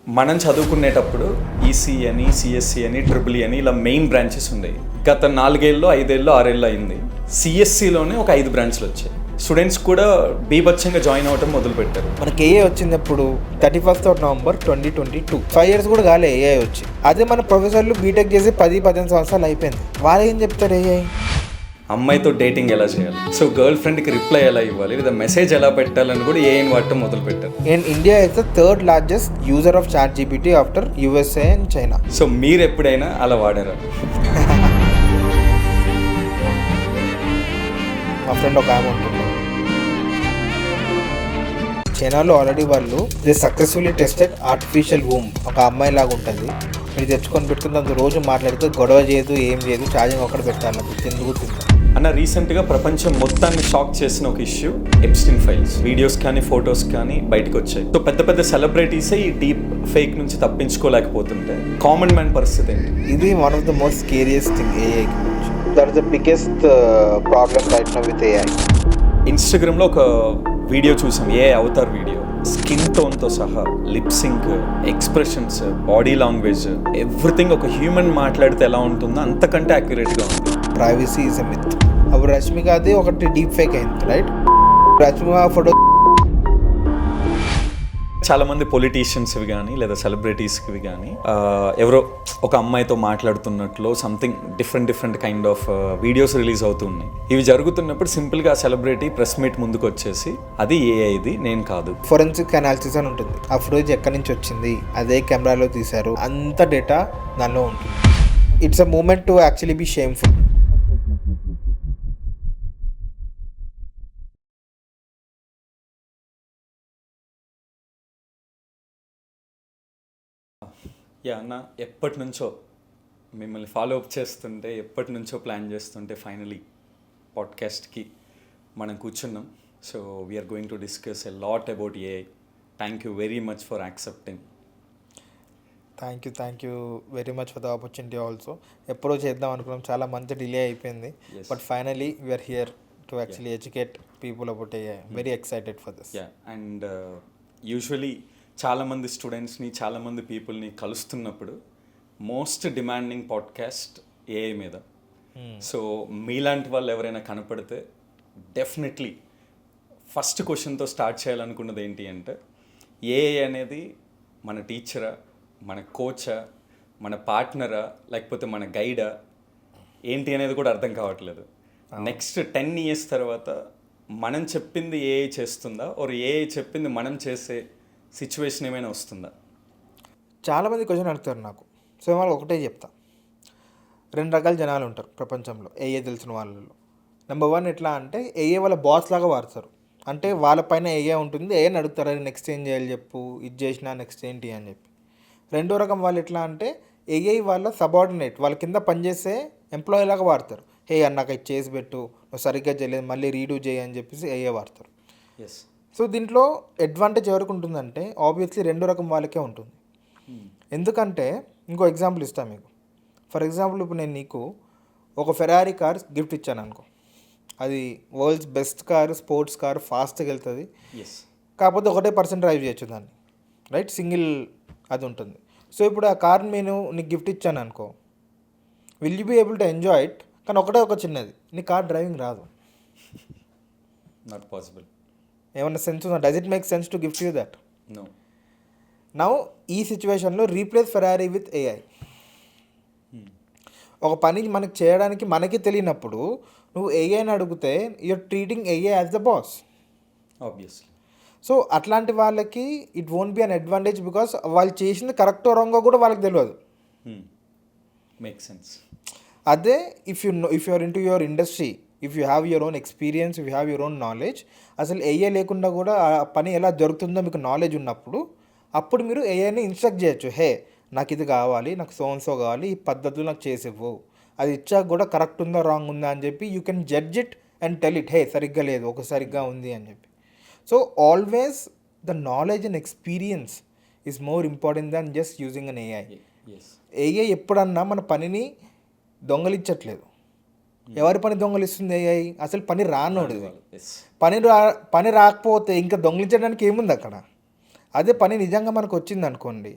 మనం చదువుకునేటప్పుడు ఈసీ అని, సిఎస్సి అని, ట్రిపుల్ అని ఇలా మెయిన్ బ్రాంచెస్ ఉండేవి. గత 4 ఏళ్ళు 5 ఏళ్ళు 6 ఏళ్ళు అయింది, సిఎస్సిలోనే ఒక 5 బ్రాంచ్లు వచ్చాయి. స్టూడెంట్స్ కూడా బీభత్సంగా జాయిన్ అవ్వటం మొదలుపెట్టారు. మనకి ఏఐ వచ్చింది ఎప్పుడు 31 నవంబర్ 2022, 5 years కూడా కాలే ఏఐ వచ్చి. అదే మన ప్రొఫెసర్లు బీటెక్ చేసి 10-15 సంవత్సరాలు అయిపోయింది. వాళ్ళు ఏం చెప్తారు ఏఐ? అమ్మాయితో డేటింగ్ ఎలా చేయాలి, సో గర్ల్ ఫ్రెండ్కి రిప్లై ఎలా ఇవ్వాలి, లేదా మెసేజ్ ఎలా పెట్టాలని కూడా ఏఐని వాడటం మొదలు పెట్టారు. And India is the 3rd largest user of ChatGPT after USA and China. So మీరు ఎప్పుడైనా అలా వాడారా? మా ఫ్రెండ్ ఒక ఆమె ఉంటుంది, చైనాలో ఆల్రెడీ వాళ్ళు సక్సెస్ఫుల్లీ టెస్టెడ్ ఆర్టిఫిషియల్ వూమ్. ఒక అమ్మాయి లాగా ఉంటుంది, మీరు తెచ్చుకొని పెట్టుకుని దాంతో రోజు మాట్లాడితే గొడవ చేయదు, ఏం చేయదు, ఛార్జింగ్ ఒక్కటి పెట్టాలి, తిందుకు తింటా. అన్న రీసెంట్గా ప్రపంచం మొత్తాన్ని షాక్ చేసిన ఒక ఇష్యూ ఎప్స్టీన్ ఫైల్స్. వీడియోస్ కానీ ఫొటోస్ కానీ బయటకు వచ్చాయి. సో పెద్ద పెద్ద సెలబ్రిటీసే ఈ డీప్ ఫేక్ నుంచి తప్పించుకోలేకపోతుంటే కామన్ మ్యాన్ పరిస్థితి ఏంటి? ఇది one of the most scariest thing AI గురించి. That is the biggest problem right now with AI. ఇన్స్టాగ్రామ్లో ఒక వీడియో చూసాం, ఏ అవతార్ వీడియో. స్కిన్ టోన్తో సహా lip sync, expressions, body language, everything ఒక హ్యూమన్ మాట్లాడితే ఎలా ఉంటుందో అంతకంటే అక్యురేట్గా ఉంది. Privacy is a myth. అప్పుడు రష్మికది ఒకటి డీప్ ఫేక్ అయింది, రైట్? రష్మిక ఫోటో చాలా మంది పొలిటీషియన్స్వి కానీ లేదా సెలబ్రిటీస్కి కానీ ఎవరో ఒక అమ్మాయితో మాట్లాడుతున్నట్లు something different kind of videos release అవుతున్నాయి. ఇవి జరుగుతున్నప్పుడు సింపుల్గా ఆ సెలబ్రిటీ ప్రెస్ మీట్ ముందుకు వచ్చేసి అది ఏఐది, నేను కాదు. ఫోరెన్సిక్ అనాలిసిస్ అని ఉంటుంది. ఆ ఫుటేజ్ ఎక్కడి నుంచి వచ్చింది, అదే కెమెరాలో తీశారు, అంత డేటా దానిలో ఉంటుంది. It's a moment to actually be shameful. Yeah అన్న, ఎప్పటి నుంచో మిమ్మల్ని ఫాలో అప్ చేస్తుంటే, ఎప్పటి నుంచో ప్లాన్ చేస్తుంటే ఫైనలీ పాడ్కాస్ట్కి మనం కూర్చున్నాం. So we're going to discuss a lot about AI. Thank you very much for accepting. Thank you very much for the opportunity also. ఎప్పుడో చేద్దాం అనుకున్నాం, చాలా మంత్ డిలే అయిపోయింది, but finally we're here to actually educate people about AI. Very excited for this. Yeah, and usually చాలామంది స్టూడెంట్స్ని, చాలామంది పీపుల్ని కలుస్తున్నప్పుడు మోస్ట్ డిమాండింగ్ పాడ్కాస్ట్ ఏఐ మీద. సో మీలాంటి వాళ్ళు ఎవరైనా కనపడితే డెఫినెట్లీ ఫస్ట్ క్వశ్చన్తో స్టార్ట్ చేయాలనుకున్నది ఏంటి అంటే, ఏఐ అనేది మన టీచరా, మన కోచా, మన పార్ట్నరా, లేకపోతే మన గైడా ఏంటి అనేది కూడా అర్థం కావట్లేదు. నెక్స్ట్ 10 years తర్వాత మనం చెప్పింది ఏఐ చేస్తుందా, ఓర్ ఏఐ చెప్పింది మనం చేసే సిచ్యువేషన్ ఏమైనా వస్తుందా? చాలామంది క్వశ్చన్ అడుగుతారు నాకు. సో వాళ్ళు ఒకటే చెప్తా, 2 రకాల జనాలు ఉంటారు ప్రపంచంలో ఏఏ తెలిసిన వాళ్ళలో. నెంబర్ 1 ఎట్లా అంటే ఏఏ వాళ్ళ బాస్ లాగా వాడతారు. అంటే వాళ్ళపైన ఏఏ ఉంటుంది, ఏఐని అడుగుతారు, అది నెక్స్ట్ ఏం చేయాలి చెప్పు, ఇది చేసినా నెక్స్ట్ ఏంటి అని చెప్పి. 2వ రకం వాళ్ళు ఎట్లా అంటే ఏఐ వాళ్ళ సబార్డినేట్, వాళ్ళ కింద పనిచేసే ఎంప్లాయీ లాగా వాడతారు. హే అన్నాక ఇది చేసి పెట్టు, నువ్వు సరిగ్గా చేయలేదు, మళ్ళీ రీడూ చేయి అని చెప్పేసి ఏఏ వాడతారు. ఎస్. సో దీంట్లో అడ్వాంటేజ్ ఎవరికి ఉంటుందంటే ఆబ్వియస్లీ 2 రకం వాళ్ళకే ఉంటుంది. ఎందుకంటే ఇంకో ఎగ్జాంపుల్ ఇస్తాను మీకు. ఫర్ ఎగ్జాంపుల్ ఇప్పుడు నేను నీకు ఒక ఫెరారీ కార్ గిఫ్ట్ ఇచ్చాను అనుకో, అది world's best car, sports car, ఫాస్ట్గా వెళ్తుంది, కాకపోతే 1% డ్రైవ్ చేయొచ్చు దాన్ని, రైట్? సింగిల్ అది ఉంటుంది. సో ఇప్పుడు ఆ కార్ నేను నీకు గిఫ్ట్ ఇచ్చాను అనుకో, will you be able to enjoy it? కానీ ఒక చిన్నది, నీ కార్ డ్రైవింగ్ రాదు. Not possible. ఏమన్నా సెన్స్ ఉందా? Does it make sense to gift you that? No. Now ఈ సిచ్యువేషన్లో రీప్లేస్ ఫెరారీ విత్ ఏఐ. ఒక పని మనకి చేయడానికి మనకి తెలియనప్పుడు నువ్వు ఏఐని అడిగితే you are treating AI as the boss. Obviously. So అట్లాంటి వాళ్ళకి it won't be an advantage, because వాళ్ళు చేసింది కరెక్టో రాంగో కూడా వాళ్ళకి తెలియదు. Make sense. అదే if you are into your industry, if you have your own experience, if you have your own knowledge, అసలు ఏఐ లేకుండా కూడా ఆ పని ఎలా జరుగుతుందో మీకు నాలెడ్జ్ ఉన్నప్పుడు, అప్పుడు మీరు ఏఐని ఇన్స్ట్రక్ట్ చేయొచ్చు. హే నాకు ఇది కావాలి, నాకు సో కావాలి, ఈ పద్ధతులు నాకు చేసివ్వు, అది ఇచ్చాక కూడా కరెక్ట్ ఉందా రాంగ్ ఉందా అని చెప్పి you can judge it and tell it, hey సరిగ్గా లేదు, ఒక సరిగ్గా ఉంది అని చెప్పి. So always the knowledge and experience is more important than just using an AI. AI ఎప్పుడన్నా మన పనిని దొంగలించట్లేదు. ఎవరి పని దొంగలిస్తుంది ఏఐ? అసలు పని రానోడు. పని రాకపోతే ఇంకా దొంగిలించడానికి ఏముంది అక్కడ? అదే పని నిజంగా మనకు వచ్చింది అనుకోండి,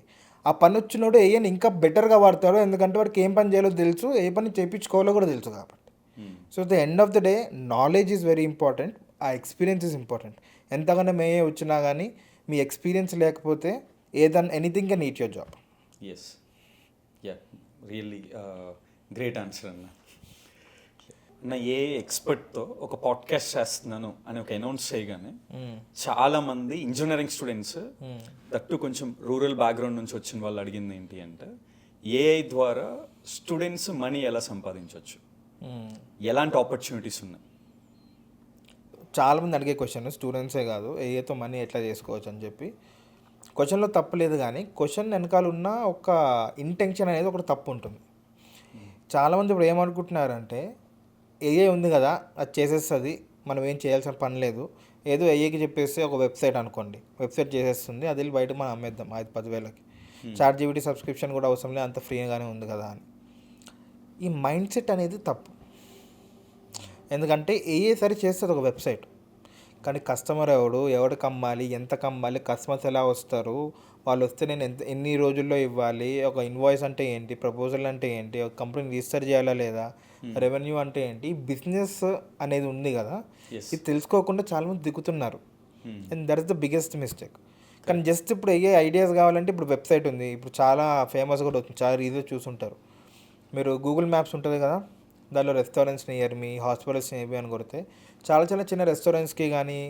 ఆ పని వచ్చినోడు ఏఐని ఇంకా బెటర్గా వాడతాడు, ఎందుకంటే వాడికి ఏం పని చేయాలో తెలుసు, ఏ పని చేయించుకోవాలో కూడా తెలుసు కాబట్టి. So the end of the day knowledge is very important, ఆ ఎక్స్పీరియన్స్ ఈజ్ ఇంపార్టెంట్. ఎంతగానో మేయే వచ్చినా కానీ మీ ఎక్స్పీరియన్స్ లేకపోతే anything can eat your job. Yes, yeah, really great answer అన్న. నా ఏ ఎక్స్పర్ట్తో ఒక పాడ్కాస్ట్ చేస్తున్నాను అని ఒక అనౌన్స్ చేయగానే చాలా మంది ఇంజనీరింగ్ స్టూడెంట్స్ దట్టు కొంచెం రూరల్ బ్యాక్గ్రౌండ్ నుంచి వచ్చిన వాళ్ళు అడిగింది ఏంటి అంటే ఏఐ ద్వారా స్టూడెంట్స్ మనీ ఎలా సంపాదించవచ్చు, ఎలాంటి ఆపర్చునిటీస్ ఉన్నాయి. చాలామంది అడిగే క్వశ్చన్, స్టూడెంట్సే కాదు, ఏఐతో మనీ ఎట్లా చేసుకోవచ్చు అని చెప్పి. క్వశ్చన్లో తప్పలేదు, కానీ క్వశ్చన్ వెనకాల ఉన్న ఒక ఇంటెన్షన్ అనేది ఒకటి తప్పు ఉంటుంది. చాలామంది ఇప్పుడు ఏమనుకుంటున్నారంటే ఏఐ ఉంది కదా అది చేసేస్తుంది, మనం ఏం చేయాల్సిన పని లేదు, ఏదో ఏఐకి చెప్పేస్తే ఒక వెబ్సైట్ అనుకోండి, వెబ్సైట్ చేసేస్తుంది, అది వెళ్ళి బయట మనం అమ్మేద్దాం 5-10 వేలకి, ChatGPT సబ్స్క్రిప్షన్ కూడా అవసరం లేదు, అంత ఫ్రీగానే ఉంది కదా అని. ఈ మైండ్ సెట్ అనేది తప్పు. ఎందుకంటే ఏఐ సరి చేస్తుంది ఒక వెబ్సైట్, కానీ కస్టమర్ ఎవడికి అమ్మాలి, ఎంత కమ్మాలి, కస్టమర్స్ ఎలా వస్తారు, వాళ్ళు వస్తే నేను ఎన్ని రోజుల్లో ఇవ్వాలి, ఒక ఇన్వాయిస్ అంటే ఏంటి, ప్రపోజల్ అంటే ఏంటి, ఒక కంపెనీ రిజిస్టర్ చేయాలా లేదా, రెవెన్యూ అంటే ఏంటి, బిజినెస్ అనేది ఉంది కదా, ఇది తెలుసుకోకుండా చాలామంది దిగుతున్నారు. And that is the biggest mistake. కానీ జస్ట్ ఇప్పుడు ఏ ఐడియాస్ కావాలంటే ఇప్పుడు వెబ్సైట్ ఉంది, ఇప్పుడు చాలా ఫేమస్ కూడా అవుతుంది, చాలా ఈజీగా చూసుంటారు మీరు. గూగుల్ మ్యాప్స్ ఉంటుంది కదా, దానిలో రెస్టారెంట్స్ నియర్ మీ, హాస్పిటల్స్ నియర్ మీ అని కొడితే చాలా చాలా చిన్న రెస్టారెంట్స్కి కానీ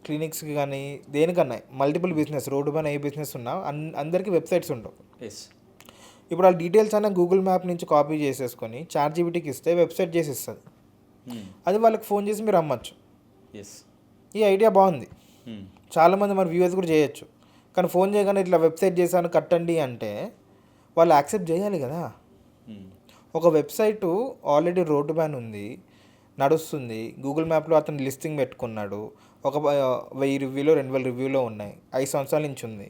క్లినిక్స్కి కానీ దేనికన్నా మల్టిపుల్ బిజినెస్, రోడ్డు పైన ఏ బిజినెస్ ఉన్నా అందరికీ వెబ్సైట్స్ ఉండవు. ఇప్పుడు ఆ డీటెయిల్స్ అన్న గూగుల్ మ్యాప్ నుంచి కాపీ చేసేసుకొని ChatGPTకి ఇస్తే వెబ్సైట్ చేసి ఇస్తుంది, అది వాళ్ళకి ఫోన్ చేసి మీరు అమ్మచ్చు. ఈ ఐడియా బాగుంది, చాలామంది మన వ్యూవర్స్ కూడా చేయొచ్చు. కానీ ఫోన్ చేయగానే ఇట్లా వెబ్సైట్ చేశాను కట్టండి అంటే వాళ్ళు యాక్సెప్ట్ చేయాలి కదా. ఒక వెబ్సైటు ఆల్రెడీ రోడ్డు పైన ఉంది, నడుస్తుంది, గూగుల్ మ్యాప్లో అతను లిస్టింగ్ పెట్టుకున్నాడు, ఒక 1000 రివ్యూలో 2000 రివ్యూలో ఉన్నాయి, 5 సంవత్సరాల నుంచి ఉంది.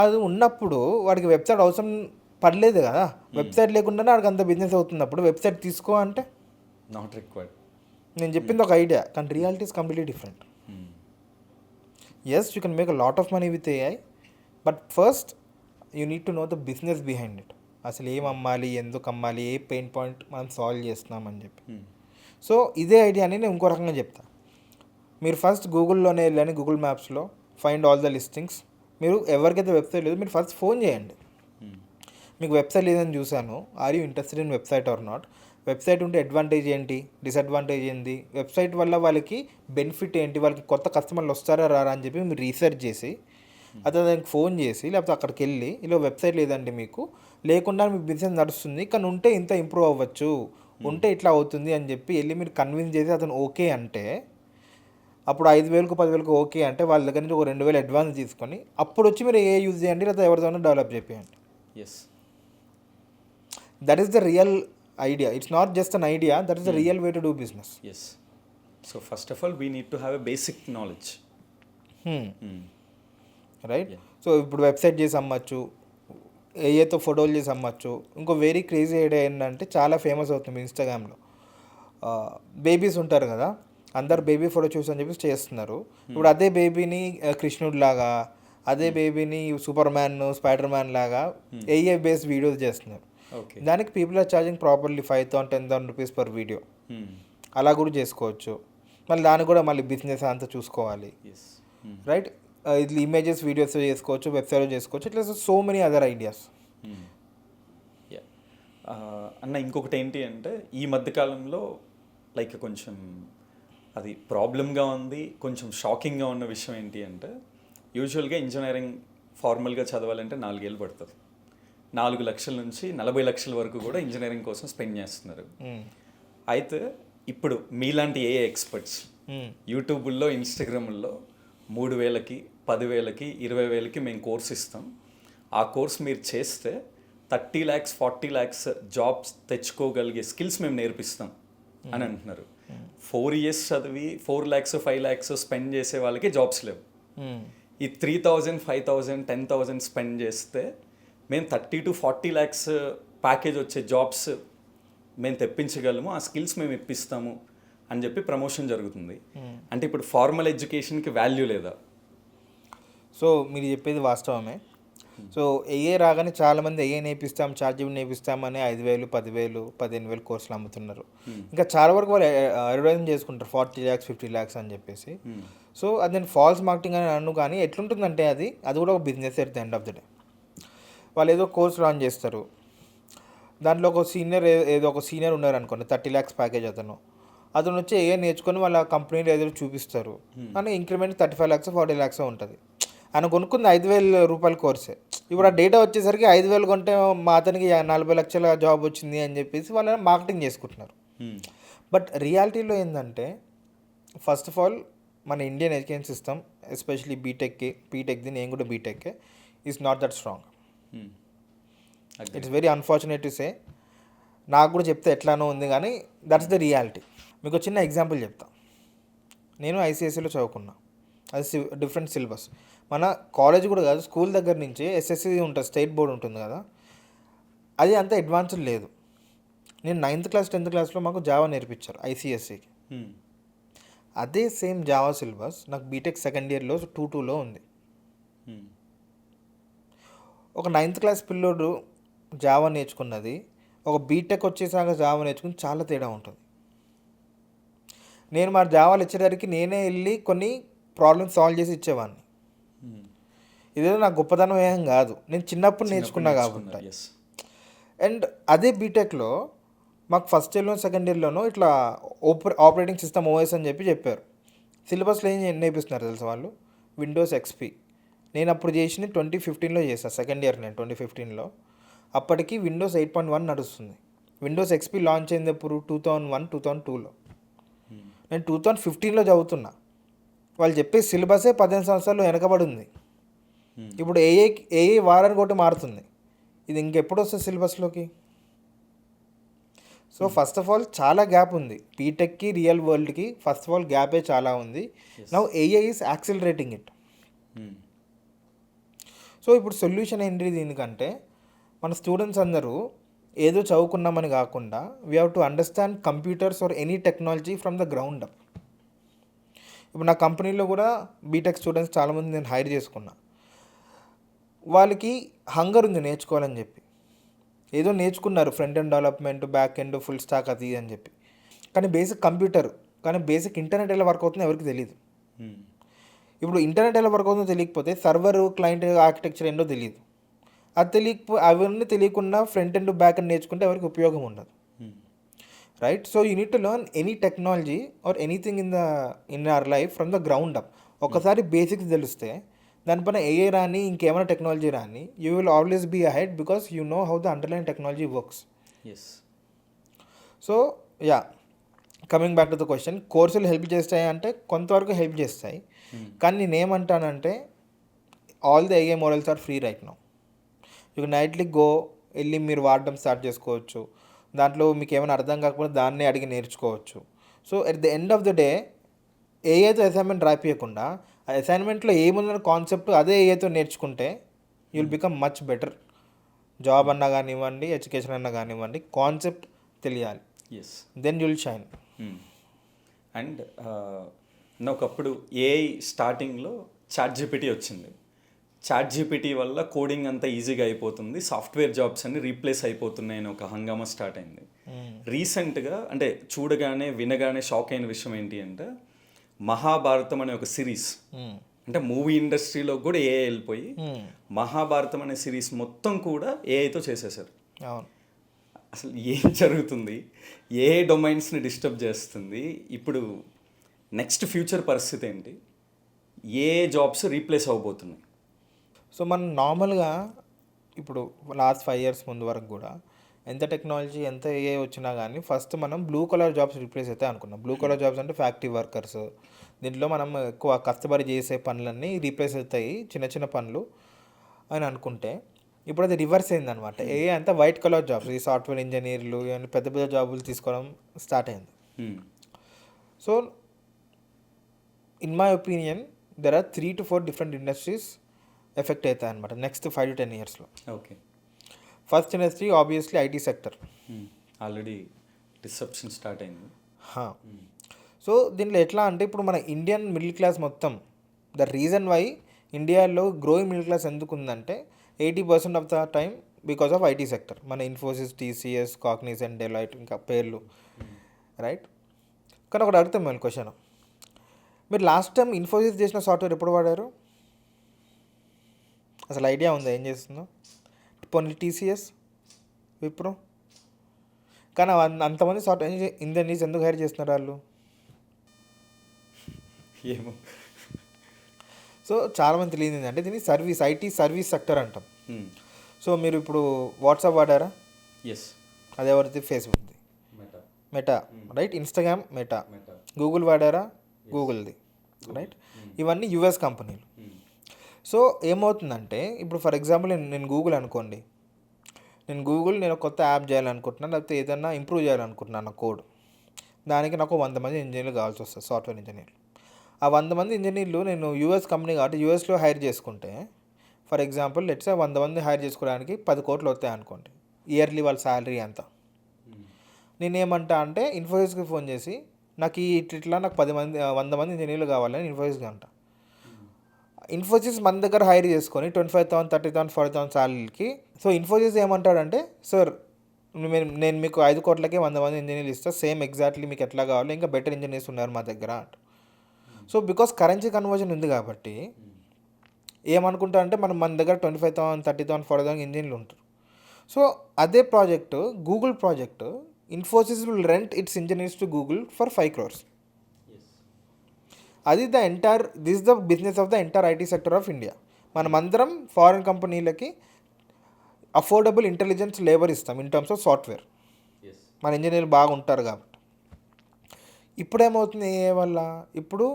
అది ఉన్నప్పుడు వాడికి వెబ్సైట్ అవసరం పడలేదు కదా, వెబ్సైట్ లేకుండానే వాడికి అంత బిజినెస్ అవుతున్నప్పుడు వెబ్సైట్ తీసుకో అంటే నాట్ రిక్వైర్డ్. నేను చెప్పింది ఒక ఐడియా, కానీ reality is completely different. Yes, you can make a lot of money with AI, but first you need to know the business behind it. అసలు ఏం అమ్మాలి, ఎందుకు అమ్మాలి, ఏ పెయిన్ పాయింట్ మనం సాల్వ్ చేస్తున్నామని చెప్పి. సో ఇదే ఐడియాని నేను ఇంకో రకంగా చెప్తాను. మీరు ఫస్ట్ గూగుల్లోనే వెళ్ళని, గూగుల్ మ్యాప్స్లో ఫైండ్ ఆల్ ద లిస్టింగ్స్. మీరు ఎవరికైతే వెబ్సైట్ లేదు మీరు ఫస్ట్ ఫోన్ చేయండి, మీకు వెబ్సైట్ లేదని చూశాను, are you interested in website or not, website ఉంటే అడ్వాంటేజ్ ఏంటి, డిసడ్వాంటేజ్ ఏంటి, వెబ్సైట్ వల్ల వాళ్ళకి బెనిఫిట్ ఏంటి, వాళ్ళకి కొత్త కస్టమర్లు వస్తారా రారా అని చెప్పి మీరు రీసెర్చ్ చేసి అతను దానికి ఫోన్ చేసి, లేకపోతే అక్కడికి వెళ్ళి ఇలా వెబ్సైట్ లేదండి మీకు, లేకుండా మీ బిజినెస్ నడుస్తుంది కానీ ఉంటే ఇంత ఇంప్రూవ్ అవ్వచ్చు, ఉంటే ఇట్లా అవుతుంది అని చెప్పి వెళ్ళి మీరు కన్విన్స్ చేసి అతను ఓకే అంటే, అప్పుడు 5,000కు 10,000కు ఓకే అంటే వాళ్ళ దగ్గర నుంచి ఒక 2,000 అడ్వాన్స్ తీసుకొని అప్పుడు వచ్చి మీరు ఏ యూజ్ చేయండి, లేదా ఎవరితోనో డెవలప్ చేయండి. That is the real idea. It's not just an idea, that is the real way to do business. So first of all we need to have a basic knowledge, right. So ఇప్పుడు website చేసి అమ్మచ్చు, ఏఐతో ఫోటోలు చేసి అమ్మచ్చు. ఇంకో very crazy idea ఏంటంటే చాలా famous అవుతుంది ఇన్స్టాగ్రామ్లో, babies ఉంటారు కదా, అందరు బేబీ ఫోటో చూసి అని చెప్పి చేస్తున్నారు. ఇప్పుడు అదే బేబీని కృష్ణుడు లాగా, అదే బేబీని సూపర్ మ్యాన్, స్పైడర్ మ్యాన్ లాగా ఏఐ బేస్డ్ వీడియోస్ చేస్తున్నారు. దానికి people are charging properly 5,000-10,000 rupees per video. అలా కూడా చేసుకోవచ్చు. మళ్ళీ దానికి కూడా మళ్ళీ బిజినెస్ అంతా చూసుకోవాలి, రైట్. ఇది ఇమేజెస్ వీడియోస్ చేసుకోవచ్చు, వెబ్సైట్లో చేసుకోవచ్చు, ఇట్లా సో మెనీ అదర్ ఐడియాస్. అన్న ఇంకొకటి ఏంటి అంటే ఈ మధ్యకాలంలో లైక్ కొంచెం అది ప్రాబ్లమ్గా ఉంది, కొంచెం షాకింగ్గా ఉన్న విషయం ఏంటి అంటే యూజువల్గా ఇంజనీరింగ్ ఫార్మల్గా చదవాలంటే 4 ఏళ్ళు పడుతుంది. 4 లక్షల నుంచి 40 లక్షల వరకు కూడా ఇంజనీరింగ్ కోసం స్పెండ్ చేస్తున్నారు. అయితే ఇప్పుడు మీలాంటి ఏఐ ఎక్స్పర్ట్స్ యూట్యూబ్లో, ఇన్స్టాగ్రామ్లో 3,000కి, 10,000కి, 20,000కి మేము కోర్స్ ఇస్తాం, ఆ కోర్స్ మీరు చేస్తే 30 lakhs, 40 lakhs జాబ్స్ తెచ్చుకోగలిగే స్కిల్స్ మేము నేర్పిస్తాం అని అంటున్నారు. 4 years చదివి 4 lakhs, 5 lakhs స్పెండ్ చేసే వాళ్ళకి జాబ్స్ లేవు. ఈ 3,000, 5,000, 10,000 స్పెండ్ చేస్తే మేము 30-40 lakhs ప్యాకేజ్ వచ్చే జాబ్స్ మేము తెప్పించగలము, ఆ స్కిల్స్ మేము ఇప్పిస్తాము అని చెప్పి ప్రమోషన్ జరుగుతుంది. అంటే ఇప్పుడు ఫార్మల్ ఎడ్యుకేషన్కి వాల్యూ లేదా? సో మీరు చెప్పేది వాస్తవమే. సో ఏఏ రాగానే చాలామంది ఏఏ నేర్పిస్తాం, చార్జీబీ నేర్పిస్తామని 5,000, 10,000, 15,000 కోర్సులు అమ్ముతున్నారు. ఇంకా చాలా వరకు వాళ్ళు అడ్వర్టైజింగ్ చేసుకుంటారు 40 lakhs, 50 lakhs అని చెప్పేసి. సో అది నేను ఫాల్స్ మార్కెటింగ్ అని అన్ను, కానీ ఎట్లుంటుందంటే అది కూడా ఒక business at the end of the day. వాళ్ళు ఏదో కోర్స్ లాంచ్ చేస్తారు, దాంట్లో ఒక సీనియర్ ఉన్నారు అనుకోండి, 30 lakhs ప్యాకేజ్ అతను వచ్చి ఏఏ నేర్చుకొని వాళ్ళ కంపెనీలో ఏదో చూపిస్తారు, కానీ ఇంక్రిమెంట్ 35 lakhs, 40 lakhs ఉంటుంది. ఆయన కొనుక్కుంది 5,000 రూపాయల కోర్సే. ఇప్పుడు ఆ డేటా వచ్చేసరికి 5,000 కొంటే మా అతనికి 40 లక్షల జాబ్ వచ్చింది అని చెప్పేసి వాళ్ళు మార్కెటింగ్ చేసుకుంటున్నారు. బట్ రియాలిటీలో ఏంటంటే, ఫస్ట్ ఆఫ్ ఆల్ మన ఇండియన్ ఎడ్యుకేషన్ సిస్టమ్, ఎస్పెషలీ బీటెక్ది, నేను కూడా బీటెక్కే, is not that strong. It's very unfortunate to say. నాకు కూడా చెప్తే ఎట్లానో ఉంది, కానీ దట్స్ ద రియాలిటీ. మీకు చిన్న ఎగ్జాంపుల్ చెప్తా. నేను ఐసిఐసిలో చదువుకున్నా, అది డిఫరెంట్ సిలబస్. మన కాలేజ్ కూడా కాదు, స్కూల్ దగ్గర నుంచి ఎస్ఎస్సి ఉంటుంది, స్టేట్ బోర్డ్ ఉంటుంది కదా, అది అంత అడ్వాన్స్డ్ లేదు. నేను 9th క్లాస్ 10th క్లాస్లో మాకు జావా నేర్పించారు ఐసిఎస్సికి. అదే సేమ్ జావా సిలబస్ నాకు బీటెక్ సెకండ్ ఇయర్లో 2.2లో ఉంది. ఒక 9th క్లాస్ పిల్లోడు జావా నేర్చుకున్నది, ఒక బీటెక్ వచ్చేసాక జావా నేర్చుకుని చాలా తేడా ఉంటుంది. నేను మా జావా లెక్చరర్కి నేనే వెళ్ళి కొన్ని ప్రాబ్లమ్స్ సాల్వ్ చేసి ఇచ్చేవాడిని. ఇదేదో నాకు గొప్పతనం ఏం కాదు, నేను చిన్నప్పుడు నేర్చుకున్నా కాబట్టి. అండ్ అదే బీటెక్లో మాకు ఫస్ట్ ఇయర్లో సెకండ్ ఇయర్లోనూ ఇట్లా ఆపరేటింగ్ సిస్టమ్ ఓఎస్ అని చెప్పారు. సిలబస్లో ఏం నేర్పిస్తున్నారు తెలుసా వాళ్ళు? Windows XP. నేను అప్పుడు చేసింది 2015లో చేశాను, సెకండ్ ఇయర్ నేను 2015లో. అప్పటికి విండోస్ 8.1 నడుస్తుంది. విండోస్ ఎక్స్పీ లాంచ్ అయింది ఎప్పుడు? 2001, 2002లో. నేను 2015లో చదువుతున్నా. వాళ్ళు చెప్పే సిలబసే 15 సంవత్సరాలు వెనకబడి ఉంది. ఇప్పుడు ఏఏ వారానికి ఒకటి మారుతుంది. ఇది ఇంకెప్పుడు వస్తుంది సిలబస్లోకి? సో ఫస్ట్ ఆఫ్ ఆల్ చాలా గ్యాప్ ఉంది బీటెక్కి రియల్ వరల్డ్కి. ఫస్ట్ ఆఫ్ ఆల్ గ్యాపే చాలా ఉంది. Now AI is accelerating it. So ఇప్పుడు సొల్యూషన్ ఏంటి దీనికంటే, మన స్టూడెంట్స్ అందరూ ఏదో చదువుకున్నామని కాకుండా we have to understand computers or any technology from the ground up. ఇప్పుడు నా కంపెనీలో కూడా బీటెక్ స్టూడెంట్స్ చాలామంది నేను హైర్ చేసుకున్నా. వాళ్ళకి హంగర్ ఉంది నేర్చుకోవాలని చెప్పి, ఏదో నేర్చుకున్నారు front end development, back end, full stock అది అని చెప్పి, కానీ బేసిక్ కంప్యూటర్, కానీ బేసిక్ ఇంటర్నెట్ ఎలా వర్క్ అవుతుందో ఎవరికి తెలియదు. ఇప్పుడు ఇంటర్నెట్ ఎలా వర్క్ అవుతుందో తెలియకపోతే సర్వర్, క్లయింట్ ఆర్కిటెక్చర్ ఏంటో తెలియదు. అవన్నీ తెలియకుండా ఫ్రంట్ ఎండ్, బ్యాక్ ఎండ్ నేర్చుకుంటే ఎవరికి ఉపయోగం ఉండదు. Right? So you need to learn any technology or anything in our life from the ground up. ఒకసారి బేసిక్స్ తెలిస్తే దానిపైన ఏఐ రాని, ఇంకేమైనా టెక్నాలజీ రాని, you will always be ahead because you know how the underlying technology works. So yeah, coming back to the question, కోర్సులు help చేస్తాయి అంటే కొంతవరకు హెల్ప్ చేస్తాయి. కానీ నేనేమంటానంటే, all the AI models are free right now. You నైట్లీ వెళ్ళి మీరు వాడడం స్టార్ట్ చేసుకోవచ్చు. దాంట్లో మీకు ఏమైనా అర్థం కాకపోతే దాన్నే అడిగి నేర్చుకోవచ్చు. So at the end of the day ఏఐతో అసైన్మెంట్ రాపియకుండా ఆ అసైన్మెంట్లో ఏముందన్న కాన్సెప్ట్ అదే ఏఐతో నేర్చుకుంటే you will become much better. Job అన్నా కానివ్వండి, ఎడ్యుకేషన్ అన్నా కానివ్వండి, కాన్సెప్ట్ తెలియాలి. Then you will shine. And ఒకప్పుడు ఏఐ స్టార్టింగ్లో చాట్జీపీటీ వచ్చింది. చాట్జీపీటీ వల్ల కోడింగ్ అంతా ఈజీగా అయిపోతుంది, సాఫ్ట్వేర్ జాబ్స్ అన్ని రీప్లేస్ అయిపోతున్నాయని ఒక హంగామా స్టార్ట్ అయింది. రీసెంట్గా అంటే చూడగానే వినగానే షాక్ అయిన విషయం ఏంటి అంటే, మహాభారతం అనే ఒక సిరీస్, అంటే మూవీ ఇండస్ట్రీలో కూడా ఏఐ వెళ్ళిపోయి మహాభారతం అనే సిరీస్ మొత్తం కూడా ఏఐతో చేసేసారు. అసలు ఏం జరుగుతుంది? ఏ డొమైన్స్ని డిస్టర్బ్ చేస్తుంది? ఇప్పుడు నెక్స్ట్ ఫ్యూచర్ పరిస్థితి ఏంటి? ఏ జాబ్స్ రీప్లేస్ అవ్వబోతున్నాయి? సో మనం నార్మల్గా ఇప్పుడు లాస్ట్ 5 years ముందు వరకు కూడా ఎంత టెక్నాలజీ, ఎంత ఏఐ వచ్చినా కానీ ఫస్ట్ మనం బ్లూ కలర్ జాబ్స్ రీప్లేస్ అవుతాయి అనుకున్నాం. బ్లూ కలర్ జాబ్స్ అంటే ఫ్యాక్టరీ వర్కర్స్, దీంట్లో మనం ఎక్కువ కష్టపడి చేసే పనులన్నీ రీప్లేస్ అవుతాయి, చిన్న చిన్న పనులు అని అనుకుంటే, ఇప్పుడు అది రివర్స్ అయిందనమాట. ఏఐ అంతా వైట్ కలర్ జాబ్స్, ఈ సాఫ్ట్వేర్ ఇంజనీర్లు ఇవన్నీ పెద్ద పెద్ద జాబులు తీసుకోవడం స్టార్ట్ అయింది. So in my opinion there are 3 to 4 different industries effect అవుతాయి అనమాట నెక్స్ట్ 5 to 10 yearsలో. Okay. First industry obviously IT sector. Already disruption start అయింది. సో దీంట్లో ఎట్లా అంటే, ఇప్పుడు మన ఇండియన్ మిడిల్ క్లాస్ మొత్తం, ద రీజన్ వై ఇండియాలో గ్రోయింగ్ మిడిల్ క్లాస్ ఎందుకు ఉందంటే 80% of the time because of IT sector. మన ఇన్ఫోసిస్, టీసీఎస్, కాగ్నిజెంట్, డెలాయిట్, ఇంకా పేర్లు, రైట్. కానీ ఒకటి అడుగుతాం మేము క్వశ్చన్, మీరు లాస్ట్ టైం ఇన్ఫోసిస్ చేసిన సాఫ్ట్వేర్ ఎప్పుడు వాడారు? అసలు ఐడియా ఉందా ఏం చేస్తుందో? పోనీ టీసీఎస్, విప్రో. కానీ అంతమంది సాఫ్ట్వేర్ ఇంజనీర్స్ ఎందుకు హైర్ చేస్తున్నారు వాళ్ళు? ఏమో. సో చాలామంది తెలియదు ఏంటంటే దీన్ని సర్వీస్, ఐటీ సర్వీస్ సెక్టర్ అంటాం. సో మీరు ఇప్పుడు వాట్సాప్ వాడారా? ఎస్. అది ఎవరిది? ఫేస్బుక్ది. Meta, right. Instagram Meta. Google వాడారా? గూగుల్ది, రైట్. ఇవన్నీ యుఎస్ కంపెనీలు. సో ఏమవుతుందంటే ఇప్పుడు ఫర్ ఎగ్జాంపుల్ నేను గూగుల్ అనుకోండి, నేను కొత్త యాప్ చేయాలనుకుంటున్నాను, లేకపోతే ఏదైనా ఇంప్రూవ్ చేయాలనుకుంటున్నాను నా కోడ్. దానికి నాకు 100 మంది ఇంజనీర్లు కావాల్సి వస్తుంది, సాఫ్ట్వేర్ ఇంజనీర్లు. ఆ 100 మంది ఇంజనీర్లు నేను యూఎస్ కంపెనీ కాబట్టి యూఎస్లో హైర్ చేసుకుంటే, ఫర్ ఎగ్జాంపుల్ లెట్స్ 100 మంది హైర్ చేసుకోవడానికి 10 కోట్లు వస్తాయి అనుకోండి, ఇయర్లీ వాళ్ళ శాలరీ అంతా. నేనేమంటా అంటే ఇన్ఫోసిస్కి ఫోన్ చేసి నాకు ఇట్లా నాకు 100 మంది ఇంజనీర్లు కావాలని ఇన్ఫోసిస్కి అంట. ఇన్ఫోసిస్ మన దగ్గర హైర్ చేసుకొని 25,000, 30,000, 40,000 శాలరీకి. సో ఇన్ఫోసిస్ ఏమంటాడంటే, సార్ నేను మీకు 5 కోట్లకే 100 మంది ఇంజనీర్లు ఇస్తా, సేమ్ ఎగ్జాక్ట్లీ మీకు ఎట్లా కావాలో, ఇంకా బెటర్ ఇంజనీర్స్ ఉన్నారు మా దగ్గర అంట. సో బికాస్ కరెన్సీ కన్వర్జన్ ఉంది కాబట్టి ఏమనుకుంటారంటే మన దగ్గర 25,000, 30,000, 40,000 ఇంజనీర్లు ఉంటారు. సో అదే project, Google project, Infosys will rent it's engineers to Google for 5 crores. అది this the business of the entire IT sector of India. మనమందరం ఫారిన్ కంపెనీలకి అఫోర్డబుల్ ఇంటెలిజెన్స్ లేబర్ ఇస్తాం ఇన్ టర్మ్స్ ఆఫ్ సాఫ్ట్వేర్. మన ఇంజనీర్లు బాగా ఉంటారు కాబట్టి. ఇప్పుడు ఏమవుతుంది ఏఐ వల్ల? ఇప్పుడు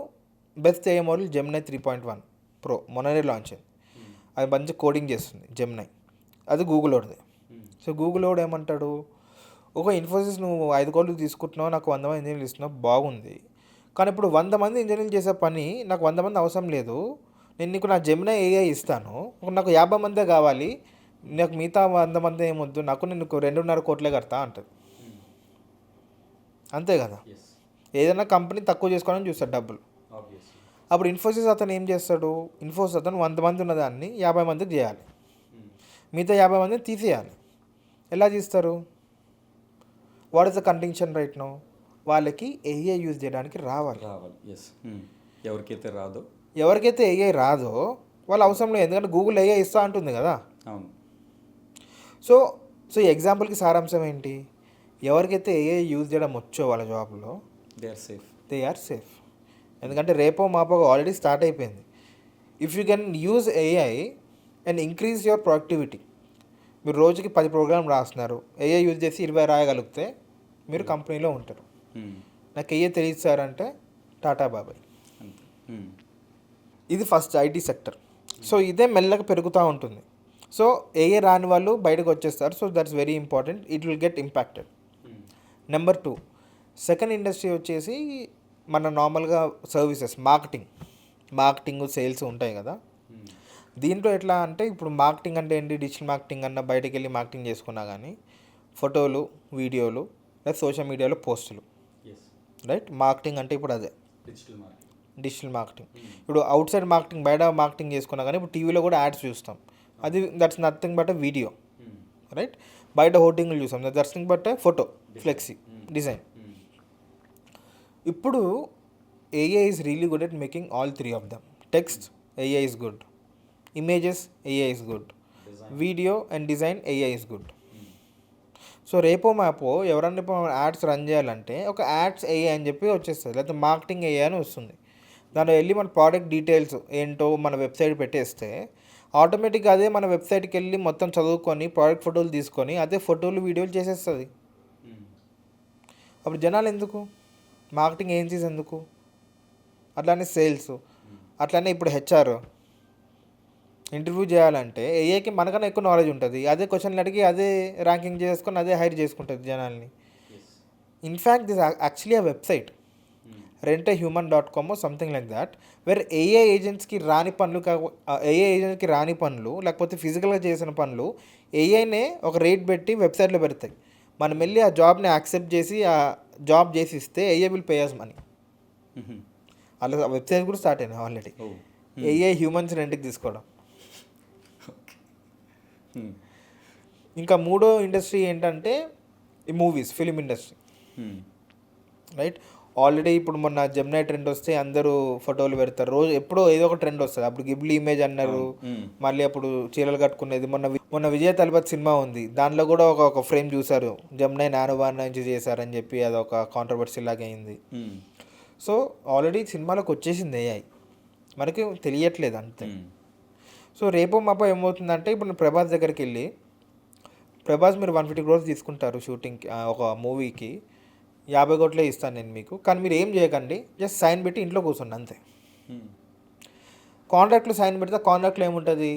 best AI model Gemini 3.1 Pro మొన్ననే లాంచ్ అయింది. అది మంచి కోడింగ్ చేస్తుంది జెమినై. అది గూగుల్ వాడిది. సో గూగుల్ వాడు ఏమంటాడు, ఒక ఇన్ఫోసిస్ నువ్వు 5 కోట్లు తీసుకుంటున్నావు, నాకు 100 మంది ఇంజనీర్లు ఇస్తున్నావు, బాగుంది. కానీ ఇప్పుడు 100 మంది ఇంజనీర్లు చేసే పని నాకు 100 మంది అవసరం లేదు, నేను నీకు నా జెమినై ఏఐ ఇస్తాను, నాకు 50 మందే కావాలి, నాకు మిగతా 100 మంది ఏమొద్దు, నేను 2.5 కోట్లే కడతా అంటుంది. అంతే కదా. ఏదైనా కంపెనీ తక్కువ చేసుకోవాలని చూస్తాడు డబ్బులు. అప్పుడు ఇన్ఫోసిస్ అతను ఏం చేస్తాడు, ఇన్ఫోసిస్ అతను 100 మంది ఉన్నదాన్ని 50 మందికి చేయాలి, మిగతా 50 మందిని తీసేయాలి. ఎలా తీస్తారు? What is the condition right now? వాళ్ళకి ఏఐ యూజ్ చేయడానికి రావాలి. ఎస్. ఎవరికైతే ఏఐ రాదో వాళ్ళ అవసరం లేదు, ఎందుకంటే గూగుల్ ఏఐ ఇస్తా అంటుంది కదా. అవును. సో ఎగ్జాంపుల్కి సారాంశం ఏంటి? ఎవరికైతే ఏఐ యూజ్ చేయడం వచ్చో వాళ్ళ జాబ్లో దే ఆర్ సేఫ్. ఎందుకంటే రేపో మాపో ఆల్రెడీ స్టార్ట్ అయిపోయింది. If you can use AI and increase your productivity, మీరు రోజుకి 10 ప్రోగ్రామ్ రాస్తున్నారు, ఏఐ యూజ్ చేసి 20 రాయగలిగితే మీరు కంపెనీలో ఉంటారు. నాకు ఏఐ తెలియదు సార్ అంటే టాటా బాబాయ్. ఇది ఫస్ట్ ఐటీ సెక్టర్. సో ఇదే మెల్లగా పెరుగుతూ ఉంటుంది. సో ఏఐ రాని వాళ్ళు బయటకు వచ్చేస్తారు. So that's very important, it will get impacted. Number 2, second industry వచ్చేసి మన నార్మల్గా సర్వీసెస్, మార్కెటింగ్, సేల్స్ ఉంటాయి కదా. దీంట్లో ఎట్లా అంటే ఇప్పుడు మార్కెటింగ్ అంటే ఏంటి? డిజిటల్ మార్కెటింగ్ అన్న బయటకు వెళ్ళి మార్కెటింగ్ చేసుకున్నా కానీ ఫోటోలు, వీడియోలు, లేదా సోషల్ మీడియాలో పోస్టులు, రైట్. మార్కెటింగ్ అంటే ఇప్పుడు అదే డిజిటల్ మార్కెటింగ్. ఇప్పుడు అవుట్ సైడ్ మార్కెటింగ్, బయట మార్కెటింగ్ చేసుకున్నా కానీ ఇప్పుడు టీవీలో కూడా యాడ్స్ చూస్తాం, అది that's nothing but video, right. బయట హోర్డింగ్లు చూస్తాం, that's nothing but photo, flexi, design. ఇప్పుడు AI is really good at making all 3 of them. Text AI is good, images AI is good, video and design AI is good. So రేపో మాపో ఎవరన్నా ads run చేయాలంటే ఒక ads AI అని చెప్పి వచ్చేస్తుంది, లేకపోతే మార్కెటింగ్ ఏఐ అని వస్తుంది. దాంట్లో వెళ్ళి మన ప్రోడక్ట్ డీటెయిల్స్ ఏంటో మన వెబ్సైట్ పెట్టేస్తే ఆటోమేటిక్గా అదే మన వెబ్సైట్కి వెళ్ళి మొత్తం చదువుకొని ప్రోడక్ట్ ఫోటోలు తీసుకొని అదే ఫోటోలు, వీడియోలు చేసేస్తుంది. అప్పుడు జనాలు ఎందుకు? మార్కెటింగ్ ఏజెన్సీస్ ఎందుకు? అట్లానే సేల్స్, అట్లానే ఇప్పుడు హెచ్ఆర్ ఇంటర్వ్యూ చేయాలంటే ఏఐకి మనకన్నా ఎక్కువ నాలెడ్జ్ ఉంటుంది. అదే క్వశ్చన్లు అడిగి అదే ర్యాంకింగ్ చేసుకొని అదే హైర్ చేసుకుంటుంది జనాల్ని. In fact this actually a website, rentahuman.com or something like that, where AI ఏజెంట్స్కి రాని పనులు లేకపోతే ఫిజికల్గా చేసిన పనులు ఏఐనే ఒక రేట్ పెట్టి వెబ్సైట్లో పెడతాయి. మనం వెళ్ళి ఆ జాబ్ని యాక్సెప్ట్ చేసి ఆ జాబ్ చేసి ఇస్తే AI will pay us money. అలా వెబ్సైట్ కూడా స్టార్ట్ అయినాయి ఆల్రెడీ. ఏఐ హ్యూమన్స్ రెంట్కి తీసుకోవడం. ఓకే. Hmm. ఇంకా మూడో ఇండస్ట్రీ ఏంటంటే ఈ movies, film industry. Hmm. Right, already ఇప్పుడు మొన్న జెమినై ట్రెండ్ వస్తే అందరూ ఫోటోలు పెడతారు, రోజు ఎప్పుడో ఏదో ఒక ట్రెండ్ వస్తుంది. అప్పుడు గిబ్లీ ఇమేజ్ అన్నారు, మళ్ళీ అప్పుడు చీరలు కట్టుకునేది. మొన్న విజయ్ తలపతి సినిమా ఉంది, దాంట్లో కూడా ఒక ఫ్రేమ్ చూసారు, జెమినై నానోబాన్ నుంచి చేశారని చెప్పి అదొక కాంట్రవర్సీ లాగా అయింది. సో ఆల్రెడీ సినిమాలోకి వచ్చేసింది ఏఐ, మనకి తెలియట్లేదు అంతే. సో రేపు మాపో ఏమవుతుందంటే, ఇప్పుడు నేను ప్రభాస్ దగ్గరికి వెళ్ళి, ప్రభాస్ మీరు 150 crores తీసుకుంటారు షూటింగ్కి, ఒక మూవీకి 50 కోట్లే ఇస్తాను నేను మీకు, కానీ మీరు ఏం చేయకండి, జస్ట్ సైన్ పెట్టి ఇంట్లో కూర్చోండి అంతే. కాంట్రాక్ట్లో సైన్ పెడితే కాంట్రాక్ట్లో ఏముంటుంది,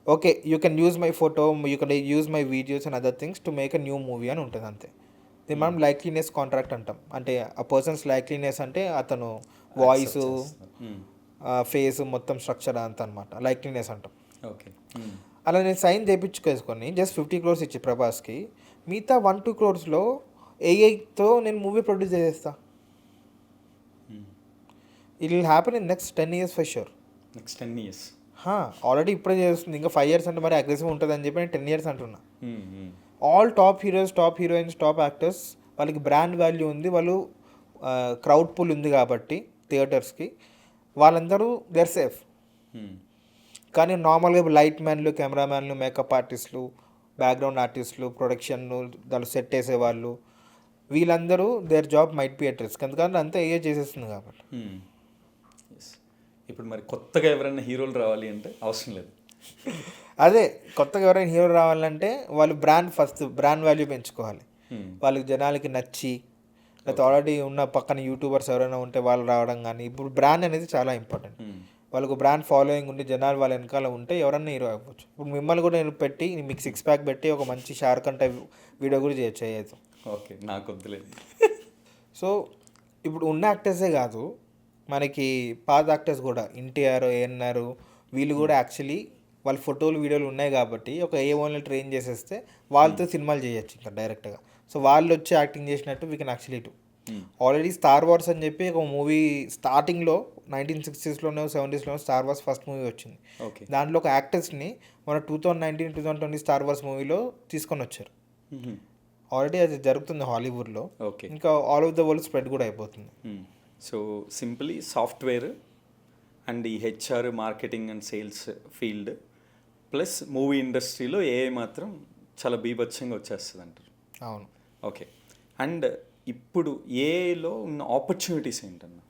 okay you can use my photo, you can use my videos and other things to make a new movie అని ఉంటుంది అంతే. దీన్ని మనం లైక్లీనెస్ కాంట్రాక్ట్ అంటాం. అంటే ఆ పర్సన్స్ లైక్లీనెస్ అంటే అతను వాయిస్, ఫేస్, మొత్తం స్ట్రక్చర్ అంత అనమాట లైక్లీనెస్ అంటాం. ఓకే. అలా నేను సైన్ చేయించుకేసుకొని జస్ట్ 50 crores ఇచ్చి ప్రభాస్కి, మిగతా 1-2 crores ఏఐతో నేను మూవీ ప్రొడ్యూస్ చేసేస్తా. It will happen in next 10 years for sure. Next 10 years. Already ఇప్పుడే చేస్తుంది, ఇంకా 5 years అంటే మరి అగ్రెసివ్ ఉంటుంది అని చెప్పి నేను 10 years అంటున్నా. All top heroes, top heroines, top actors, వాళ్ళకి బ్రాండ్ వాల్యూ ఉంది, వాళ్ళు క్రౌడ్ పుల్ ఉంది కాబట్టి థియేటర్స్కి, వాళ్ళందరూ దేర్ సేఫ్. కానీ నార్మల్గా లైట్ మ్యాన్లు, కెమెరామ్యాన్లు, మేకప్ ఆర్టిస్టులు, బ్యాక్గ్రౌండ్ ఆర్టిస్టులు, ప్రొడక్షన్లు, దాన్ని సెట్ వేసేవాళ్ళు, వీళ్ళందరూ their job might be at risk, ఎందుకంటే అంతా ఏఏ చేసేస్తుంది కాబట్టి. ఇప్పుడు మరి కొత్తగా ఎవరైనా హీరోలు రావాలి అంటే అవసరం లేదు. అదే, కొత్తగా ఎవరైనా హీరో రావాలంటే వాళ్ళు ఫస్ట్ బ్రాండ్ వాల్యూ పెంచుకోవాలి. వాళ్ళకి జనాలకి నచ్చి, లేకపోతే ఆల్రెడీ ఉన్న పక్కన యూట్యూబర్స్ ఎవరైనా ఉంటే వాళ్ళు రావడం కానీ, ఇప్పుడు బ్రాండ్ అనేది చాలా ఇంపార్టెంట్. వాళ్ళకు బ్రాండ్ ఫాలోయింగ్ ఉండి జనాలు వాళ్ళ వెనకాల ఉంటే ఎవరన్నా హీరో అవ్వచ్చు. ఇప్పుడు మిమ్మల్ని కూడా నేను పెట్టి, మీకు 6 pack పెట్టి ఒక మంచి షార్క్ అంటే వీడియో కూడా చేయొచ్చు. ఓకే, నాకు వద్దులేదు. సో ఇప్పుడు ఉన్న యాక్టర్సే కాదు, మనకి పాత యాక్టర్స్ కూడా ఎన్టీఆర్, ఏఎన్ఆర్, వీళ్ళు కూడా యాక్చువల్లీ వాళ్ళ ఫోటోలు, వీడియోలు ఉన్నాయి కాబట్టి ఒక A1 ట్రైన్ చేసేస్తే వాళ్ళతో సినిమాలు చేయొచ్చు ఇంకా డైరెక్ట్గా. సో వాళ్ళు వచ్చి యాక్టింగ్ చేసినట్టు we can actually do. Already star wars అని చెప్పి ఒక మూవీ స్టార్టింగ్లో 1960s 70s star wars first movie వచ్చింది. దాంట్లో ఒక యాక్టర్స్ని మన 2019-2020 స్టార్ వార్స్ మూవీలో తీసుకొని వచ్చారు. ఆల్రెడీ అది జరుగుతుంది హాలీవుడ్లో, ఇంకా all over the world spread కూడా అయిపోతుంది. సో సింపుల్లీ సాఫ్ట్వేర్ అండ్ ఈ HR, marketing and sales field plus movie ఇండస్ట్రీలో ఏఐ మాత్రం చాలా బీభత్సంగా వచ్చేస్తుంది అంటారు. అవును. ఓకే. అండ్ ఇప్పుడు ఏఐలో ఉన్న ఆపర్చునిటీస్ ఏంటన్నా,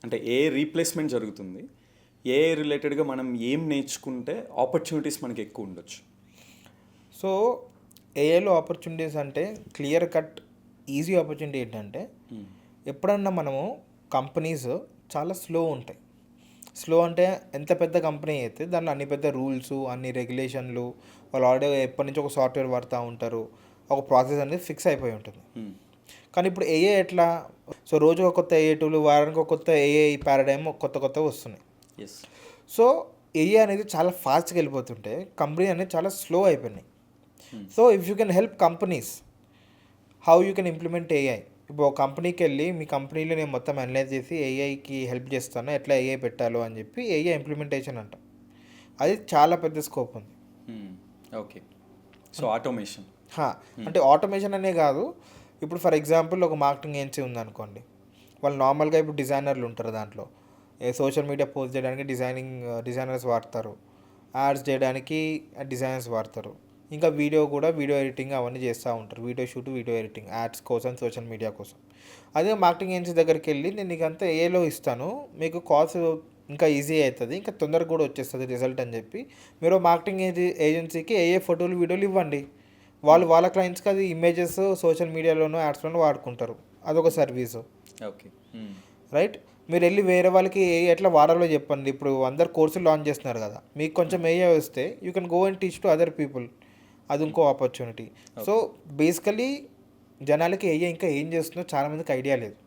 అంటే ఏ రీప్లేస్మెంట్ జరుగుతుంది, ఏ రిలేటెడ్గా మనం ఏం నేర్చుకుంటే ఆపర్చునిటీస్ మనకి ఎక్కువ ఉండొచ్చు? సో ఏఐలో ఆపర్చునిటీస్ అంటే క్లియర్ కట్ ఈజీ ఆపర్చునిటీ ఏంటంటే, ఎప్పుడన్నా మనము కంపెనీస్ చాలా స్లో ఉంటాయి. స్లో అంటే ఎంత పెద్ద కంపెనీ అయితే దాంట్లో అన్ని పెద్ద రూల్స్, అన్ని రెగ్యులేషన్లు, వాళ్ళు ఆల్రెడీ ఎప్పటి నుంచి ఒక సాఫ్ట్వేర్ వాడుతూ ఉంటారు, ఒక ప్రాసెస్ అనేది ఫిక్స్ అయిపోయి ఉంటుంది. కానీ ఇప్పుడు ఏఐ ఎట్లా, సో రోజు ఒక కొత్త ఏఐ టూలు, వారానికి ఒక కొత్త ఏఐ పారాడైమ్ కొత్త వస్తున్నాయి. సో ఏఐ అనేది చాలా ఫాస్ట్గా వెళ్ళిపోతుంటే కంపెనీ అనేది చాలా స్లో అయిపోయినాయి. So if you can help companies how you can implement AI, ఇప్పుడు ఒక కంపెనీకి వెళ్ళి మీ కంపెనీలో నేను మొత్తం అనలైజ్ చేసి ఏఐకి హెల్ప్ చేస్తాను, ఎట్లా ఏఐ పెట్టాలో అని చెప్పి ఏఐ ఇంప్లిమెంటేషన్ అంటాం. అది చాలా పెద్ద స్కోప్ ఉంది. ఓకే. సో ఆటోమేషన్, అంటే ఆటోమేషన్ అనే కాదు, ఇప్పుడు ఫర్ ఎగ్జాంపుల్ ఒక మార్కెటింగ్ ఏజెన్సీ ఉందనుకోండి, వాళ్ళు నార్మల్గా ఇప్పుడు డిజైనర్లు ఉంటారు, దాంట్లో సోషల్ మీడియా పోస్ట్ చేయడానికి డిజైనర్స్ వాడతారు, యాడ్స్ చేయడానికి డిజైనర్స్ వాడతారు, ఇంకా వీడియో ఎడిటింగ్ అవన్నీ చేస్తూ ఉంటారు, video shoot, video editing, ads కోసం, సోషల్ మీడియా కోసం. అదే మార్కెటింగ్ ఏజెన్సీ దగ్గరికి వెళ్ళి నేను నీకు అంతా ఏలో ఇస్తాను, మీకు కాల్స్ ఇంకా ఈజీ అవుతుంది, ఇంకా తొందరగా కూడా వచ్చేస్తుంది రిజల్ట్ అని చెప్పి మీరు మార్కెటింగ్ ఏజెన్సీకి ఏఏ ఫోటోలు, వీడియోలు ఇవ్వండి. వాళ్ళ క్లయింట్స్కి అది ఇమేజెస్ సోషల్ మీడియాలోనూ, యాడ్స్లోనూ వాడుకుంటారు, అదొక సర్వీసు. ఓకే. రైట్, మీరు వెళ్ళి వేరే వాళ్ళకి ఎట్లా వాడాలో చెప్పండి. ఇప్పుడు అందరు కోర్సులు లాంచ్ చేస్తున్నారు కదా, మీకు కొంచెం ఏఐ వస్తే you can go and teach to other people, అది ఇంకో ఆపర్చునిటీ. సో బేసికలీ జనాలకి ఏఐ ఇంకా ఏం చేస్తుందో చాలామందికి ఐడియా లేదు.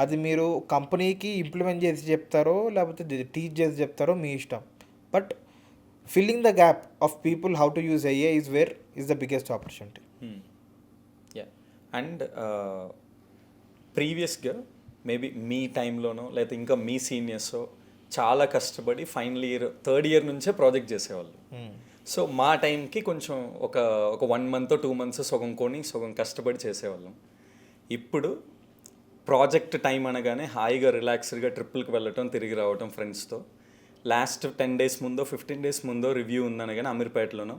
అది మీరు కంపెనీకి ఇంప్లిమెంట్ చేసి చెప్తారో లేకపోతే టీచ్ చేసి చెప్తారో మీ ఇష్టం, but filling the gap of people how to use AI is the biggest opportunity. Yeah. And ప్రీవియస్గా మేబీ మీ టైంలోనో లేకపోతే ఇంకా మీ సీనియర్స్ చాలా కష్టపడి ఫైనల్ ఇయర్ థర్డ్ ఇయర్ నుంచే ప్రాజెక్ట్ చేసేవాళ్ళు. సో మా టైంకి కొంచెం ఒక 1 month 2 months సగం కొని సగం కష్టపడి చేసేవాళ్ళం. ఇప్పుడు ప్రాజెక్ట్ టైం అనగానే హాయిగా రిలాక్స్డ్గా ట్రిప్పులకి వెళ్ళటం, తిరిగి రావటం ఫ్రెండ్స్తో. లాస్ట్ 10 days ముందో 15 days ముందో రివ్యూ ఉందనగానే అమీర్పేటలోనో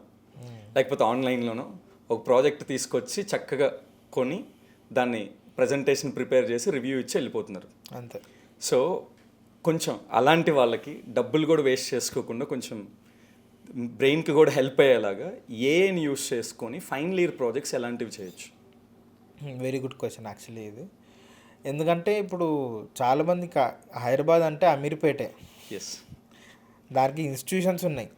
లేకపోతే ఆన్లైన్లోనో ఒక ప్రాజెక్ట్ తీసుకొచ్చి చక్కగా కొని దాన్ని ప్రజెంటేషన్ ప్రిపేర్ చేసి రివ్యూ ఇచ్చి వెళ్ళిపోతున్నారు అంతే. సో కొంచెం అలాంటి వాళ్ళకి డబ్బులు కూడా వేస్ట్ చేసుకోకుండా కొంచెం బ్రెయిన్కి కూడా హెల్ప్ అయ్యేలాగా ఏని యూస్ చేసుకొని ఫైనల్ ఇయర్ ప్రాజెక్ట్స్ ఎలాంటివి చేయొచ్చు? వెరీ గుడ్ క్వశ్చన్ యాక్చువల్లీ ఇది. ఎందుకంటే ఇప్పుడు చాలామంది హైదరాబాద్ అంటే అమీర్పేటే, ఎస్, దానికి ఇన్స్టిట్యూషన్స్ ఉన్నాయి.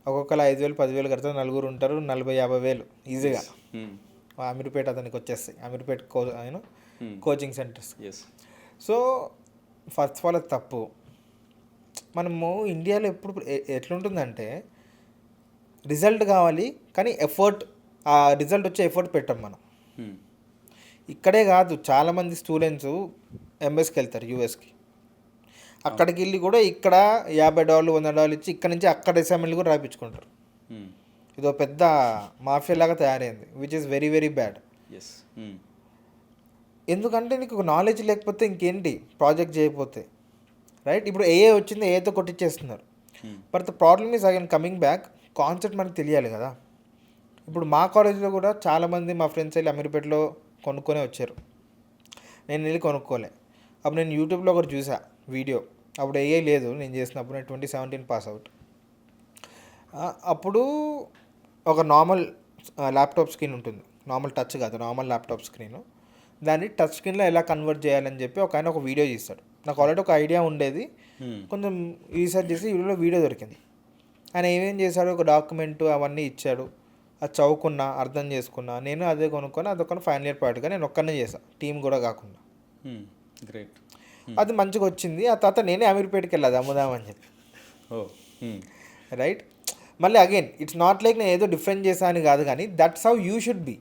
ఒక్కొక్కరు 5,000 10,000 కడతారు, నలుగురు ఉంటారు, 40,000 50,000 ఈజీగా అమీర్పేట అతనికి వచ్చేస్తాయి. Ameerpet coaching centres. So first of all అది తప్పు. మనము ఇండియాలో ఎప్పుడు ఎట్లుంటుందంటే రిజల్ట్ కావాలి కానీ ఎఫర్ట్, ఆ రిజల్ట్ వచ్చే ఎఫర్ట్ పెట్టాం మనం. ఇక్కడే కాదు, చాలామంది స్టూడెంట్స్ ఎంఎస్కి వెళ్తారు యూఎస్కి, అక్కడికి వెళ్ళి కూడా ఇక్కడ $50 $100 ఇచ్చి ఇక్కడ నుంచి అక్కడ అసైన్మెంట్లు కూడా రాయించుకుంటారు. ఇదో పెద్ద మాఫియా లాగా తయారైంది, which is very very bad. ఎందుకంటే నీకు నాలెడ్జ్ లేకపోతే ఇంకేంటి ప్రాజెక్ట్ చేయకపోతే, రైట్? ఇప్పుడు ఏఏ వచ్చింది, ఏతో కొట్టించేస్తున్నారు. But the problem is again coming back, concept మనకు తెలియాలి కదా. ఇప్పుడు మా కాలేజ్లో కూడా చాలామంది మా ఫ్రెండ్స్ వెళ్ళి అమీర్పేటలో కొనుక్కొనే వచ్చారు, నేను వెళ్ళి కొనుక్కోలే. అప్పుడు నేను యూట్యూబ్లో ఒకటి చూసా వీడియో, అప్పుడు ఏఏ లేదు నేను చేసినప్పుడు, నేను 2017 పాస్ అవుట్. అప్పుడు ఒక నార్మల్ ల్యాప్టాప్ స్క్రీన్ ఉంటుంది, నార్మల్ టచ్ కాదు, నార్మల్ ల్యాప్టాప్ స్క్రీన్, దాన్ని టచ్ స్క్రీన్లో ఎలా కన్వర్ట్ చేయాలని చెప్పి ఆయన ఒక వీడియో తీస్తాడు. నాకు ఆల్రెడీ ఒక ఐడియా ఉండేది, కొంచెం రీసెర్చ్ చేసి వీడియో దొరికింది. ఆయన ఏమేం చేశాడు, ఒక డాక్యుమెంట్ అవన్నీ ఇచ్చాడు, అది చదువుకున్నా, అర్థం చేసుకున్నా, నేను అదే కొనుక్కొని అదొక ఫైనల్ ఇయర్ ప్రాజెక్ట్గా నేను ఒక్కనే చేశాను, టీం కూడా కాకుండా. గ్రేట్. అది మంచిగా వచ్చింది. ఆ తర్వాత నేనే అమీర్పేటకి వెళ్ళాది అమ్ముదామని చెప్పి, రైట్? మళ్ళీ అగైన్ ఇట్స్ నాట్ లైక్ నేను ఏదో డిఫరెంట్ చేశాను అని కాదు, కానీ that's how you should be.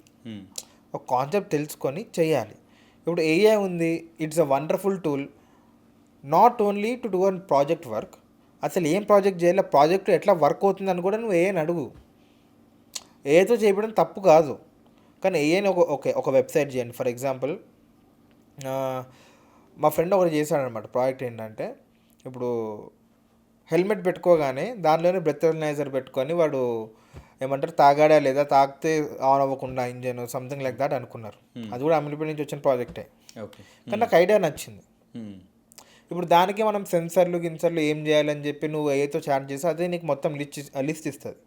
ఒక కాన్సెప్ట్ తెలుసుకొని చేయాలి. ఇప్పుడు ఏఐ ఉంది, it's a wonderful tool, not only to do an project work. అసలు ఏం ప్రాజెక్ట్ చేయాలి, ప్రాజెక్ట్ ఎట్లా వర్క్ అవుతుందని కూడా నువ్వు ఏఐని అడుగు. ఏఐతో చేయడం తప్పు కాదు, కానీ ఏఐని ఒక వెబ్సైట్ చేయండి. ఫర్ ఎగ్జాంపుల్ మా ఫ్రెండ్ ఒకటి చేశాడనమాట ప్రాజెక్ట్. ఏంటంటే ఇప్పుడు హెల్మెట్ పెట్టుకోగానే దానిలోనే బ్రెత్ ఎనలైజర్ పెట్టుకొని వాడు ఏమంటారు తాగాడా లేదా, తాగితే ఆన్ అవ్వకుండా ఇంజన్ సంథింగ్ లైక్ దాట్ అనుకున్నారు. అది కూడా అమీర్పేట నుంచి వచ్చిన ప్రాజెక్టే, కానీ నాకు ఐడియా నచ్చింది. ఇప్పుడు దానికి మనం సెన్సర్లు గిన్సర్లు ఏం చేయాలని చెప్పి నువ్వు ఏతో చాట్ చేసి అదే నీకు మొత్తం లిస్ట్ ఇస్తుంది.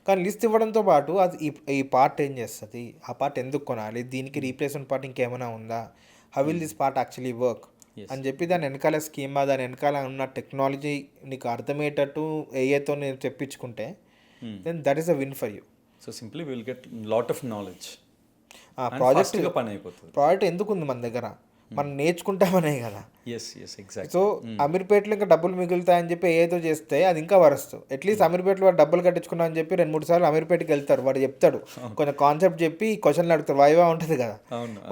కానీ లిస్ట్ ఇవ్వడంతో పాటు అది ఈ పార్ట్ ఏం చేస్తుంది, ఆ పార్ట్ ఎందుకు కొనాలి, దీనికి రీప్లేస్మెంట్ పార్ట్ ఇంకేమైనా ఉందా, how will this part actually work అని చెప్పి దాని వెనకాల స్కీమా, దాని వెనకాల ఉన్న టెక్నాలజీ నీకు అర్థమయ్యేటట్టు ఏఐతో నేను చెప్పించుకుంటే then that is a win for you. So simply will get lot of knowledge. Project పని అయిపోతుంది. ప్రాజెక్ట్ ఎందుకు ఉంది మన దగ్గర, మనం నేర్చుకుంటామనే కదా. సో అమీర్పేటలో ఇంకా డబ్బులు మిగులుతాయని చెప్పి ఏదో చేస్తే అది ఇంకా వరస్ట్. అట్లీస్ట్ అమీర్పేటలో వాడు డబ్బులు కట్టించుకున్నా అని చెప్పి 2-3 సార్లు అమీర్పేటకి వెళ్తారు, వాడు చెప్తాడు కొంచెం కాన్సెప్ట్ చెప్పి క్వశ్చన్లు అడుగుతారు. వైవా ఉంటుంది కదా,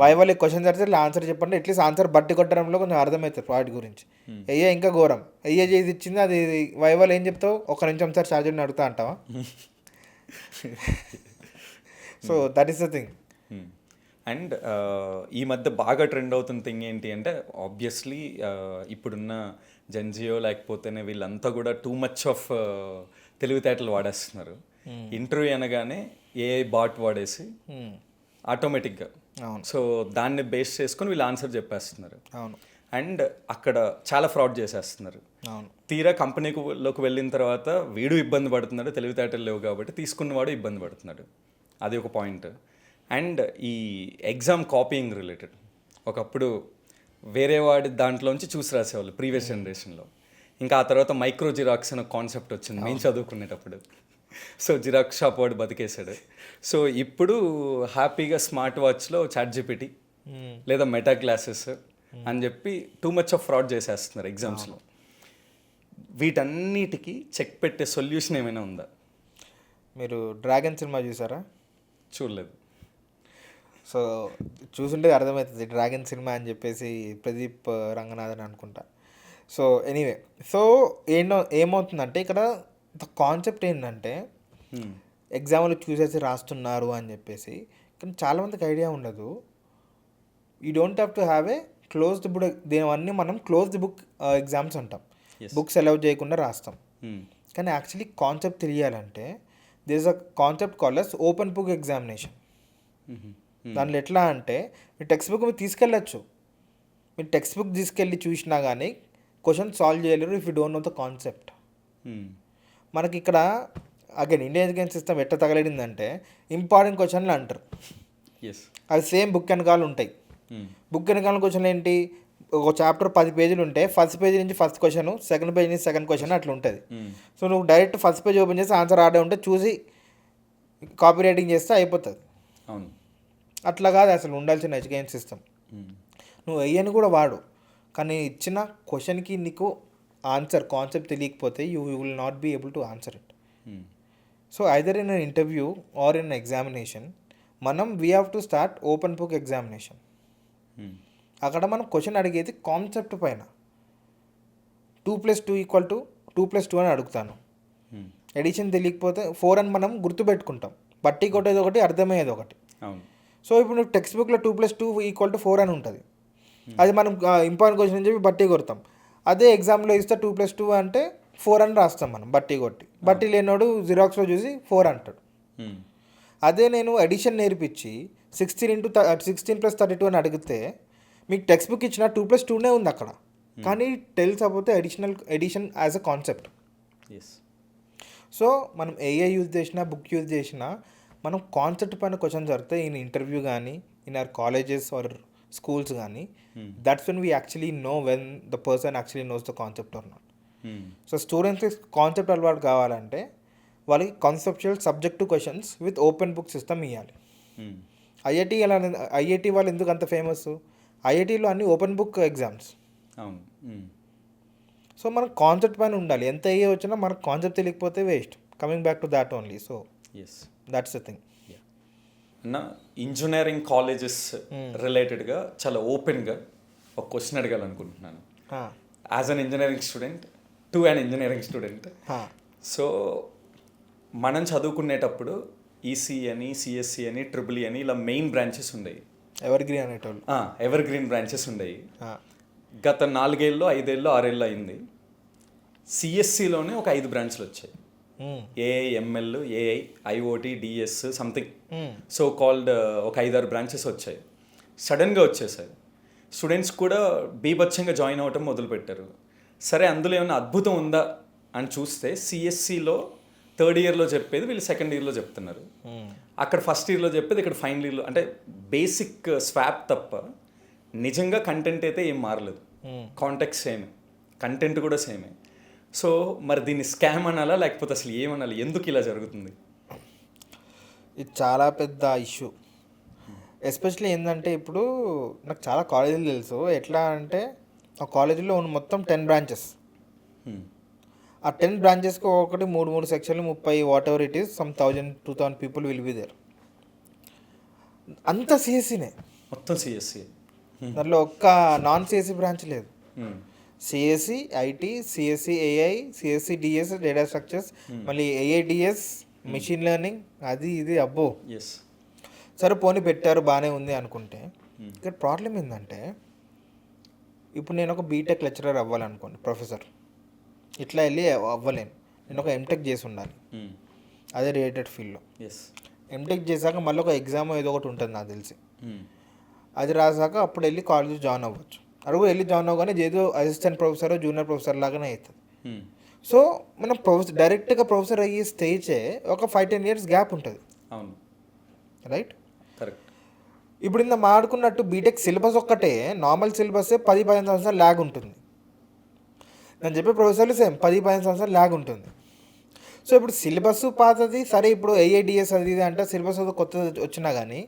వైవాలో క్వశ్చన్ అడిగితే ఆన్సర్ చెప్పండి, అట్లీస్ట్ ఆన్సర్ బట్టి కొట్టడంలో కొంచెం అర్థమవుతుంది ప్రాజెక్ట్ గురించి. అయ్యా ఇంకా ఘోరం, అయ్యా చేసి ఇచ్చింది అది వైవాలో ఏం చెప్తావు, 1 నిమిషం సార్ ఛార్జర్ని అడుగుతా అంటావా? So that is the thing. And ఈ మధ్య బాగా ట్రెండ్ అవుతున్న థింగ్ ఏంటి అంటే ఆబ్వియస్లీ ఇప్పుడున్న జెన్జియో లేకపోతేనే వీళ్ళంతా కూడా టూ మచ్ ఆఫ్ తెలివితేటలు వాడేస్తున్నారు. ఇంటర్వ్యూ అనగానే ఏఐ బాట్ వాడేసి ఆటోమేటిక్గా, సో దాన్ని బేస్ చేసుకొని వీళ్ళు ఆన్సర్ చెప్పేస్తున్నారు. అండ్ అక్కడ చాలా ఫ్రాడ్ చేసేస్తున్నారు. తీరా కంపెనీలోకి వెళ్ళిన తర్వాత వీడు ఇబ్బంది పడుతున్నాడు, తెలివితేటలు లేవు కాబట్టి తీసుకున్నవాడు ఇబ్బంది పడుతున్నాడు. అది ఒక పాయింట్. అండ్ ఈ ఎగ్జామ్ కాపీయింగ్ రిలేటెడ్, ఒకప్పుడు వేరే వాడి దాంట్లోంచి చూసి రాసేవాళ్ళు ప్రీవియస్ జనరేషన్లో. ఇంకా ఆ తర్వాత మైక్రో జిరాక్స్ అనే కాన్సెప్ట్ వచ్చింది మేము చదువుకునేటప్పుడు. సో జిరాక్స్ షాప్ వాడు బతికేశాడు. సో ఇప్పుడు హ్యాపీగా స్మార్ట్ వాచ్లో ChatGPT లేదా మెటా క్లాసెస్ అని చెప్పి టూ మచ్ ఆఫ్ ఫ్రాడ్ చేసేస్తున్నారు ఎగ్జామ్స్లో. వీటన్నిటికీ చెక్ పెట్టే సొల్యూషన్ ఏమైనా ఉందా? మీరు డ్రాగన్ సినిమా చూసారా? చూడలేదు. సో చూసుంటే అర్థమవుతుంది డ్రాగన్ సినిమా అని చెప్పేసి, ప్రదీప్ రంగనాథన్ అనుకుంటా. సో ఎనీవే, సో ఏమవుతుందంటే ఇక్కడ ద కాన్సెప్ట్ ఏంటంటే ఎగ్జామ్లు చూసేసి రాస్తున్నారు అని చెప్పేసి, కానీ చాలామందికి ఐడియా ఉండదు. You don't have to have a closed book. దేవన్నీ మనం క్లోజ్డ్ బుక్ ఎగ్జామ్స్ అంటాం, బుక్స్ అలౌ చేయకుండా రాస్తాం. కానీ యాక్చువల్లీ కాన్సెప్ట్ తెలియాలంటే there is a concept called as open book examination. దాంట్లో ఎట్లా అంటే మీ టెక్స్ట్ బుక్ మీరు తీసుకెళ్ళచ్చు, మీరు టెక్స్ట్ బుక్ తీసుకెళ్ళి చూసినా కానీ క్వశ్చన్ సాల్వ్ చేయలేరు if you don't know the concept. మనకి ఇక్కడ అగైన్ ఇండియన్ ఎడ్యుకేషన్ సిస్టమ్ ఎట్లా తగలడిందంటే ఇంపార్టెంట్ క్వశ్చన్లు అంటారు, అవి సేమ్ బుక్ వెనకాల ఉంటాయి. బుక్ వెనకాల క్వశ్చన్లు ఏంటి, ఒక చాప్టర్ 10 పేజీలు ఉంటే ఫస్ట్ పేజీ నుంచి ఫస్ట్ క్వశ్చన్, సెకండ్ పేజ్ నుంచి సెకండ్ క్వశ్చన్ అట్లా ఉంటుంది. సో నువ్వు డైరెక్ట్ ఫస్ట్ పేజ్ ఓపెన్ చేసి ఆన్సర్ ఆడే ఉంటే చూసి కాపీ రైటింగ్ చేస్తే అయిపోతుంది. అవును, అట్లా కాదు అసలు ఉండాల్సిన ఎడ్యుకేషన్ సిస్టమ్. నువ్వు అయ్యని కూడా వాడు, కానీ ఇచ్చిన క్వశ్చన్కి నీకు ఆన్సర్ కాన్సెప్ట్ తెలియకపోతే you will not be able to answer it. So either in an interview or in examination మనం we have to start open book examination. అక్కడ మనం క్వశ్చన్ అడిగేది కాన్సెప్ట్ పైన. 2+2 = 2+2 అని అడుగుతాను. ఎడిషన్ తెలియకపోతే 4 అని మనం గుర్తుపెట్టుకుంటాం, బట్టి కొట్టేది ఒకటి అర్థమయ్యేది ఒకటి. సో ఇప్పుడు నువ్వు టెక్స్ట్ బుక్లో 2+2 = 4 అని ఉంటుంది, అది మనం ఇంపార్టెంట్ క్వశ్చన్ అని చెప్పి బట్టి కొడతాం. అదే ఎగ్జామ్లో ఇస్తే 2+2 అంటే 4 అని రాస్తాం మనం బట్టి కొట్టి. బట్టి లేనోడు జిరాక్స్లో చూసి 4 అంటాడు. అదే నేను ఎడిషన్ నేర్పించి 16+32 అని అడిగితే మీకు టెక్స్ట్ బుక్ ఇచ్చిన 2+2 ఉంది అక్కడ, కానీ తెలిసపోతే addition as a concept. So మనం ఏఐ యూజ్ చేసినా బుక్ యూజ్ చేసినా మనం కాన్సెప్ట్ పైన క్వశ్చన్ జరిగితే ఇన్ ఇంటర్వ్యూ కానీ in our colleges or schools కానీ, that's when we actually know when the person actually knows the concept or not. So స్టూడెంట్స్కి concept అలవాటు కావాలంటే వాళ్ళకి conceptual subjective questions with open book system ఇవ్వాలి. IIT వాళ్ళు ఎందుకు అంత ఫేమస్, ఐఐటీలో అన్ని ఓపెన్ బుక్ ఎగ్జామ్స్. సో మనకు కాన్సెప్ట్ పైన ఉండాలి, ఎంత ఏ వచ్చినా మనకు కాన్సెప్ట్ తెలియకపోతే waste. Coming back to that only. So that's the thing. అన్న ఇంజనీరింగ్ కాలేజెస్ రిలేటెడ్గా చాలా ఓపెన్గా ఒక క్వశ్చన్ అడగాలనుకుంటున్నాను. As an engineering student to an engineering student. So మనం చదువుకునేటప్పుడు ఈసీ అని, సిఎస్సి అని, ట్రిపుల్ అని ఇలా మెయిన్ బ్రాంచెస్ ఉండేవి. ఎవర్ గ్రీన్ బ్రాంచెస్ ఉండేవి. గత 4 ఏళ్ళు 5 ఏళ్ళు 6 ఏళ్ళు అయింది. సిఎస్సిలోనే ఒక 5 బ్రాంచ్లు వచ్చాయి. AI, ML, AI, IoT, DS something so called ఒక 5-6 బ్రాంచెస్ వచ్చాయి. సడన్గా వచ్చేసాయి. స్టూడెంట్స్ కూడా బీభత్సంగా జాయిన్ అవ్వటం మొదలుపెట్టారు. సరే అందులో ఏమైనా అద్భుతం ఉందా అని చూస్తే సిఎస్సిలో 3rd ఇయర్లో చెప్పేది వీళ్ళు 2nd ఇయర్లో చెప్తున్నారు. అక్కడ 1st ఇయర్లో చెప్పేది ఇక్కడ ఫైనల్ ఇయర్లో. అంటే బేసిక్ స్వాప్ తప్ప నిజంగా కంటెంట్ అయితే ఏం మారలేదు. కాంటెక్ట్ సేమే, కంటెంట్ కూడా సేమే. సో మరి దీన్ని స్కామ్ అనాలా లేకపోతే అసలు ఏమనాలి, ఎందుకు ఇలా జరుగుతుంది? ఇది చాలా పెద్ద ఇష్యూ. ఎస్పెషల్లీ ఏంటంటే ఇప్పుడు నాకు చాలా కాలేజీలు తెలుసు. ఎట్లా అంటే ఆ కాలేజీలో మొత్తం 10 బ్రాంచెస్. ఆ 10 బ్రాంచెస్కి ఒకటి 3 సెక్షన్లు 30 whatever it is some 1000-2000 people will be there. అంతా సిఎస్సినే, మొత్తం సిఎస్సి. దాంట్లో ఒక్క నాన్ సిఎస్సి బ్రాంచ్ లేదు. CSE IT, CSE AI, CSE DS data structures, మళ్ళీ ఏఐడిఎస్ మెషిన్ లెర్నింగ్, అది ఇది అబ్బో. సరే పోనీ పెట్టారు బాగానే ఉంది అనుకుంటే, ఇక్కడ ప్రాబ్లం ఏంటంటే ఇప్పుడు నేను ఒక బీటెక్ లెక్చరర్ అవ్వాలనుకోండి, ప్రొఫెసర్, ఇట్లా వెళ్ళి అవ్వలేను. నేను ఒక ఎంటెక్ చేసి ఉండాలి అదే రిలేటెడ్ ఫీల్డ్లో. ఎంటెక్ చేశాక మళ్ళీ ఒక ఎగ్జామ్ ఏదో ఒకటి ఉంటుంది నాకు తెలిసి, అది రాసాక అప్పుడు వెళ్ళి కాలేజ్ జాయిన్ అవ్వచ్చు. అడుగు వెళ్ళి జాయిన్ అవ్వగానే ఏదో అసిస్టెంట్ ప్రొఫెసర్, జూనియర్ ప్రొఫెసర్ లాగానే అవుతుంది. సో మనం డైరెక్ట్గా ప్రొఫెసర్ అయ్యే స్టేజే ఒక 5-10 ఇయర్స్ గ్యాప్ ఉంటుంది. రైట్? ఇప్పుడు ఇంత మాడుకున్నట్టు బీటెక్ సిలబస్ ఒక్కటే, నార్మల్ సిలబస్సే 10-15 సంవత్సరాలు ల్యాగ్ ఉంటుంది. నేను చెప్పే ప్రొఫెసర్లు సేమ్ 10-15 సంవత్సరాలు ల్యాగ్ ఉంటుంది. సో ఇప్పుడు సిలబస్ పాతది, సరే ఇప్పుడు ఏఐడిఎస్ అది ఇది అంటే సిలబస్ కొత్తది వచ్చినా కానీ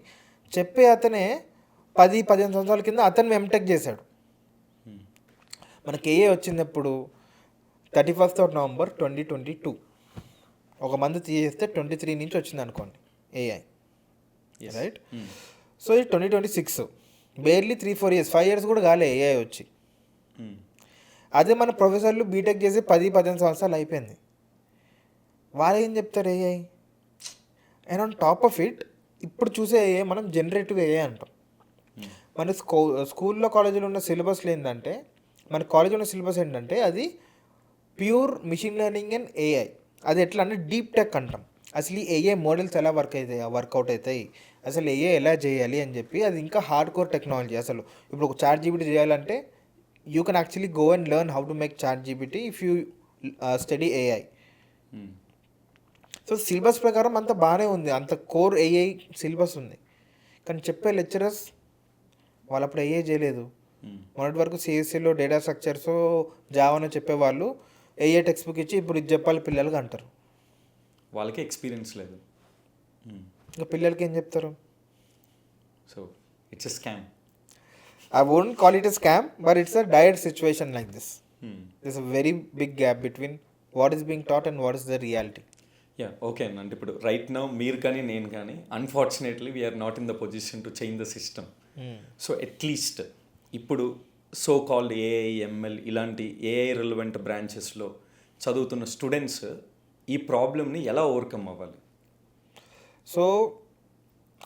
చెప్పే అతనే 10-15 సంవత్సరాల కింద అతను ఎంటెక్ చేశాడు. మనకి ఏఏ వచ్చింది ఎప్పుడు 31st November 2022. ఒక మంత్ తీసేస్తే 23 నుంచి వచ్చింది అనుకోండి ఏఐ, రైట్? సో ఇది 2026, బేర్లీ 3-4 ఇయర్స్, 5 ఇయర్స్ కూడా కాలే ఏఐ వచ్చి. అదే మన ప్రొఫెసర్లు బీటెక్ చేసి 10-15 సంవత్సరాలు అయిపోయింది. వాళ్ళు ఏం చెప్తారు AI? And on top of it ఇప్పుడు చూసే ఏఐ మనం జనరేటివ్ ఏఐ అంటాం. మన స్కూల్లో కాలేజీలో ఉన్న సిలబస్లో ఏంటంటే, మన కాలేజీలో ఉన్న సిలబస్ ఏంటంటే అది pure machine learning and AI. అది ఎట్లా అంటే డీప్ టెక్ అంటాం. అసలు ఈ ఏఐ మోడల్స్ ఎలా వర్కౌట్ అవుతాయి, అసలు ఏఐ ఎలా చేయాలి అని చెప్పి అది ఇంకా హార్డ్ కోర్ టెక్నాలజీ. అసలు ఇప్పుడు ఒక చాట్ జీపీటీ చేయాలంటే you can actually go and learn how to make chat GPT if you study AI. So syllabus ప్రకారం అంత బాగానే ఉంది, అంత కోర్ ఏఐ సిలబస్ ఉంది. కానీ చెప్పే లెక్చరర్స్ వాళ్ళు అప్పుడు ఏఐ చేయలేదు. మొన్నటి వరకు సిఎస్సిలో డేటా స్ట్రక్చర్స్ జావానో చెప్పేవాళ్ళు ఏఐ టెక్స్ట్ బుక్ ఇచ్చి ఇప్పుడు ఇది చెప్పాలి పిల్లలకి అంటారు. వాళ్ళకి ఎక్స్పీరియన్స్ లేదు. ఇంకా పిల్లలకి ఏం చెప్తారు? So it's a scam. I won't call it a scam, but it's a dire situation like this. There's a very big gap between what is being taught and what is the reality. Yeah okay అన్న. అంటే ఇప్పుడు right now మీరు కానీ నేను కానీ unfortunately we're not in the position to change the system. So at least ఇప్పుడు so called AI, ML ఇలాంటి AI relevant బ్రాంచెస్లో చదువుతున్న స్టూడెంట్స్ ఈ ప్రాబ్లమ్ని ఎలా ఓవర్కమ్ అవ్వాలి? సో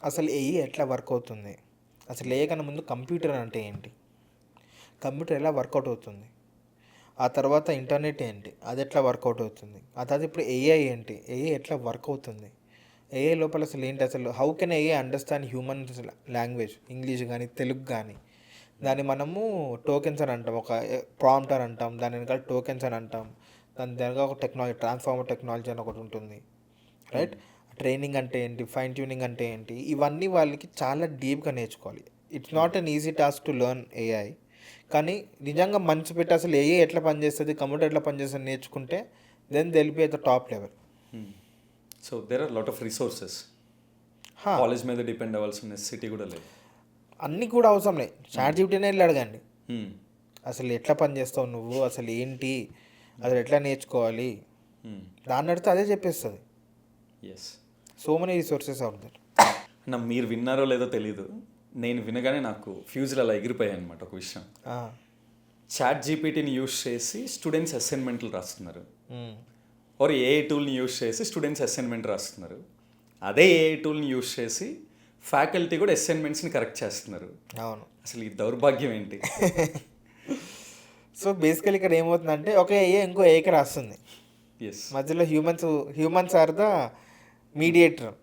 అసలు ఏఐ ఎట్లా వర్క్ అవుతుంది, అసలు ఏఐ కన్నా ముందు కంప్యూటర్ అంటే ఏంటి, కంప్యూటర్ ఎలా వర్కౌట్ అవుతుంది, ఆ తర్వాత ఇంటర్నెట్ ఏంటి, అది ఎట్లా వర్కౌట్ అవుతుంది, ఆ తర్వాత ఇప్పుడు ఏఐ ఏంటి, ఏఐ ఎట్లా వర్క్ అవుతుంది, ఏఐ లోపల అసలు ఏంటి, అసలు how can AI understand human language, English కానీ తెలుగు కానీ. దాన్ని మనము టోకెన్స్ అని అంటాం, ఒక ప్రాంప్ట్ అని అంటాం, దాని వెనకాల టోకెన్స్ అని అంటాం, దాని వెనక ఒక టెక్నాలజీ ట్రాన్స్ఫార్మర్ టెక్నాలజీ అని ఒకటి ఉంటుంది, రైట్. ట్రైనింగ్ అంటే ఏంటి, ఫైన్ ట్యూనింగ్ అంటే ఏంటి, ఇవన్నీ వాళ్ళకి చాలా డీప్గా నేర్చుకోవాలి. It's not an easy task to learn AI. కానీ నిజంగా మంచి పెట్టి అసలు ఏఐ ఎట్లా పనిచేస్తుంది, కంప్యూటర్ ఎట్లా పనిచేస్తుంది నేర్చుకుంటే then they'll be at the top level. So there are lot of resources. College మీద డిపెండ్ అవ్వాల్సిన నెసెసిటీ కూడా లేదు. అన్నీ కూడా అవసరం లేదు, చాట్ జీపీటీనే వెళ్ళి అడగండి అసలు ఎట్లా పనిచేస్తావు నువ్వు, అసలు ఏంటి, అసలు ఎట్లా నేర్చుకోవాలి, దాన్ని అడిగితే అదే చెప్పేస్తుంది. Yes, so many resources out that. నా మీరు విన్నారో లేదో తెలీదు, నేను వినగానే నాకు ఫ్యూజులు అలా ఎగిరిపోయాయి అనమాట. ఒక విషయం, చాట్ జీపీటీని యూజ్ చేసి స్టూడెంట్స్ అసైన్మెంట్లు రాస్తున్నారు, ఆర్ ఏఐ టూల్ని యూజ్ చేసి స్టూడెంట్స్ అసైన్మెంట్ రాస్తున్నారు. అదే ఏఐ టూల్ని యూజ్ చేసి ఫ్యాకల్టీ కూడా అసైన్మెంట్స్ని కరెక్ట్ చేస్తున్నారు. అవును, అసలు ఈ దౌర్భాగ్యం ఏంటి? సో బేసికలీ ఇక్కడ ఏమవుతుందంటే ఒక ఏఐ ఇంకో ఏఐకి రాస్తుంది, ఎస్, మధ్యలో humans are the mediator.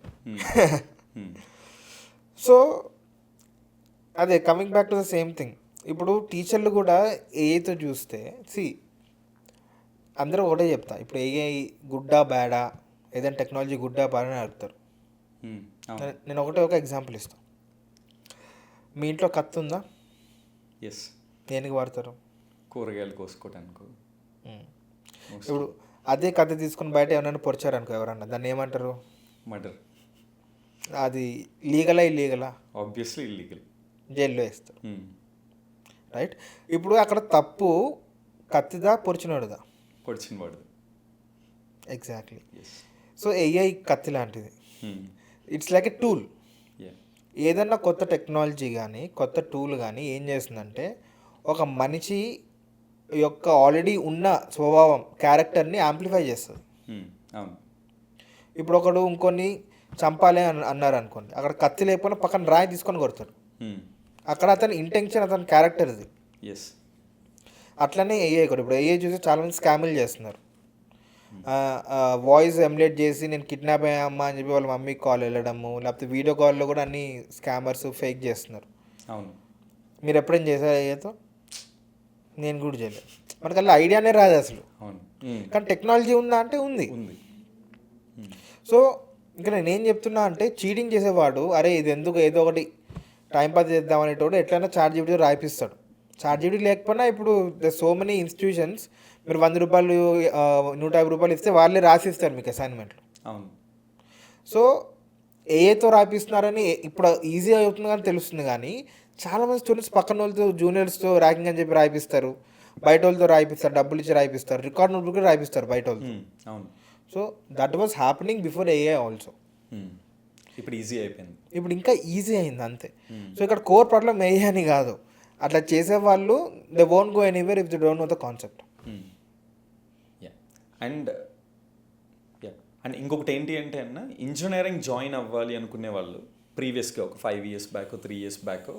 So అదే coming back to the same thing. ఇప్పుడు టీచర్లు కూడా ఏఐతో చూస్తే అందరూ ఒకటే చెప్తా, ఇప్పుడు ఏఐ గుడ్డా బ్యాడా, ఏదైనా టెక్నాలజీ గుడ్డా బ్యాడా అని అడుగుతారు. నేను ఒక ఎగ్జాంపుల్ ఇస్తాను. మీ ఇంట్లో కత్తి ఉందా? ఎస్. దేనికి వాడతారు? కూరగాయలు కోసుకోవటానికి. ఇప్పుడు అదే కత్తి తీసుకుని బయట ఎవరైనా పొడిచారనుకో, ఎవరన్నా దాన్ని ఏమంటారు? మర్డర్. అది లీగలా ఇల్లీగలా? ఆబ్వియస్లీ ఇల్లీగల్, జైల్లో వేస్తారు, రైట్. ఇప్పుడు అక్కడ తప్పు కత్తిదా పొడిచినోడుదా? పొడిచిన వాడు. ఎగ్జాక్ట్లీ. సో ఏఐ కత్తి లాంటిది, ఇట్స్ లైక్ ఎ టూల్. ఏదన్నా కొత్త టెక్నాలజీ కానీ కొత్త టూల్ కానీ ఏం చేస్తుందంటే ఒక మనిషి యొక్క ఆల్రెడీ ఉన్న స్వభావం క్యారెక్టర్ని యాంప్లిఫై చేస్తుంది. ఇప్పుడు ఒకడు ఇంకొన్ని చంపాలి అన్నారు అనుకోండి, అక్కడ కత్తి లేకపోయినా పక్కన రాయి తీసుకొని కొడతాడు, అక్కడ అతని ఇంటెన్షన్ అతని క్యారెక్టర్ది. అట్లనే ఏఐ కూడా. ఇప్పుడు ఏఐ చూసి చాలామంది స్కామ్లు చేస్తున్నారు. వాయిస్ ఎమ్యులేట్ చేసి నేను కిడ్నాప్ అయ్యామ్మా అని చెప్పి వాళ్ళ మమ్మీకి కాల్ వెళ్ళడము, లేకపోతే వీడియో కాల్లో కూడా అన్ని స్కామర్స్ ఫేక్ చేస్తున్నారు. అవును, మీరు ఎప్పుడైనా చేశారు ఏఐతో? నేను కూడా చేయలేదు. మనకు అలా ఐడియానే రాదు అసలు. కానీ టెక్నాలజీ ఉందా అంటే ఉంది. సో ఇంకా నేనేం చెప్తున్నా అంటే చీటింగ్ చేసేవాడు అరే ఇది ఎందుకు ఏదో ఒకటి టైంపాస్ చేద్దామనేటోడు ఎట్లయినా చాట్ జీపీటీ రాయిపిస్తాడు. చాట్ జీపీటీ లేకపోయినా ఇప్పుడు సో మెనీ ఇన్స్టిట్యూషన్స్ మీరు 100 రూపాయలు 150 రూపాయలు ఇస్తే వాళ్ళే రాసిస్తారు మీకు అసైన్మెంట్లు. అవును. సో ఏఐతో రాయిపిస్తున్నారని ఇప్పుడు ఈజీ అవుతుంది కానీ తెలుస్తుంది, కానీ చాలామంది స్టూడెంట్స్ పక్కన వాళ్ళతో జూనియర్స్తో ర్యాకింగ్ అని చెప్పి రాయిపిస్తారు, బయట వాళ్ళతో రాయిపిస్తారు, డబ్బులు ఇచ్చి రాయిపిస్తారు, రికార్డ్ నోట్బుక్ కూడా రాయిపిస్తారు బయట వాళ్ళతో. అవును. So that was happening before AI also. ఇప్పుడు ఈజీ అయిపోయింది, ఇప్పుడు ఇంకా ఈజీ అయింది అంతే. సో ఇక్కడ కోర్ ప్రాబ్లం ఏఐ అని కాదు, అట్లా చేసే వాళ్ళు they won't go anywhere if they don't know the concept. Yeah and yeah and ఇంకొకటి ఏంటి అంటే అన్న, ఇంజనీరింగ్ జాయిన్ అవ్వాలి అనుకునే వాళ్ళు ప్రీవియస్గా ఒక 5 years back 3 years back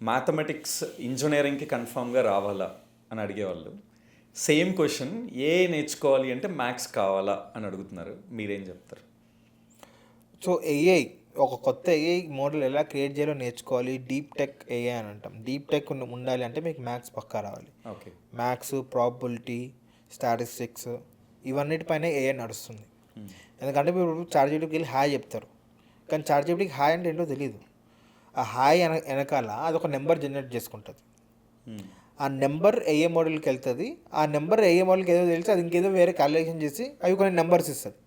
mathematics ఇంజనీరింగ్కి కన్ఫామ్గా రావాలా అని అడిగేవాళ్ళు. సేమ్ క్వశ్చన్ ఏ నేర్చుకోవాలి అంటే మ్యాథ్స్ కావాలా అని అడుగుతున్నారు. మీరేం చెప్తారు? సో ఏఐ ఒక కొత్త ఏఐ మోడల్ ఎలా క్రియేట్ చేయాలో నేర్చుకోవాలి. డీప్ టెక్ ఏఐ అని అంటాం. డీప్ టెక్ ఉండాలి అంటే మీకు మ్యాథ్స్ పక్కా రావాలి. ఓకే. మ్యాథ్స్, ప్రాబబిలిటీ, స్టాటిస్టిక్స్ ఇవన్నిటిపైన ఏఐ నడుస్తుంది. ఎందుకంటే ఇప్పుడు చార్ట్జీపీటీకి వెళ్ళి హాయ్ చెప్తారు, కానీ చార్ట్జీపీటీకి హాయ్ అంటే ఏంటో తెలియదు. ఆ హాయ్ వెనకాల అదొక నెంబర్ జనరేట్ చేసుకుంటుంది. ఆ నెంబర్ ఏఏ మోడల్కి వెళ్తుంది. ఆ నెంబర్ ఏఏ మోడల్కి ఏదో తెలిసి అది ఇంకేదో వేరే క్యాలిక్యులేషన్ చేసి అవి కొన్ని నెంబర్స్ ఇస్తుంది.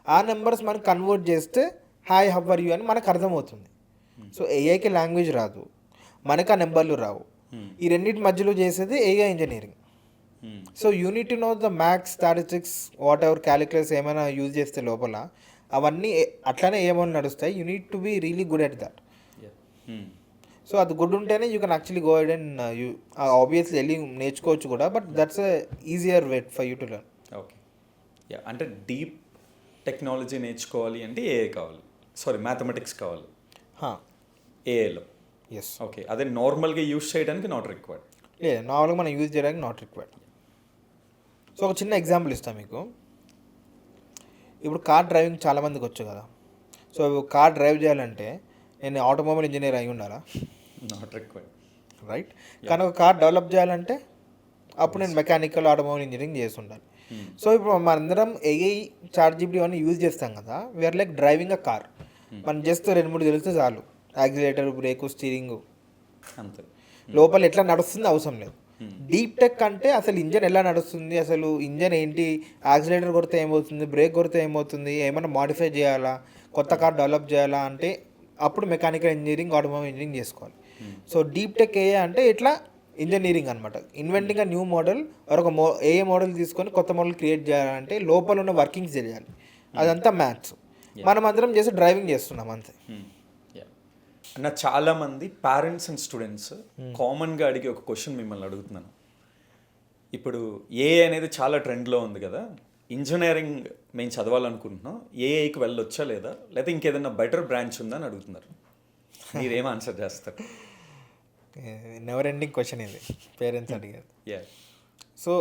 ఆ నెంబర్స్ మనకి కన్వర్ట్ చేస్తే హాయ్ హవ్ ఆర్ యూ అని మనకు అర్థమవుతుంది. సో ఏఐకి లాంగ్వేజ్ రాదు, మనకు ఆ నెంబర్లు రావు. ఈ రెండింటి మధ్యలో చేసేది AI engineering. So you need to know the maths, statistics, whatever calculus ఏమైనా యూజ్ చేస్తే లోపల అవన్నీ అట్లానే ఏమైనా నడుస్తాయి. You need to be really good at that. So అది గుడ్ ఉంటేనే you can actually go ahead and you obviously వెళ్ళి నేర్చుకోవచ్చు కూడా, but that's easier way for you to learn. Okay. Yeah అంటే డీప్ టెక్నాలజీ నేర్చుకోవాలి అంటే ఏఐ కావాలి, sorry mathematics కావాలి ఏఐలో. ఎస్. ఓకే. అదే నార్మల్గా యూస్ చేయడానికి నాట్ రిక్వైర్డ్. లేదు, నార్మల్గా మనం యూజ్ చేయడానికి నాట్ రిక్వైర్డ్. సో ఒక చిన్న ఎగ్జాంపుల్ ఇస్తాను మీకు. ఇప్పుడు కార్ డ్రైవింగ్ చాలామందికి వచ్చు కదా. సో కార్ డ్రైవ్ చేయాలంటే నేను ఆటోమొబైల్ ఇంజనీర్ అయి ఉండాలా? Not required. రైట్. కానీ ఒక కార్ డెవలప్ చేయాలంటే అప్పుడు నేను మెకానికల్, ఆటోమొబైల్ ఇంజనీరింగ్ చేసి ఉండాలి. సో ఇప్పుడు మనందరం ఏఐ, చార్ట్జీపీటీ అన్నీ యూజ్ చేస్తాం కదా. We are like driving a car. మనం జస్ట్ 2-3 తెలిస్తే చాలు. యాక్సిలేటర్, బ్రేకు, స్టీరింగు, అంతే. లోపల ఎట్లా నడుస్తుంది అవసరం లేదు. డీప్ టెక్ అంటే అసలు ఇంజన్ ఎలా నడుస్తుంది, అసలు ఇంజన్ ఏంటి, యాక్సిలేటర్ కొడితే ఏమవుతుంది, బ్రేక్ కొడితే ఏమవుతుంది, ఏమైనా మాడిఫై చేయాలా, కొత్త కార్ డెవలప్ చేయాలా అంటే అప్పుడు మెకానికల్ ఇంజనీరింగ్, ఆటోమొబైల్ ఇంజనీరింగ్ చేసుకోవాలి. సో డీప్ టెక్ ఏఐ అంటే ఇట్లా ఇంజనీరింగ్ అనమాట. ఇన్వెంటింగ్ అ న్యూ మోడల్, ఒక ఏఐ మోడల్ తీసుకొని కొత్త మోడల్ క్రియేట్ చేయాలంటే లోపల ఉన్న వర్కింగ్స్ తెలియాలి. అదంతా మ్యాథ్స్. మనం అందరం చేసి డ్రైవింగ్ చేస్తున్నాం అంతే. అన్న చాలామంది పేరెంట్స్ అండ్ స్టూడెంట్స్ కామన్గా అడిగే ఒక క్వశ్చన్ మిమ్మల్ని అడుగుతున్నాను. ఇప్పుడు ఏఐ అనేది చాలా ట్రెండ్లో ఉంది కదా, ఇంజనీరింగ్ మేము చదవాలనుకుంటున్నాం, ఏఐకి వెళ్ళొచ్చా లేదా, లేకపోతే ఇంకేదైనా బెటర్ బ్రాంచ్ ఉందా అని అడుగుతున్నారు. మీరేం ఆన్సర్ చేస్తారు? నెవర్ ఎండింగ్ క్వశ్చన్ ఇది పేరెంట్స్ అడిగేది. యా. సో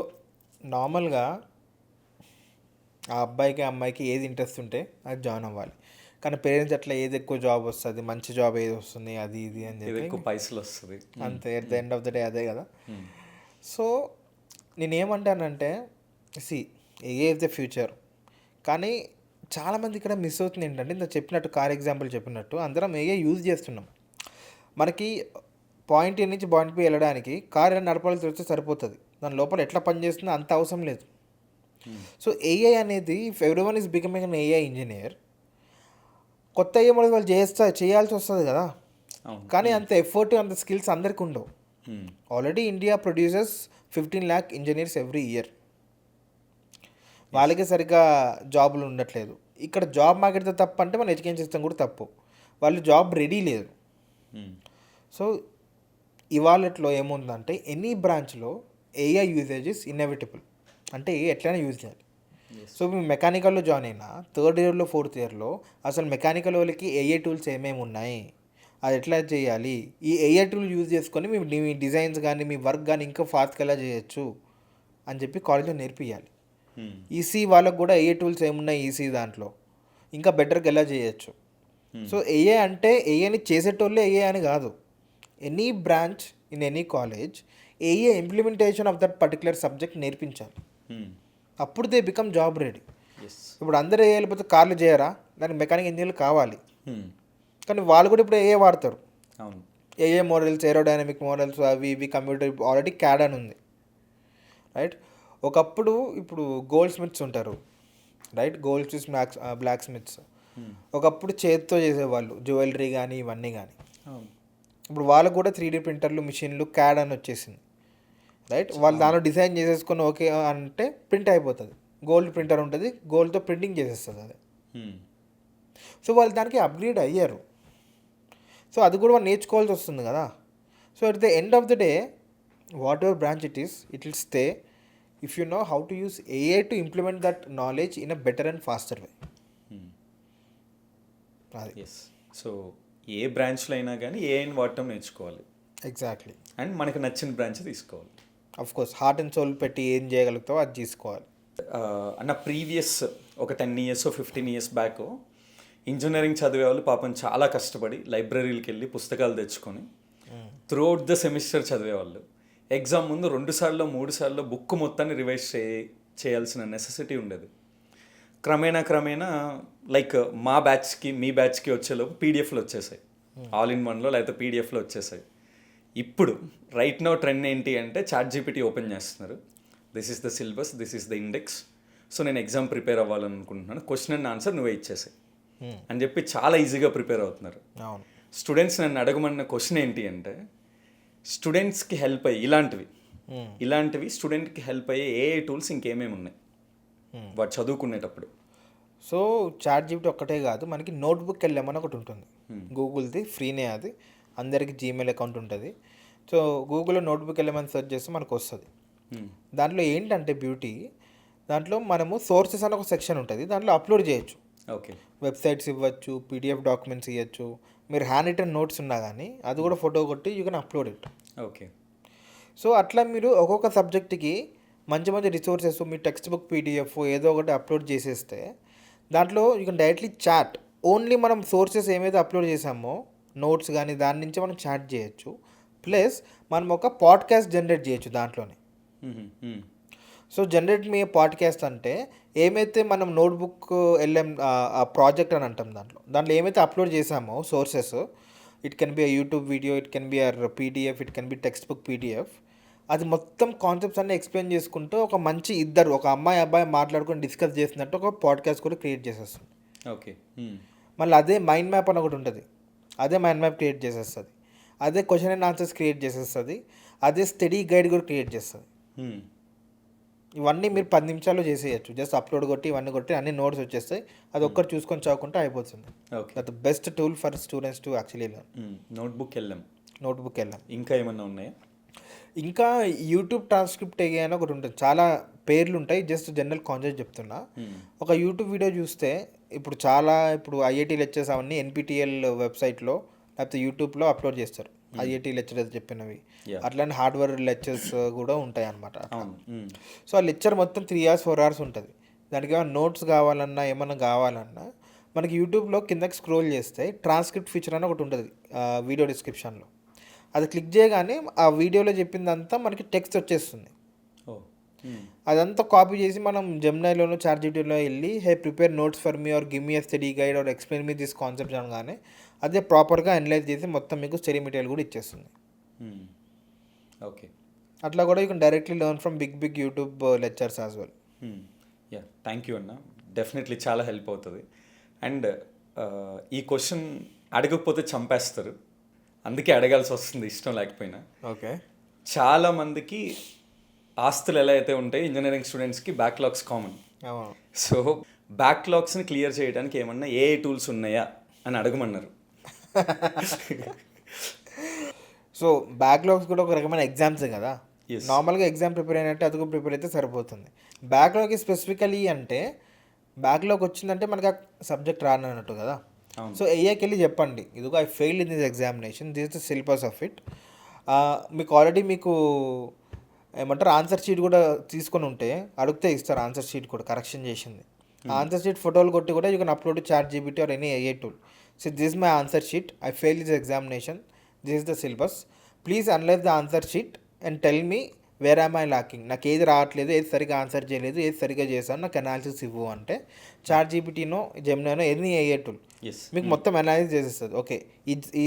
నార్మల్గా ఆ అబ్బాయికి అమ్మాయికి ఏది ఇంట్రెస్ట్ ఉంటే అది జాయిన్ అవ్వాలి. కానీ పేరెంట్స్ అట్లా ఏది ఎక్కువ జాబ్ వస్తుంది, మంచి జాబ్ ఏది వస్తుంది, అది ఇది అని చెప్పి ఎక్కువ పైసలు వస్తుంది అంతే. At the end of the day అదే కదా. సో నేనేమంటానంటే ఏఐ ఇస్ ద ఫ్యూచర్. కానీ చాలామంది ఇక్కడ మిస్ అవుతుంది ఏంటంటే, ఇంత చెప్పినట్టు కార్ ఎగ్జాంపుల్ చెప్పినట్టు అందరం ఏఐ యూజ్ చేస్తున్నాం. మనకి పాయింట్ ఏ నుంచి పాయింట్ బి వెళ్ళడానికి కార్ ఎలా నడపాల్సి వస్తే సరిపోతుంది. దాని లోపల ఎట్లా పనిచేస్తుందో అంత అవసరం లేదు. సో ఏఐ అనేది if everyone is becoming an AI engineer, కొత్త ఏఐ మోడల్ వాళ్ళు చేయాల్సి వస్తుంది కదా. కానీ అంత ఎఫర్ట్, అంత స్కిల్స్ అందరికీ ఉండవు. Already India produces 15 lakh engineers every year. వాళ్ళకే సరిగ్గా జాబులు ఉండట్లేదు. ఇక్కడ జాబ్ మార్కెట్తో తప్పు అంటే మన ఎడ్యుకేషన్ సిస్టమ్ కూడా తప్పు. వాళ్ళు జాబ్ రెడీ లేదు. సో ఇవాళట్లో ఏముందంటే ఎనీ బ్రాంచ్లో ఏఐ యూసేజ్ ఇస్ ఇన్ఎవిటబుల్. అంటే ఏఐ ఎట్లయినా యూజ్ చేయాలి. సో మేము మెకానికల్లో జాయిన్ అయినా 3rd yearలో 4th yearలో అసలు మెకానికల్ వాళ్ళకి ఏఐ టూల్స్ ఏమేమి ఉన్నాయి, అది ఎట్లా చేయాలి, ఈ ఏఐ టూల్ యూజ్ చేసుకొని మీ డిజైన్స్ కానీ మీ వర్క్ కానీ ఇంకా ఫాస్ట్గా ఎలా చేయొచ్చు అని చెప్పి కాలేజ్లో నేర్పియాలి. ఈసీ వాళ్ళకు కూడా ఏఐ టూల్స్ ఏమున్నాయి, ఈసీ దాంట్లో ఇంకా బెటర్గా ఎలా చేయొచ్చు. సో ఏఐ అంటే ఏఐని చేసేటోళ్ళే ఏఐ అని కాదు. Any branch in any college AI implementation of that particular subject నేర్పించాలి. అప్పుడు దే బికమ్ జాబ్ రెడీ. ఇప్పుడు అందరూ ఏఐ వెళ్ళిపోతే కార్లు చేయరా, దానికి మెకానిక్ ఇంజనీర్లు కావాలి. కానీ వాళ్ళు కూడా ఇప్పుడు ఏఐ వాడతారు. ఏఐ మోడల్స్, ఏరోడైనమిక్ మోడల్స్, అవి ఇవి కంప్యూటర్ ఆల్రెడీ క్యాడ్ అని ఉంది. రైట్. ఒకప్పుడు ఇప్పుడు గోల్డ్ స్మిత్స్ ఉంటారు. Right. Goldsmiths, blacksmiths ఒకప్పుడు చేతితో చేసేవాళ్ళు జ్యువెలరీ కానీ ఇవన్నీ కానీ. ఇప్పుడు వాళ్ళకు కూడా 3D ప్రింటర్లు, మిషన్లు, క్యాడ్ అని వచ్చేసింది. రైట్. వాళ్ళు దానిలో డిజైన్ చేసేసుకొని ఓకే అంటే ప్రింట్ అయిపోతుంది. గోల్డ్ ప్రింటర్ ఉంటుంది, గోల్డ్తో ప్రింటింగ్ చేసేస్తుంది అది. సో వాళ్ళు దానికి అప్గ్రేడ్ అయ్యారు. సో అది కూడా వాళ్ళు నేర్చుకోవాల్సి వస్తుంది కదా. So at the end of the day, whatever branch it is, it will stay if you know how to use AI to implement that knowledge in a better and faster way. అది yes. So ఏ బ్రాంచ్లో అయినా కానీ ఏఐని వాడటం నేర్చుకోవాలి exactly. And మనకు నచ్చిన branch తీసుకోవాలి. Of course heart and soul పెట్టి ఏం చేయగలుగుతావో అది తీసుకోవాలి. అన్న ప్రీవియస్ ఒక 10 years 15 years బ్యాక్ ఇంజనీరింగ్ చదివే వాళ్ళు పాపం చాలా కష్టపడి లైబ్రరీలకు వెళ్ళి పుస్తకాలు తెచ్చుకొని త్రూఅవుట్ ద సెమిస్టర్ చదివేవాళ్ళు. ఎగ్జామ్ ముందు 2 సార్లు 3 సార్లు బుక్ మొత్తాన్ని రివైజ్ చేయాల్సిన నెసెసిటీ ఉండేది. క్రమేణా లైక్ మా బ్యాచ్కి మీ బ్యాచ్కి వచ్చేలోపు పీడిఎఫ్లు వచ్చేసాయి, ఆల్ ఇన్ వన్లో లేకపోతే పీడిఎఫ్లో వచ్చేసాయి. ఇప్పుడు రైట్ నౌ ట్రెండ్ ఏంటి అంటే ChatGPT ఓపెన్ చేస్తున్నారు, this is the syllabus, this is the index, so నేను ఎగ్జామ్ ప్రిపేర్ అవ్వాలనుకుంటున్నాను, క్వశ్చన్ అండ్ ఆన్సర్ నువ్వే ఇచ్చేసాయి అని చెప్పి చాలా ఈజీగా ప్రిపేర్ అవుతున్నారు. అవును. స్టూడెంట్స్ నన్ను అడగమన్న క్వశ్చన్ ఏంటి అంటే స్టూడెంట్స్కి హెల్ప్ అయ్యి ఇలాంటివి స్టూడెంట్కి హెల్ప్ అయ్యే ఏఐ టూల్స్ ఇంకేమేమి ఉన్నాయి వాడు చదువుకునేటప్పుడు. సో ChatGPT ఒక్కటే కాదు, మనకి నోట్బుక్ వెళ్ళామని ఒకటి ఉంటుంది, గూగుల్ది, ఫ్రీనే అది, అందరికి జీమెయిల్ అకౌంట్ ఉంటుంది. సో గూగుల్లో నోట్బుక్ వెళ్ళామని సెర్చ్ చేస్తే మనకు వస్తుంది. దాంట్లో ఏంటంటే బ్యూటీ, దాంట్లో మనము సోర్సెస్ అని ఒక సెక్షన్ ఉంటుంది, దాంట్లో అప్లోడ్ చేయొచ్చు. ఓకే. వెబ్సైట్స్ ఇవ్వచ్చు, పీడిఎఫ్ డాక్యుమెంట్స్ ఇవ్వచ్చు, మీరు హ్యాండ్ రిటర్న్ నోట్స్ ఉన్నా కానీ అది కూడా ఫోటో కొట్టి you can upload it. Okay. So అట్లా మీరు ఒక్కొక్క సబ్జెక్ట్కి మంచి మంచి రిసోర్సెస్, మీ టెక్స్ట్ బుక్ పీడిఎఫ్ ఏదో ఒకటి అప్లోడ్ చేసేస్తే దాంట్లో you can directly chat. Only మనం సోర్సెస్ ఏమైతే అప్లోడ్ చేసామో నోట్స్ కానీ దాని నుంచి మనం చాట్ చేయొచ్చు. ప్లస్ మనం ఒక పాడ్కాస్ట్ జనరేట్ చేయొచ్చు దాంట్లోనే. సో జనరేట్ మీ పాడ్కాస్ట్ అంటే ఏమైతే మనం నోట్బుక్ వెళ్ళాం ఆ ప్రాజెక్ట్ అని అంటాం, దాంట్లో ఏమైతే అప్లోడ్ చేసామో sources, it can B YouTube video, it can B PDF, it can B text book PDF, అది మొత్తం కాన్సెప్ట్స్ అన్నీ ఎక్స్ప్లెయిన్ చేసుకుంటూ ఒక మంచి ఇద్దరు, ఒక అమ్మాయి అబ్బాయి మాట్లాడుకొని డిస్కస్ చేసినట్టు ఒక పాడ్కాస్ట్ కూడా క్రియేట్ చేసేస్తుంది. ఓకే. మళ్ళీ అదే మైండ్ మ్యాప్ అని ఒకటి ఉంటుంది, అదే మైండ్ మ్యాప్ క్రియేట్ చేసేస్తుంది, అదే క్వశ్చన్ అండ్ ఆన్సర్స్ క్రియేట్ చేసేస్తుంది, అదే స్టడీ గైడ్ కూడా క్రియేట్ చేస్తుంది. ఇవన్నీ మీరు 10 నిమిషాల్లో చేసేయచ్చు. జస్ట్ అప్లోడ్ కొట్టి ఇవన్నీ కొట్టి అన్ని నోట్స్ వచ్చేస్తాయి, అది ఒక్కటి చూసుకొని చదువుకుంటే అయిపోతుంది. That best tool for students to actually learn. Notebook వెళ్ళాం. ఇంకా ఏమన్నా ఉన్నాయా? ఇంకా యూట్యూబ్ ట్రాన్స్క్రిప్ట్ AI అని ఒకటి ఉంటుంది, చాలా పేర్లు ఉంటాయి, జస్ట్ జనరల్ కాన్సెప్ట్ చెప్తున్నా. ఒక యూట్యూబ్ వీడియో చూస్తే ఇప్పుడు IIT లెక్చర్స్ అవన్నీ NPTEL వెబ్సైట్లో లేకపోతే యూట్యూబ్లో అప్లోడ్ చేస్తారు, IIT లెక్చరర్స్ చెప్పినవి. అట్లానే హార్డ్వేర్ లెక్చర్స్ కూడా ఉంటాయి అన్నమాట. సో ఆ లెక్చర్ మొత్తం 3 hours 4 hours ఉంటుంది. దానికి ఏమైనా నోట్స్ కావాలన్నా ఏమన్నా కావాలన్నా మనకి యూట్యూబ్లో కిందకి స్క్రోల్ చేస్తే ట్రాన్స్క్రిప్ట్ ఫీచర్ అని ఒకటి ఉంటుంది వీడియో డిస్క్రిప్షన్లో. అది క్లిక్ చేయగానే ఆ వీడియోలో చెప్పిందంతా మనకి టెక్స్ట్ వచ్చేస్తుంది. అదంతా కాపీ చేసి మనం జెమినైలోనో ChatGPTలో వెళ్ళి prepare notes for me or give me a study guide or explain me this concept అనగానే అదే ప్రాపర్గా అనలైజ్ చేసి మొత్తం మీకు స్టడీ మెటీరియల్ కూడా ఇచ్చేస్తుంది. ఓకే. అట్లా కూడా you can directly learn from big YouTube lectures as well. Yeah, thank you అన్న, డెఫినెట్లీ చాలా హెల్ప్ అవుతుంది. అండ్ ఈ క్వశ్చన్ అడగకపోతే చంపేస్తారు, అందుకే అడగాల్సి వస్తుంది ఇష్టం లేకపోయినా. ఓకే. చాలామందికి ఆస్తులు ఎలా అయితే ఉంటాయి ఇంజనీరింగ్ స్టూడెంట్స్కి బ్యాక్లాగ్స్ కామన్. సో బ్యాక్లాగ్స్ని క్లియర్ చేయడానికి ఏమన్నా ఏ టూల్స్ ఉన్నాయా అని అడగమన్నారు. సో బ్యాక్లాగ్స్ కూడా ఒక రకమైన ఎగ్జామ్సే కదా. నార్మల్గా ఎగ్జామ్ ప్రిపేర్ అయినట్టు అది కూడా ప్రిపేర్ అయితే సరిపోతుంది. బ్యాక్లాగ్ స్పెసిఫికలీ అంటే బ్యాక్లాగ్ వచ్చిందంటే మనకి ఆ సబ్జెక్ట్ రానన్నట్టు కదా. సో ఏఐకి వెళ్ళి చెప్పండి, ఇదిగో I failed in this examination, this is the syllabus of it. మీకు ఆల్రెడీ ఏమంటారు ఆన్సర్ షీట్ కూడా తీసుకొని ఉంటే అడిగితే ఇస్తారు ఆన్సర్ షీట్ కూడా కరెక్షన్ చేసింది. ఆన్సర్ షీట్ ఫోటోలు కొట్టి కూడా you can upload to ChatGPT or any AI tool. So this my answer sheet, I fail this examination, this is the syllabus, please analyse the answer sheet and tell me where am I lacking, నాకు ఏది రావట్లేదు, ఏది సరిగా answer చేయలేదు, ఏది సరిగా చేశాను, నాకు అనాలిసిస్ ఇవ్వు అంటే ChatGPTనో జెమినైనో ఎనీ AI టూల్ మీకు మొత్తం అనాలిసిస్ చేసేస్తుంది. ఓకే,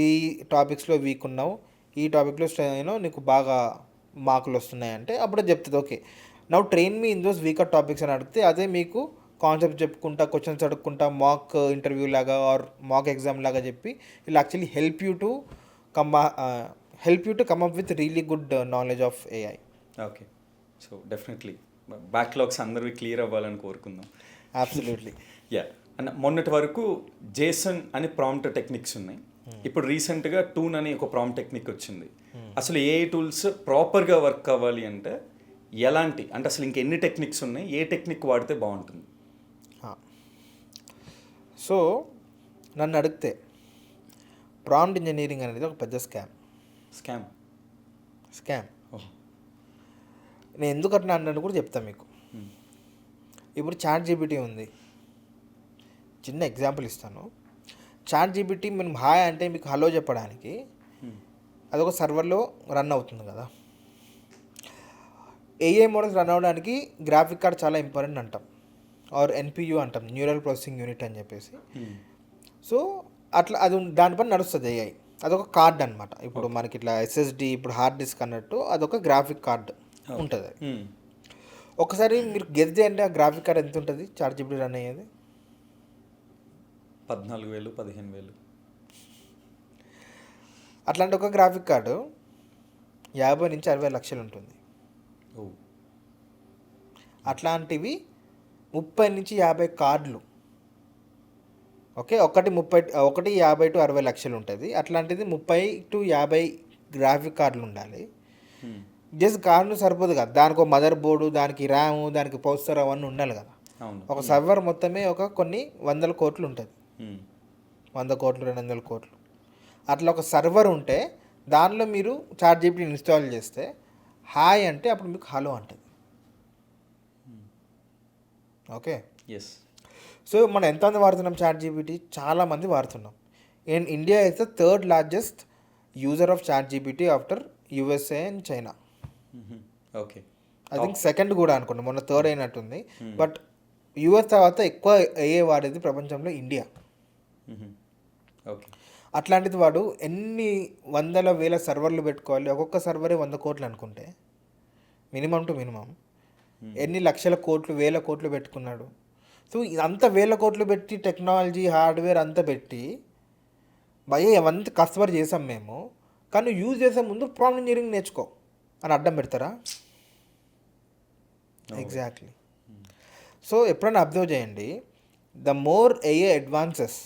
ఈ టాపిక్స్లో వీక్ ఉన్నావు, ఈ టాపిక్లో నీకు బాగా మార్కులు వస్తున్నాయంటే అప్పుడే చెప్తుంది okay now train me in those weaker topics అని అడిగితే అదే మీకు కాన్సెప్ట్ చెప్పుకుంటా క్వశ్చన్స్ అడుక్కుంటా మాక్ ఇంటర్వ్యూ లాగా ఆర్ మాక్ ఎగ్జామ్ లాగా చెప్పి ఇలా actually help you to come up with really good knowledge of AI. Okay. So definitely backlogs అందరివి క్లియర్ అవ్వాలని కోరుకుందాం. అబ్సల్యూట్లీ. యా అన్న, మొన్నటి వరకు JSON అని ప్రాంప్ట్ టెక్నిక్స్ ఉన్నాయి, ఇప్పుడు రీసెంట్గా టూన్ అని ఒక ప్రాంప్ట్ టెక్నిక్ వచ్చింది. అసలు ఏ టూల్స్ ప్రాపర్గా వర్క్ అవ్వాలి అంటే ఎలాంటి అంటే అసలు ఇంకెన్ని టెక్నిక్స్ ఉన్నాయి, ఏ టెక్నిక్ వాడితే బాగుంటుంది? సో నన్ను అడిగితే ప్రాంప్ట్ ఇంజనీరింగ్ అనేది ఒక పెద్ద స్కామ్. నేను ఎందుకు అట్లా అన్నాను కూడా చెప్తాను మీకు. ఇప్పుడు ChatGPT ఉంది, చిన్న ఎగ్జాంపుల్ ఇస్తాను. ChatGPT మనం హాయ్ అంటే మీకు హలో చెప్పడానికి అదొక సర్వర్లో రన్ అవుతుంది కదా. AI మోడల్స్ రన్ అవ్వడానికి గ్రాఫిక్ కార్డ్ చాలా ఇంపార్టెంట్ అంటాం, ఆర్ NPU అంటాం, న్యూరల్ ప్రాసెసింగ్ యూనిట్ అని చెప్పేసి. సో అట్లా అది దానిపైన నడుస్తుంది AI. అదొక కార్డ్ అనమాట. ఇప్పుడు మనకి ఇట్లా SSD, ఇప్పుడు హార్డ్ డిస్క్ అన్నట్టు అదొక గ్రాఫిక్ కార్డ్ ఉంటుంది. అది ఒకసారి మీరు గెస్ చేయండి, ఆ గ్రాఫిక్ కార్డ్ ఎంత ఉంటుంది ChatGPT రన్ అయ్యేది? 14,000 15,000. అట్లాంటి ఒక గ్రాఫిక్ కార్డు 50 నుంచి 60 లక్షలు ఉంటుంది. అట్లాంటివి 30 నుంచి 50 కార్డులు. ఓకే, ఒకటి 50 to 60 లక్షలు ఉంటుంది. అట్లాంటిది 30 to 50 గ్రాఫిక్ కార్డులు ఉండాలి. జస్ట్ కార్డు సరిపోదు కదా, దానికి ఒక మదర్ బోర్డు, దానికి ర్యామ్, దానికి ప్రాసెసర్ అవన్నీ ఉండాలి కదా. ఒక సర్వర్ మొత్తమే ఒక కొన్ని 100 కోట్లు ఉంటుంది, 100 కోట్లు 200 కోట్లు. అట్లా ఒక సర్వర్ ఉంటే దానిలో మీరు ChatGPT ఇన్స్టాల్ చేస్తే హాయ్ అంటే అప్పుడు మీకు హలో అంటుంది. ఓకే, సో మనం ఎంతమంది వాడుతున్నాం ChatGPT? చాలామంది వాడుతున్నాం. And India is the 3rd largest user of ChatGPT after USA and China. Okay, I think 2nd కూడా అనుకోండి, మొన్న 3rd అయినట్టుంది. బట్ US తర్వాత ఎక్కువ AI వాడేది ప్రపంచంలో ఇండియా. ఓకే, అట్లాంటిది వాడు ఎన్ని వందల వేల సర్వర్లు పెట్టుకోవాలి, ఒక్కొక్క సర్వరే 100 కోట్లు అనుకుంటే మినిమం టు మినిమం ఎన్ని లక్షల కోట్లు, వేల కోట్లు పెట్టుకున్నాడు. సో ఇదంతా వేల కోట్లు పెట్టి టెక్నాలజీ, హార్డ్వేర్ అంతా పెట్టి అవంతా కస్టమర్ చేసాం మేము, కానీ యూజ్ చేసే ముందు ప్రాంప్ట్ ఇంజనీరింగ్ నేర్చుకో అని అడ్డం పెడతారా? ఎగ్జాక్ట్లీ. సో ఎప్పుడైనా అబ్జర్వ్ చేయండి, the more AI advances,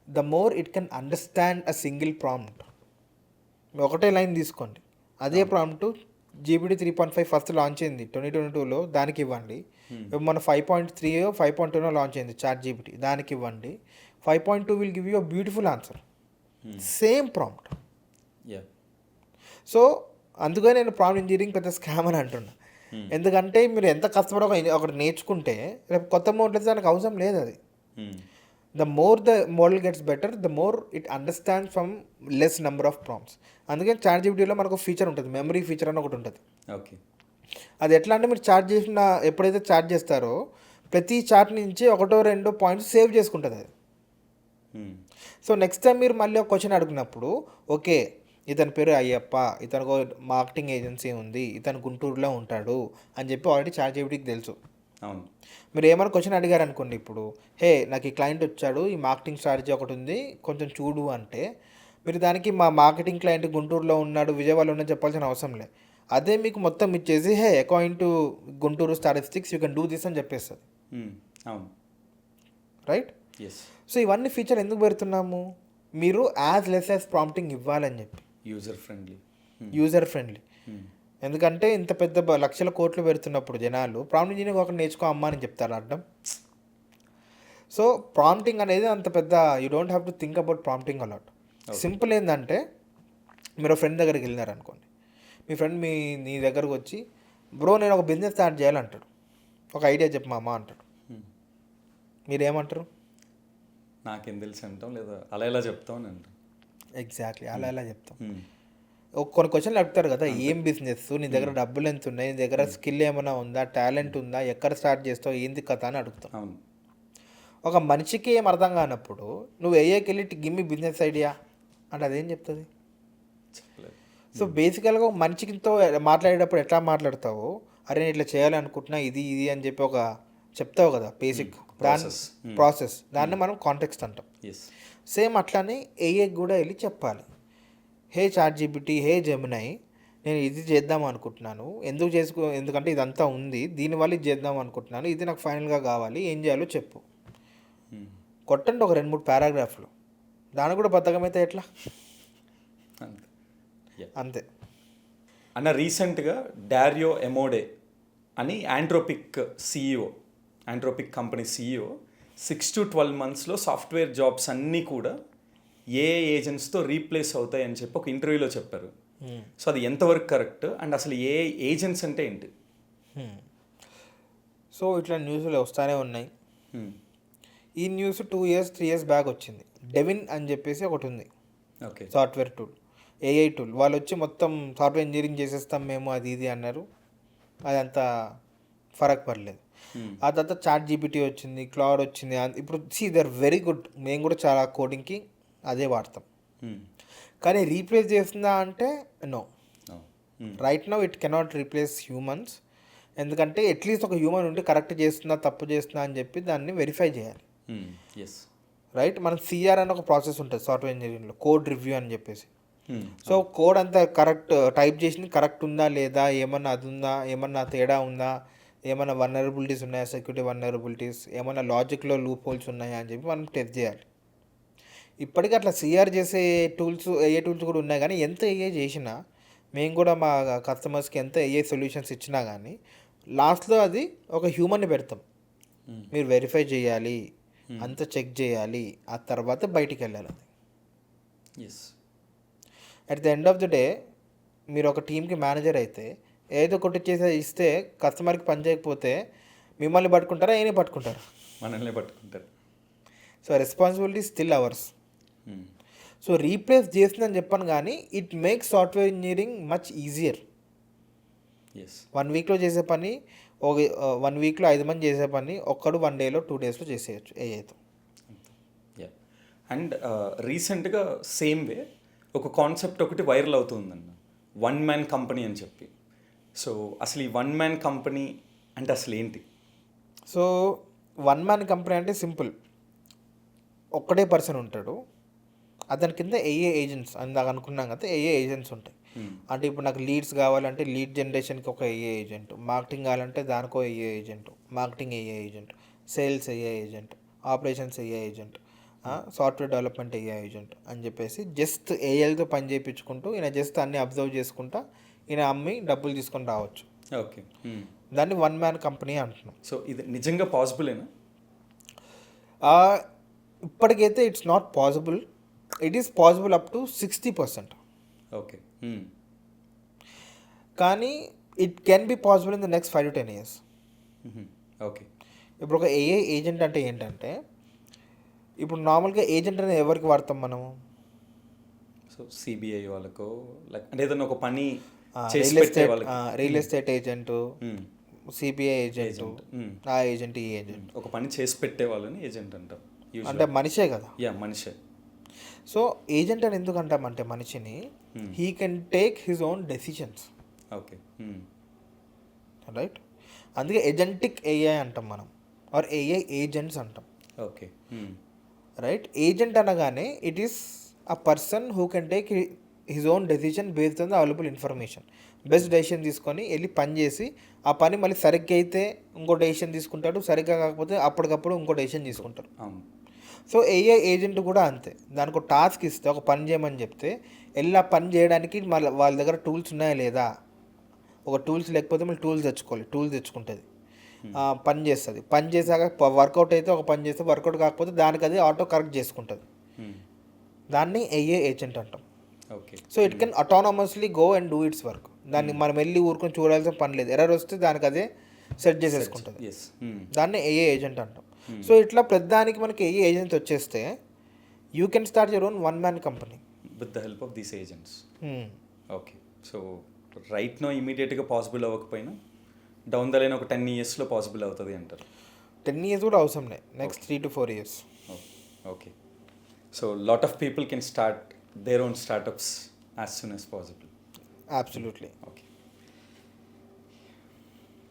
the more it can understand a single prompt. ఒకటే లైన్ తీసుకోండి, అదే ప్రాంప్ట్ GPT 3.5 ఫస్ట్ లాంచ్ అయింది 2022లో, దానికి ఇవ్వండి. ఇప్పుడు మన 5.3 5.2 లాంచ్ అయింది ChatGPT, దానికి ఇవ్వండి. 5.2 will give you a beautiful answer, same prompt. So అందుకని నేను ప్రాంప్ట్ ఇంజనీరింగ్ పెద్ద స్కామ్ అని అంటున్నా. ఎందుకంటే మీరు ఎంత కష్టపడి ఒకటి నేర్చుకుంటే రేపు కొత్త మోడల్ దానికి అవసరం లేదు. అది the more the model gets better, the more it understands from less number of prompts. అందుకని ChatGPTలో మనకు ఫీచర్ ఉంటుంది, మెమరీ ఫీచర్ అని ఒకటి ఉంటుంది. ఓకే, అది ఎట్లా అంటే మీరు ఎప్పుడైతే చార్జ్ చేస్తారో ప్రతి చార్ట్ నుంచి 1-2 పాయింట్స్ సేవ్ చేసుకుంటుంది అది. సో నెక్స్ట్ టైం మీరు మళ్ళీ ఒక క్వశ్చన్ అడిగినప్పుడు, ఓకే ఇతని పేరు అయ్యప్ప, ఇతనికి మార్కెటింగ్ ఏజెన్సీ ఉంది, ఇతను గుంటూరులో ఉంటాడు అని చెప్పి ఆల్రెడీ ChatGPTకి తెలుసు. అవును. మీరు ఏమైనా క్వశ్చన్ అడిగారు అనుకోండి, ఇప్పుడు హే నాకు ఈ క్లయింట్ వచ్చాడు, ఈ మార్కెటింగ్ స్ట్రాటజీ ఒకటి ఉంది కొంచెం చూడు అంటే, మీరు దానికి మా మార్కెటింగ్ క్లయింట్ గుంటూరులో ఉన్నాడు, విజయవాడలో ఉన్నాడు చెప్పాల్సిన అవసరం లేదు. అదే మీకు మొత్తం ఇచ్చేసి hey according to Guntur statistics you can do this అని చెప్పేస్తుంది. అవును, రైట్. సో ఇవన్నీ ఫీచర్ ఎందుకు పెడుతున్నాము? మీరు యాజ్ లెస్ యాజ్ ప్రాంప్టింగ్ ఇవ్వాలని చెప్పి, యూజర్ ఫ్రెండ్లీ. ఎందుకంటే ఇంత పెద్ద లక్షల కోట్లు పెడుతున్నప్పుడు జనాలు ప్రాంప్ట్ ఇంజనీరింగ్ ఒకటి నేర్చుకో అమ్మా అని చెప్తారు అర్థం. సో ప్రాంప్టింగ్ అనేది అంత పెద్ద, you don't have to think about prompting a lot. Simple ఏంటంటే, మీరు ఫ్రెండ్ దగ్గరికి వెళ్ళినారు అనుకోండి, మీ ఫ్రెండ్ నీ దగ్గరకు వచ్చి బ్రో నేను ఒక బిజినెస్ స్టార్ట్ చేయాలంటాడు, ఒక ఐడియా చెప్పు మా అమ్మ అంటాడు, మీరేమంటారు? నాకేం తెలుసు అంటాం, లేదా అలా ఎలా చెప్తాం అని అంటాం. ఎగ్జాక్ట్లీ, అలా ఎలా చెప్తాం. కొన్ని క్వశ్చన్లు అడుగుతారు కదా, ఏం బిజినెస్, నీ దగ్గర డబ్బులు ఎంత ఉన్నాయి, నీ దగ్గర స్కిల్ ఏమైనా ఉందా, టాలెంట్ ఉందా, ఎక్కడ స్టార్ట్ చేస్తావు, ఏంది కథ అని అడుగుతాం. ఒక మనిషికి ఏం అర్థం కానప్పుడు నువ్వు ఏఏకి వెళ్ళి గిమ్మి బిజినెస్ ఐడియా అంటే అదేం చెప్తుంది? సో బేసికల్గా ఒక మనిషితో మాట్లాడేటప్పుడు ఎట్లా మాట్లాడతావు, అరే నేను ఇట్లా చేయాలనుకుంటున్నా ఇది అని చెప్పి ఒక చెప్తావు కదా బేసిక్ ప్రాసెస్, దాన్ని మనం కాంటెక్స్ట్ అంటాం. సేమ్ అట్లానే ఏఏకి కూడా వెళ్ళి చెప్పాలి, హే ChatGPT, హే జెమినై, నేను ఇది చేద్దాం అనుకుంటున్నాను, ఎందుకంటే ఇదంతా ఉంది, దీనివల్ల ఇది చేద్దాం అనుకుంటున్నాను, ఇది నాకు ఫైనల్గా కావాలి, ఏం చేయాలో చెప్పు. కొట్టండి ఒక 2-3 పారాగ్రాఫ్లు, దానికి కూడా బద్ధకమైతే ఎట్లా? Yeah. అంతే. అన్న రీసెంట్గా డారియో ఎమోడే అని యాంట్రోపిక్ కంపెనీ CEO 6 to 12 monthsలో సాఫ్ట్వేర్ జాబ్స్ అన్నీ కూడా ఏజెంట్స్తో రీప్లేస్ అవుతాయి అని చెప్పి ఒక ఇంటర్వ్యూలో చెప్పారు. సో అది ఎంతవరకు కరెక్ట్ అండ్ అసలు ఏజెంట్స్ అంటే ఏంటి? సో ఇట్లా న్యూస్లో వస్తూనే ఉన్నాయి. ఈ న్యూస్ 2 years 3 years బ్యాక్ వచ్చింది. డెవిన్ అని చెప్పేసి ఒకటి ఉంది, okay, software tool, AI tool. వాళ్ళు వచ్చి మొత్తం సాఫ్ట్వేర్ ఇంజనీరింగ్ చేసేస్తాం మేము అది ఇది అన్నారు. అదంతా ఫరక్ పడలేదు. ఆ తర్వాత ChatGPT వచ్చింది, క్లౌడ్ వచ్చింది. ఇప్పుడు దే ఆర్ వెరీ గుడ్. మేము కూడా చాలా కోడింగ్కి అదే వాడతాం. కానీ రీప్లేస్ చేస్తుందా అంటే no. Right now it cannot replace humans. ఎందుకంటే అట్లీస్ట్ ఒక హ్యూమన్ ఉంటే కరెక్ట్ చేస్తుందా తప్పు చేస్తుందా అని చెప్పి దాన్ని వెరిఫై చేయాలి. రైట్, మనకు CR అని ఒక ప్రాసెస్ ఉంటుంది సాఫ్ట్వేర్ ఇంజనీరింగ్లో, కోడ్ రివ్యూ అని చెప్పేసి. సో కోడ్ అంతా కరెక్ట్ టైప్ చేసింది కరెక్ట్ ఉందా లేదా, ఏమన్నా అది ఉందా, ఏమన్నా తేడా ఉందా, ఏమన్నా వల్నరబిలిటీస్ ఉన్నాయా, సెక్యూరిటీ వల్నరబిలిటీస్, ఏమన్నా లాజిక్లో లూప్ హోల్స్ ఉన్నాయా అని చెప్పి మనం టెస్ట్ చేయాలి. ఇప్పటికీ అట్లా CR చేసే టూల్స్, AI టూల్స్ కూడా ఉన్నాయి. కానీ ఎంత AI చేసినా, మేము కూడా మా కస్టమర్స్కి ఎంత AI సొల్యూషన్స్ ఇచ్చినా కానీ లాస్ట్లో అది ఒక హ్యూమన్ని పెడతాం. మీరు వెరిఫై చేయాలి, అంతా చెక్ చేయాలి, ఆ తర్వాత బయటికి వెళ్ళాలి. అది at the end of the day మీరు ఒక టీంకి మేనేజర్ అయితే ఏదో ఒకటి చేసే ఇస్తే కస్టమర్కి పని చేయకపోతే మిమ్మల్ని పట్టుకుంటారా, ఏని పట్టుకుంటారా? మనల్ని పట్టుకుంటారు. So responsibility still hours. So replace చేస్తుందని చెప్పాను కానీ it makes software engineering much easier. 1 weekలో చేసే పని 1 weekలో 5 మంది చేసే పని ఒక్కడు 1 dayలో 2 daysలో చేసేయచ్చు ఏఐతో. అండ్ రీసెంట్గా సేమ్ వే ఒక కాన్సెప్ట్ ఒకటి వైరల్ అవుతుందన్న, 1 man కంపెనీ అని చెప్పి. సో అసలు ఈ 1 man కంపెనీ అంటే అసలు ఏంటి? సో 1 man కంపెనీ అంటే సింపుల్, ఒక్కడే పర్సన్ ఉంటాడు, అతని కింద AI ఏజెంట్స్ అందాక అనుకున్నాం కదా, AI ఏజెంట్స్ ఉంటాయి. అంటే ఇప్పుడు నాకు లీడ్స్ కావాలంటే లీడ్ జనరేషన్కి ఒక AI ఏజెంట్, మార్కెటింగ్ కావాలంటే దానికో AI agent, marketing AI agent, sales AI agent, operations AI agent, software development AI agent అని చెప్పేసి జస్ట్ AIతో పని చేయించుకుంటూ ఈయన జస్ట్ అన్ని అబ్జర్వ్ చేసుకుంటా ఈయన అమ్మి డబ్బులు తీసుకొని రావచ్చు. ఓకే, దాన్ని 1 man కంపెనీ అంటున్నాం. సో ఇది నిజంగా పాసిబులేనా? ఇప్పటికైతే it's not possible. It is possible up to 60%. Okay, కానీ it can be possible in the next 5 to 10 years. Okay, ఇప్పుడు ఒక AI ఏజెంట్ అంటే ఏంటంటే, ఇప్పుడు నార్మల్గా ఏజెంట్ అనేది ఎవరికి వాడతాం మనము? సో CBI వాళ్ళకో, లైక్ అంటే ఏదైనా ఒక పని real estate agent, CBI agent, ఆ ఏజెంట్, ఈ ఏజెంట్, ఒక పని చేసి పెట్టే వాళ్ళని ఏజెంట్ అంటాం. అంటే మనిషే కదా. మనిషే. సో ఏజెంట్ అని ఎందుకు అంటామంటే మనిషిని, he can take his own decisions. Okay, right, అందుకే ఏజెంటిక్ AI అంటాం మనం, ఆర్ AI ఏజెంట్స్ అంటాం. Okay, right. ఏజెంట్ అనగానే it is a person who can take his own decision based on the available information. Best decision తీసుకొని వెళ్ళి పని చేసి ఆ పని మళ్ళీ సరిగ్గా అయితే ఇంకో డెసిషన్ తీసుకుంటాడు, సరిగ్గా కాకపోతే అప్పటికప్పుడు ఇంకో డెసిషన్ తీసుకుంటారు. సో AI ఏజెంట్ కూడా అంతే. దానికి ఒక టాస్క్ ఇస్తే, ఒక పని చేయమని చెప్తే వెళ్ళి ఆ పని చేయడానికి మళ్ళీ వాళ్ళ దగ్గర టూల్స్ ఉన్నాయా లేదా, ఒక టూల్స్ లేకపోతే మళ్ళీ టూల్స్ తెచ్చుకోవాలి, టూల్స్ తెచ్చుకుంటుంది, పని చేస్తుంది. పని చేశాక వర్కౌట్ అయితే ఒక పని చేస్తే, వర్కౌట్ కాకపోతే దానికి అది ఆటో కరెక్ట్ చేసుకుంటుంది. దాన్ని AI ఏజెంట్ అంటాం. Okay, so it can autonomously go and do its work. దాన్ని మనం వెళ్ళి ఊరుకొని చూడాల్సిన పని లేదు. ఎర్రర్ వస్తే దానికి అదే సెట్ చేసేసుకుంటుంది. దాన్ని AI ఏజెంట్ అంటాం. సో ఇట్లా ప్రతిదానికి మనకి AI ఏజెంట్స్ వచ్చేస్తే you can start your own 1 man company with the help of these agents. Okay, so right no ఇమీడియట్గా పాసిబుల్ అవ్వకపోయినా డౌన్ ద లైన్ ఒక 10 yearsలో పాసిబుల్ అవుతుంది అంటారు. 10 years కూడా అవసరం లేదు, next 3 to 4 years. Okay, so lot of people can start their own startups as soon as possible. Absolutely. Okay,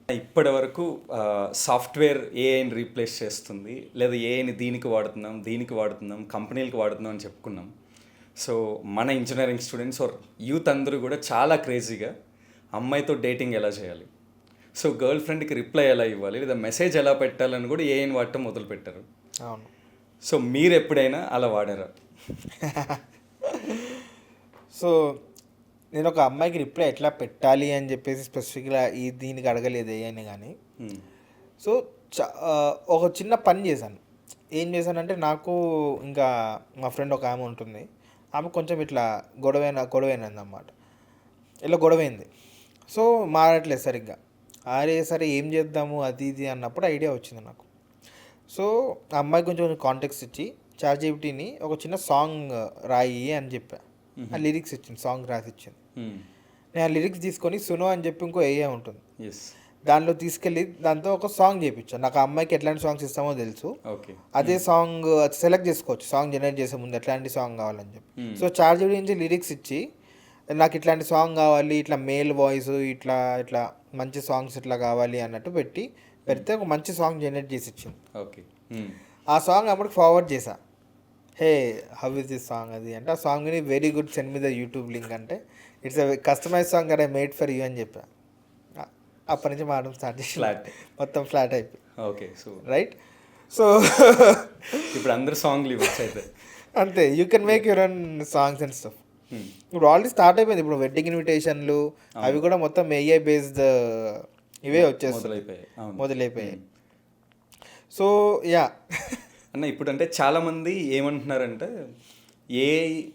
ఇప్పటి వరకు సాఫ్ట్వేర్ ఏఐని రీప్లేస్ చేస్తుంది, లేదా ఏఐని దీనికి వాడుతున్నాం, కంపెనీలకు వాడుతున్నాం అని చెప్పుకున్నాం. సో మన ఇంజనీరింగ్ స్టూడెంట్స్ ఆర్ యూత్ అందరూ కూడా చాలా క్రేజీగా అమ్మాయితో డేటింగ్ ఎలా చేయాలి, సో గర్ల్ ఫ్రెండ్కి రిప్లై ఎలా ఇవ్వాలి, లేదా మెసేజ్ ఎలా పెట్టాలని కూడా ఏఐని వాడటం మొదలుపెట్టారు. అవును. సో మీరు ఎప్పుడైనా అలా వాడారా? సో నేను ఒక అమ్మాయికి రిప్లై ఎట్లా పెట్టాలి అని చెప్పేసి స్పెసిఫిక్గా దీనికి అడగలేదు అని కానీ. సో ఒక చిన్న పని చేశాను. ఏం చేశానంటే, నాకు ఇంకా మా ఫ్రెండ్ ఒక ఆమె ఉంటుంది, ఆమె కొంచెం ఇట్లా గొడవైనది అన్నమాట. ఇలా గొడవైంది. సో మారట్లేదు సరిగ్గా. సరే ఏం చేద్దాము అది ఇది అన్నప్పుడు ఐడియా వచ్చింది నాకు. సో ఆ అమ్మాయి కొంచెం కాంటెక్స్ట్ ఇచ్చి చాట్‌జీపీటీని ఒక చిన్న సాంగ్ రాయి అని చెప్పా. ఆ లిరిక్స్ ఇచ్చింది, సాంగ్ రాసి ఇచ్చింది. నేను ఆ లిరిక్స్ తీసుకొని సునో అని చెప్పి ఇంకో ఏఐ ఉంటుంది, దానిలో తీసుకెళ్ళి దాంతో ఒక సాంగ్ చేయించాను. నాకు ఆ అమ్మాయికి ఎట్లాంటి సాంగ్స్ ఇస్తామో తెలుసు. అదే సాంగ్ సెలెక్ట్ చేసుకోవచ్చు సాంగ్ జనరేట్ చేసే ముందు ఎట్లాంటి సాంగ్ కావాలని చెప్పి. సో చాట్‌జీపీటీ నుంచి లిరిక్స్ ఇచ్చి నాకు ఇట్లాంటి సాంగ్ కావాలి, ఇట్లా మేల్ వాయిస్, ఇట్లా ఇట్లా మంచి సాంగ్స్ ఇట్లా కావాలి అన్నట్టు పెడితే ఒక మంచి సాంగ్ జనరేట్ చేసి ఇచ్చింది. ఆ సాంగ్ అప్పటికి ఫార్వర్డ్ చేశా. Hey how is this song అది అంటే, ఆ సాంగ్ ని very good, send me the YouTube link అంటే, it's a customize song that I made for you అని చెప్పా. అప్పటి నుంచి మాడడం స్టార్ట్ చేసి మొత్తం ఫ్లాట్ అయిపోయి. Okay, so right. సో ఇప్పుడు అందరు సాంగ్లు ఇవ్వచ్చు అయితే. అంతే, you can make your own songs and stuff. ఇప్పుడు ఆల్రెడీ స్టార్ట్ అయిపోయింది. ఇప్పుడు వెడ్డింగ్ ఇన్విటేషన్లు అవి కూడా మొత్తం ఏఐ బేస్డ్ ఇవే వచ్చేసి మొదలైపోయాయి. సో యా అన్న, ఇప్పుడు అంటే చాలామంది ఏమంటున్నారంటే, ఏ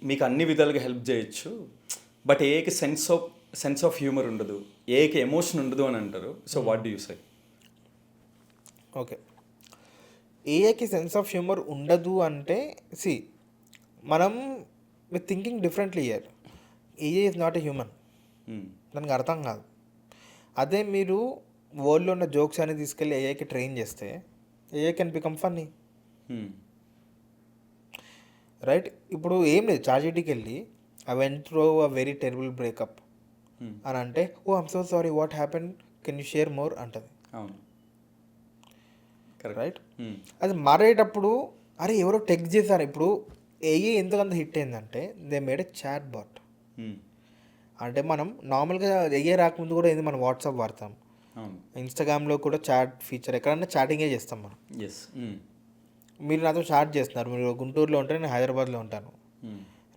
మీకు అన్ని విధాలుగా హెల్ప్ చేయొచ్చు, బట్ ఏకి సెన్స్ ఆఫ్ హ్యూమర్ ఉండదు, ఏకి ఎమోషన్ ఉండదు అని అంటారు. So what do you say? Okay, ఏఐకి సెన్స్ ఆఫ్ హ్యూమర్ ఉండదు అంటే, సి మనం with thinking differently year. AI is not a human, దానికి అర్థం కాదు. అదే మీరు వరల్డ్లో ఉన్న జోక్స్ అని తీసుకెళ్ళి ఏఐకి ట్రైన్ చేస్తే AI can become funny, right. ఇప్పుడు ఏం లేదు, చాట్‌జీపీటీకి వెళ్ళి I went through a very terrible breakup అని అంటే, oh I'm so sorry, what happen, can you share more అంటది, రైట్. అది మారేటప్పుడు అరే ఎవరో టెక్స్ట్ చేశారు. ఇప్పుడు ఏఐ ఎందుకంత హిట్ అయిందంటే, they made a chatbot. అంటే మనం నార్మల్గా ఏఐ రాకముందు కూడా ఏంది, మనం వాట్సాప్ వాడతాం, ఇన్స్టాగ్రామ్లో కూడా చాట్ ఫీచర్, ఎక్కడన్నా చాటింగే చేస్తాం మనం. మీరు నాతో చాట్ చేస్తున్నారు, మీరు గుంటూరులో ఉంటే నేను హైదరాబాద్లో ఉంటాను,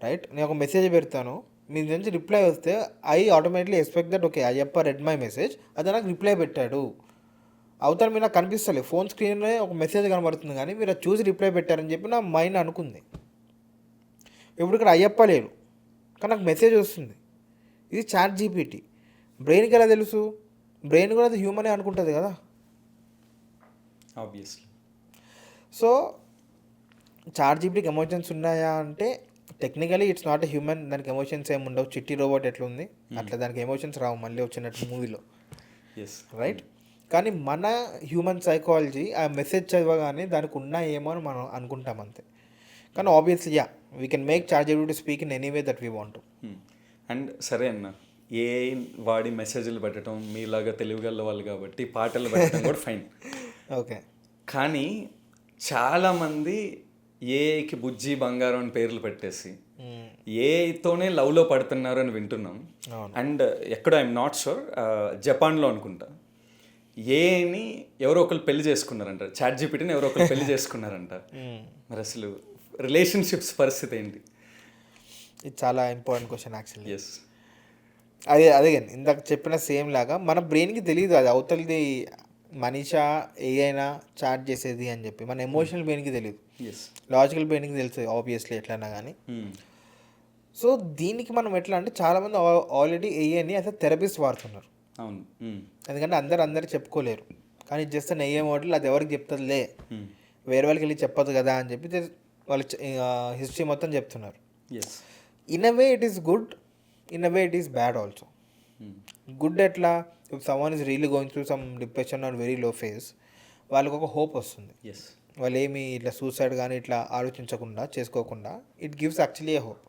రైట్. నేను ఒక మెసేజ్ పెడతాను, మీ నుంచి రిప్లై వస్తే I automatically expect that okay Ayyappa red my message, అది నాకు రిప్లై పెట్టాడు. అవతల మీరు నాకు కనిపిస్తలేదు, ఫోన్ స్క్రీన్లో ఒక మెసేజ్ కనబడుతుంది కానీ మీరు అది చూసి రిప్లై పెట్టారని చెప్పి నా మైండ్ అనుకుంది. ఇప్పుడు ఇక్కడ అయ్యప్ప లేరు కానీ నాకు మెసేజ్ వస్తుంది. ఇది చాట్‌జీపీటీ. బ్రెయిన్కి ఎలా తెలుసు? బ్రెయిన్ కూడా అది హ్యూమనే అనుకుంటుంది కదా, ఆబ్వియస్లీ. సో చాట్‌జీపీటీకి ఎమోషన్స్ ఉన్నాయా అంటే, technically it's not a human, దానికి ఎమోషన్స్ ఏమి ఉండవు. చిట్టి రోబోట్ ఎట్లుంది అట్లా దానికి ఎమోషన్స్ రావు, మళ్ళీ వచ్చినట్టు మూవీలో, రైట్. కానీ మన హ్యూమన్ సైకాలజీ ఆ మెసేజ్ చదవగానే దానికి ఉన్నాయేమో అని మనం అనుకుంటాం అంతే. కానీ obviously yeah, we can make ChatGPT speak in any way that we want. And సరే అన్న, ఏ వాడి మెసేజ్లు పెట్టడం మీలాగా తెలివిగల వాళ్ళు కాబట్టి పాటలు పెట్టడం కూడా ఫైన్, ఓకే. కానీ చాలామంది ఏకి బుజ్జి బంగారం అని పేర్లు పెట్టేసి ఏతోనే లవ్లో పడుతున్నారు అని వింటున్నాం. అండ్ ఎక్కడో ఐఎమ్ నాట్ షూర్, జపాన్లో అనుకుంటా, ఏని ఎవరో ఒకరు పెళ్లి చేసుకున్నారంట, చాట్‌జీపీటీని ఎవరో ఒకరు పెళ్లి చేసుకున్నారంట. మరి అసలు రిలేషన్షిప్స్ పరిస్థితి ఏంటి? ఇది చాలా ఇంపార్టెంట్ క్వశ్చన్ యాక్చువల్లీ. ఎస్, అదే ఇందాక చెప్పిన సేమ్ లాగా మన బ్రెయిన్కి తెలియదు అది అవతలది మనీషా ఏదైనా చాట్ చేసేది అని చెప్పి. మన ఎమోషనల్ బ్రెయిన్కి తెలియదు, లాజికల్ బ్రెయిన్కి తెలుస్తుంది ఆబ్వియస్లీ ఎట్లన్నా కానీ. సో దీనికి మనం ఎట్లా అంటే, చాలామంది ఆల్రెడీ ఏఐని అసలు థెరపిస్ట్ వాడుతున్నారు. అవును, ఎందుకంటే అందరు చెప్పుకోలేరు, కానీ జస్ట్ ఏఐ మోడల్ అది ఎవరికి చెప్తుందిలే, వేరే వాళ్ళకి వెళ్ళి చెప్పదు కదా అని చెప్పి వాళ్ళు హిస్టరీ మొత్తం చెప్తున్నారు. In a way it is good, in a way it is bad also. Good ఎట్లా, if someone is really going through some depression or very low phase, వాళ్ళకి ఒక హోప్ వస్తుంది. వాళ్ళు ఏమి ఇట్లా సూసైడ్ కానీ ఇట్లా ఆలోచించకుండా చేసుకోకుండా, it gives actually a hope.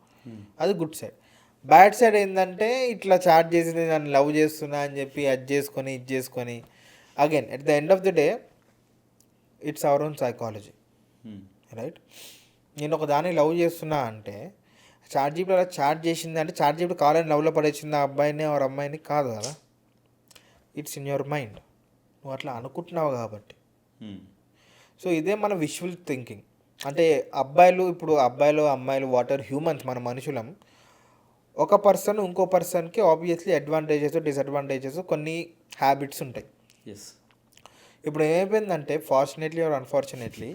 అది గుడ్ సైడ్. బ్యాడ్ సైడ్ ఏంటంటే, ఇట్లా చాట్ చేసింది నన్ను లవ్ చేస్తున్నా అని చెప్పి అది చేసుకొని ఇది చేసుకొని, again at the end of the day it's our own psychology, right. నేను ఒక దాన్ని లవ్ చేస్తున్నా అంటే, చాట్‌జీపీటీ అలా చాట్ చేసింది అంటే చాట్‌జీపీటీ కావాలని లవ్లో పడేసింది ఆ అబ్బాయిని ఆ అమ్మాయిని కాదు కదా, ఇట్స్ ఇన్ యువర్ మైండ్, నువ్వు అట్లా అనుకుంటున్నావు కాబట్టి. సో ఇదే మన విజువల్ థింకింగ్. అంటే అబ్బాయిలు అమ్మాయిలు వాట్ ఆర్ హ్యూమన్స్, మన మనుషులం. ఒక పర్సన్ ఇంకో పర్సన్కి ఆబ్వియస్లీ అడ్వాంటేజెస్ డిసడ్వాంటేజెస్ కొన్ని హ్యాబిట్స్ ఉంటాయి. ఎస్. ఇప్పుడు ఏమైపోయిందంటే ఫార్చునేట్లీ ఆర్ అన్ఫార్చునేట్లీ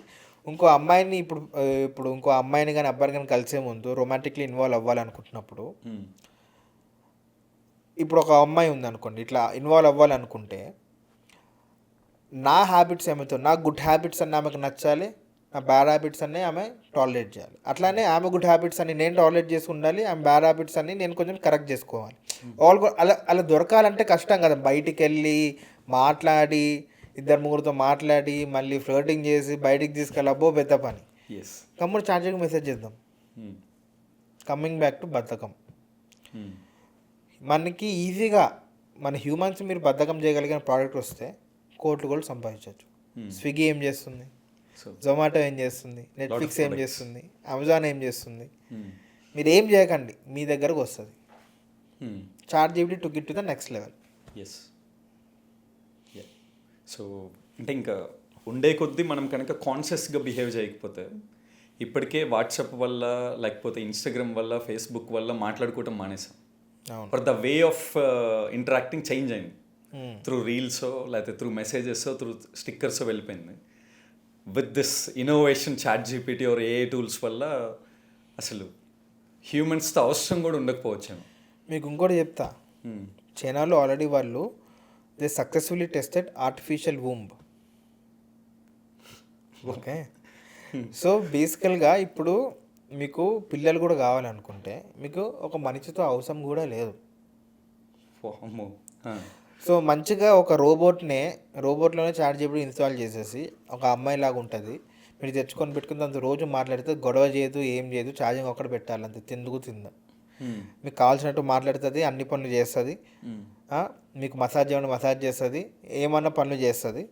ఇంకో అమ్మాయిని ఇప్పుడు ఇంకో అమ్మాయిని కానీ అబ్బాయిని కానీ కలిసే ముందు రొమాంటిక్లీ ఇన్వాల్వ్ అవ్వాలనుకుంటున్నప్పుడు, ఇప్పుడు ఒక అమ్మాయి ఉందనుకోండి ఇట్లా ఇన్వాల్వ్ అవ్వాలనుకుంటే నా హ్యాబిట్స్ ఏమైతే నా గుడ్ హ్యాబిట్స్ అన్నీ ఆమెకు నచ్చాలి, నా బ్యాడ్ హ్యాబిట్స్ అన్నీ ఆమె టాలరేట్ చేయాలి. అట్లానే ఆమె గుడ్ హ్యాబిట్స్ అన్ని నేను టాలరేట్ చేసి ఉండాలి, ఆమె బ్యాడ్ హ్యాబిట్స్ అన్ని నేను కొంచెం కరెక్ట్ చేసుకోవాలి. అలా అలా దొరకాలంటే కష్టం కదా. బయటికి వెళ్ళి మాట్లాడి ఇద్దరు ముగ్గురితో మాట్లాడి మళ్ళీ ఫ్లర్టింగ్ చేసి బయటికి తీసుకెళ్ళి అబ్బో పెద్ద పని. కమ్ముడు చార్జింగ్ మెసేజ్ చేద్దాం. కమ్మింగ్ బ్యాక్ టు బద్ధకం. మనకి ఈజీగా మన హ్యూమన్స్ మీరు బద్ధకం చేయగలిగిన ప్రోడక్ట్ వస్తే కోట్లు కూడా సంపాదించవచ్చు. స్విగ్గీ ఏం చేస్తుంది, జొమాటో ఏం చేస్తుంది, నెట్ఫ్లిక్స్ ఏం చేస్తుంది, అమెజాన్ ఏం చేస్తుంది. మీరు ఏం చేయకండి, మీ దగ్గరకు వస్తుంది. ChatGPT took it to the next level. Yes. So అంటే ఇంకా ఉండే కొద్దీ మనం కనుక కాన్షియస్గా బిహేవ్ చేయకపోతే, ఇప్పటికే వాట్సాప్ వల్ల లేకపోతే ఇన్స్టాగ్రామ్ వల్ల ఫేస్బుక్ వల్ల మాట్లాడుకోవటం మానేసాం. But the way of interacting change అయింది. త్రూ రీల్సో లేకపోతే త్రూ మెసేజెస్ త్రూ స్టిక్కర్స్ వెళ్ళిపోయింది. With this innovation ChatGPT or AI tools వల్ల అసలు హ్యూమన్స్తో అవసరం కూడా ఉండకపోవచ్చాను. మీకు ఇంకోటి చెప్తా. చైనాలో ఆల్రెడీ వాళ్ళు they successfully tested artificial womb. Okay. So బేసికల్గా ఇప్పుడు మీకు పిల్లలు కూడా కావాలనుకుంటే మీకు ఒక మనిషితో అవసరం కూడా లేదు. సో మంచిగా ఒక రోబోట్లోనే ChatGPT ఇన్స్టాల్ చేసేసి ఒక అమ్మాయిలాగా ఉంటుంది, మీరు తెచ్చుకొని పెట్టుకుని దాంతో రోజు మాట్లాడితే గొడవ చేయదు, ఏం చేయదు, ఛార్జింగ్ ఒక్కటి పెట్టాలి అంతే, తిందా మీకు కావాల్సినట్టు మాట్లాడుతుంది, అన్ని పనులు చేస్తుంది, మీకు మసాజ్ చేయమని మసాజ్ చేస్తుంది, ఏమన్నా పనులు చేస్తుంది.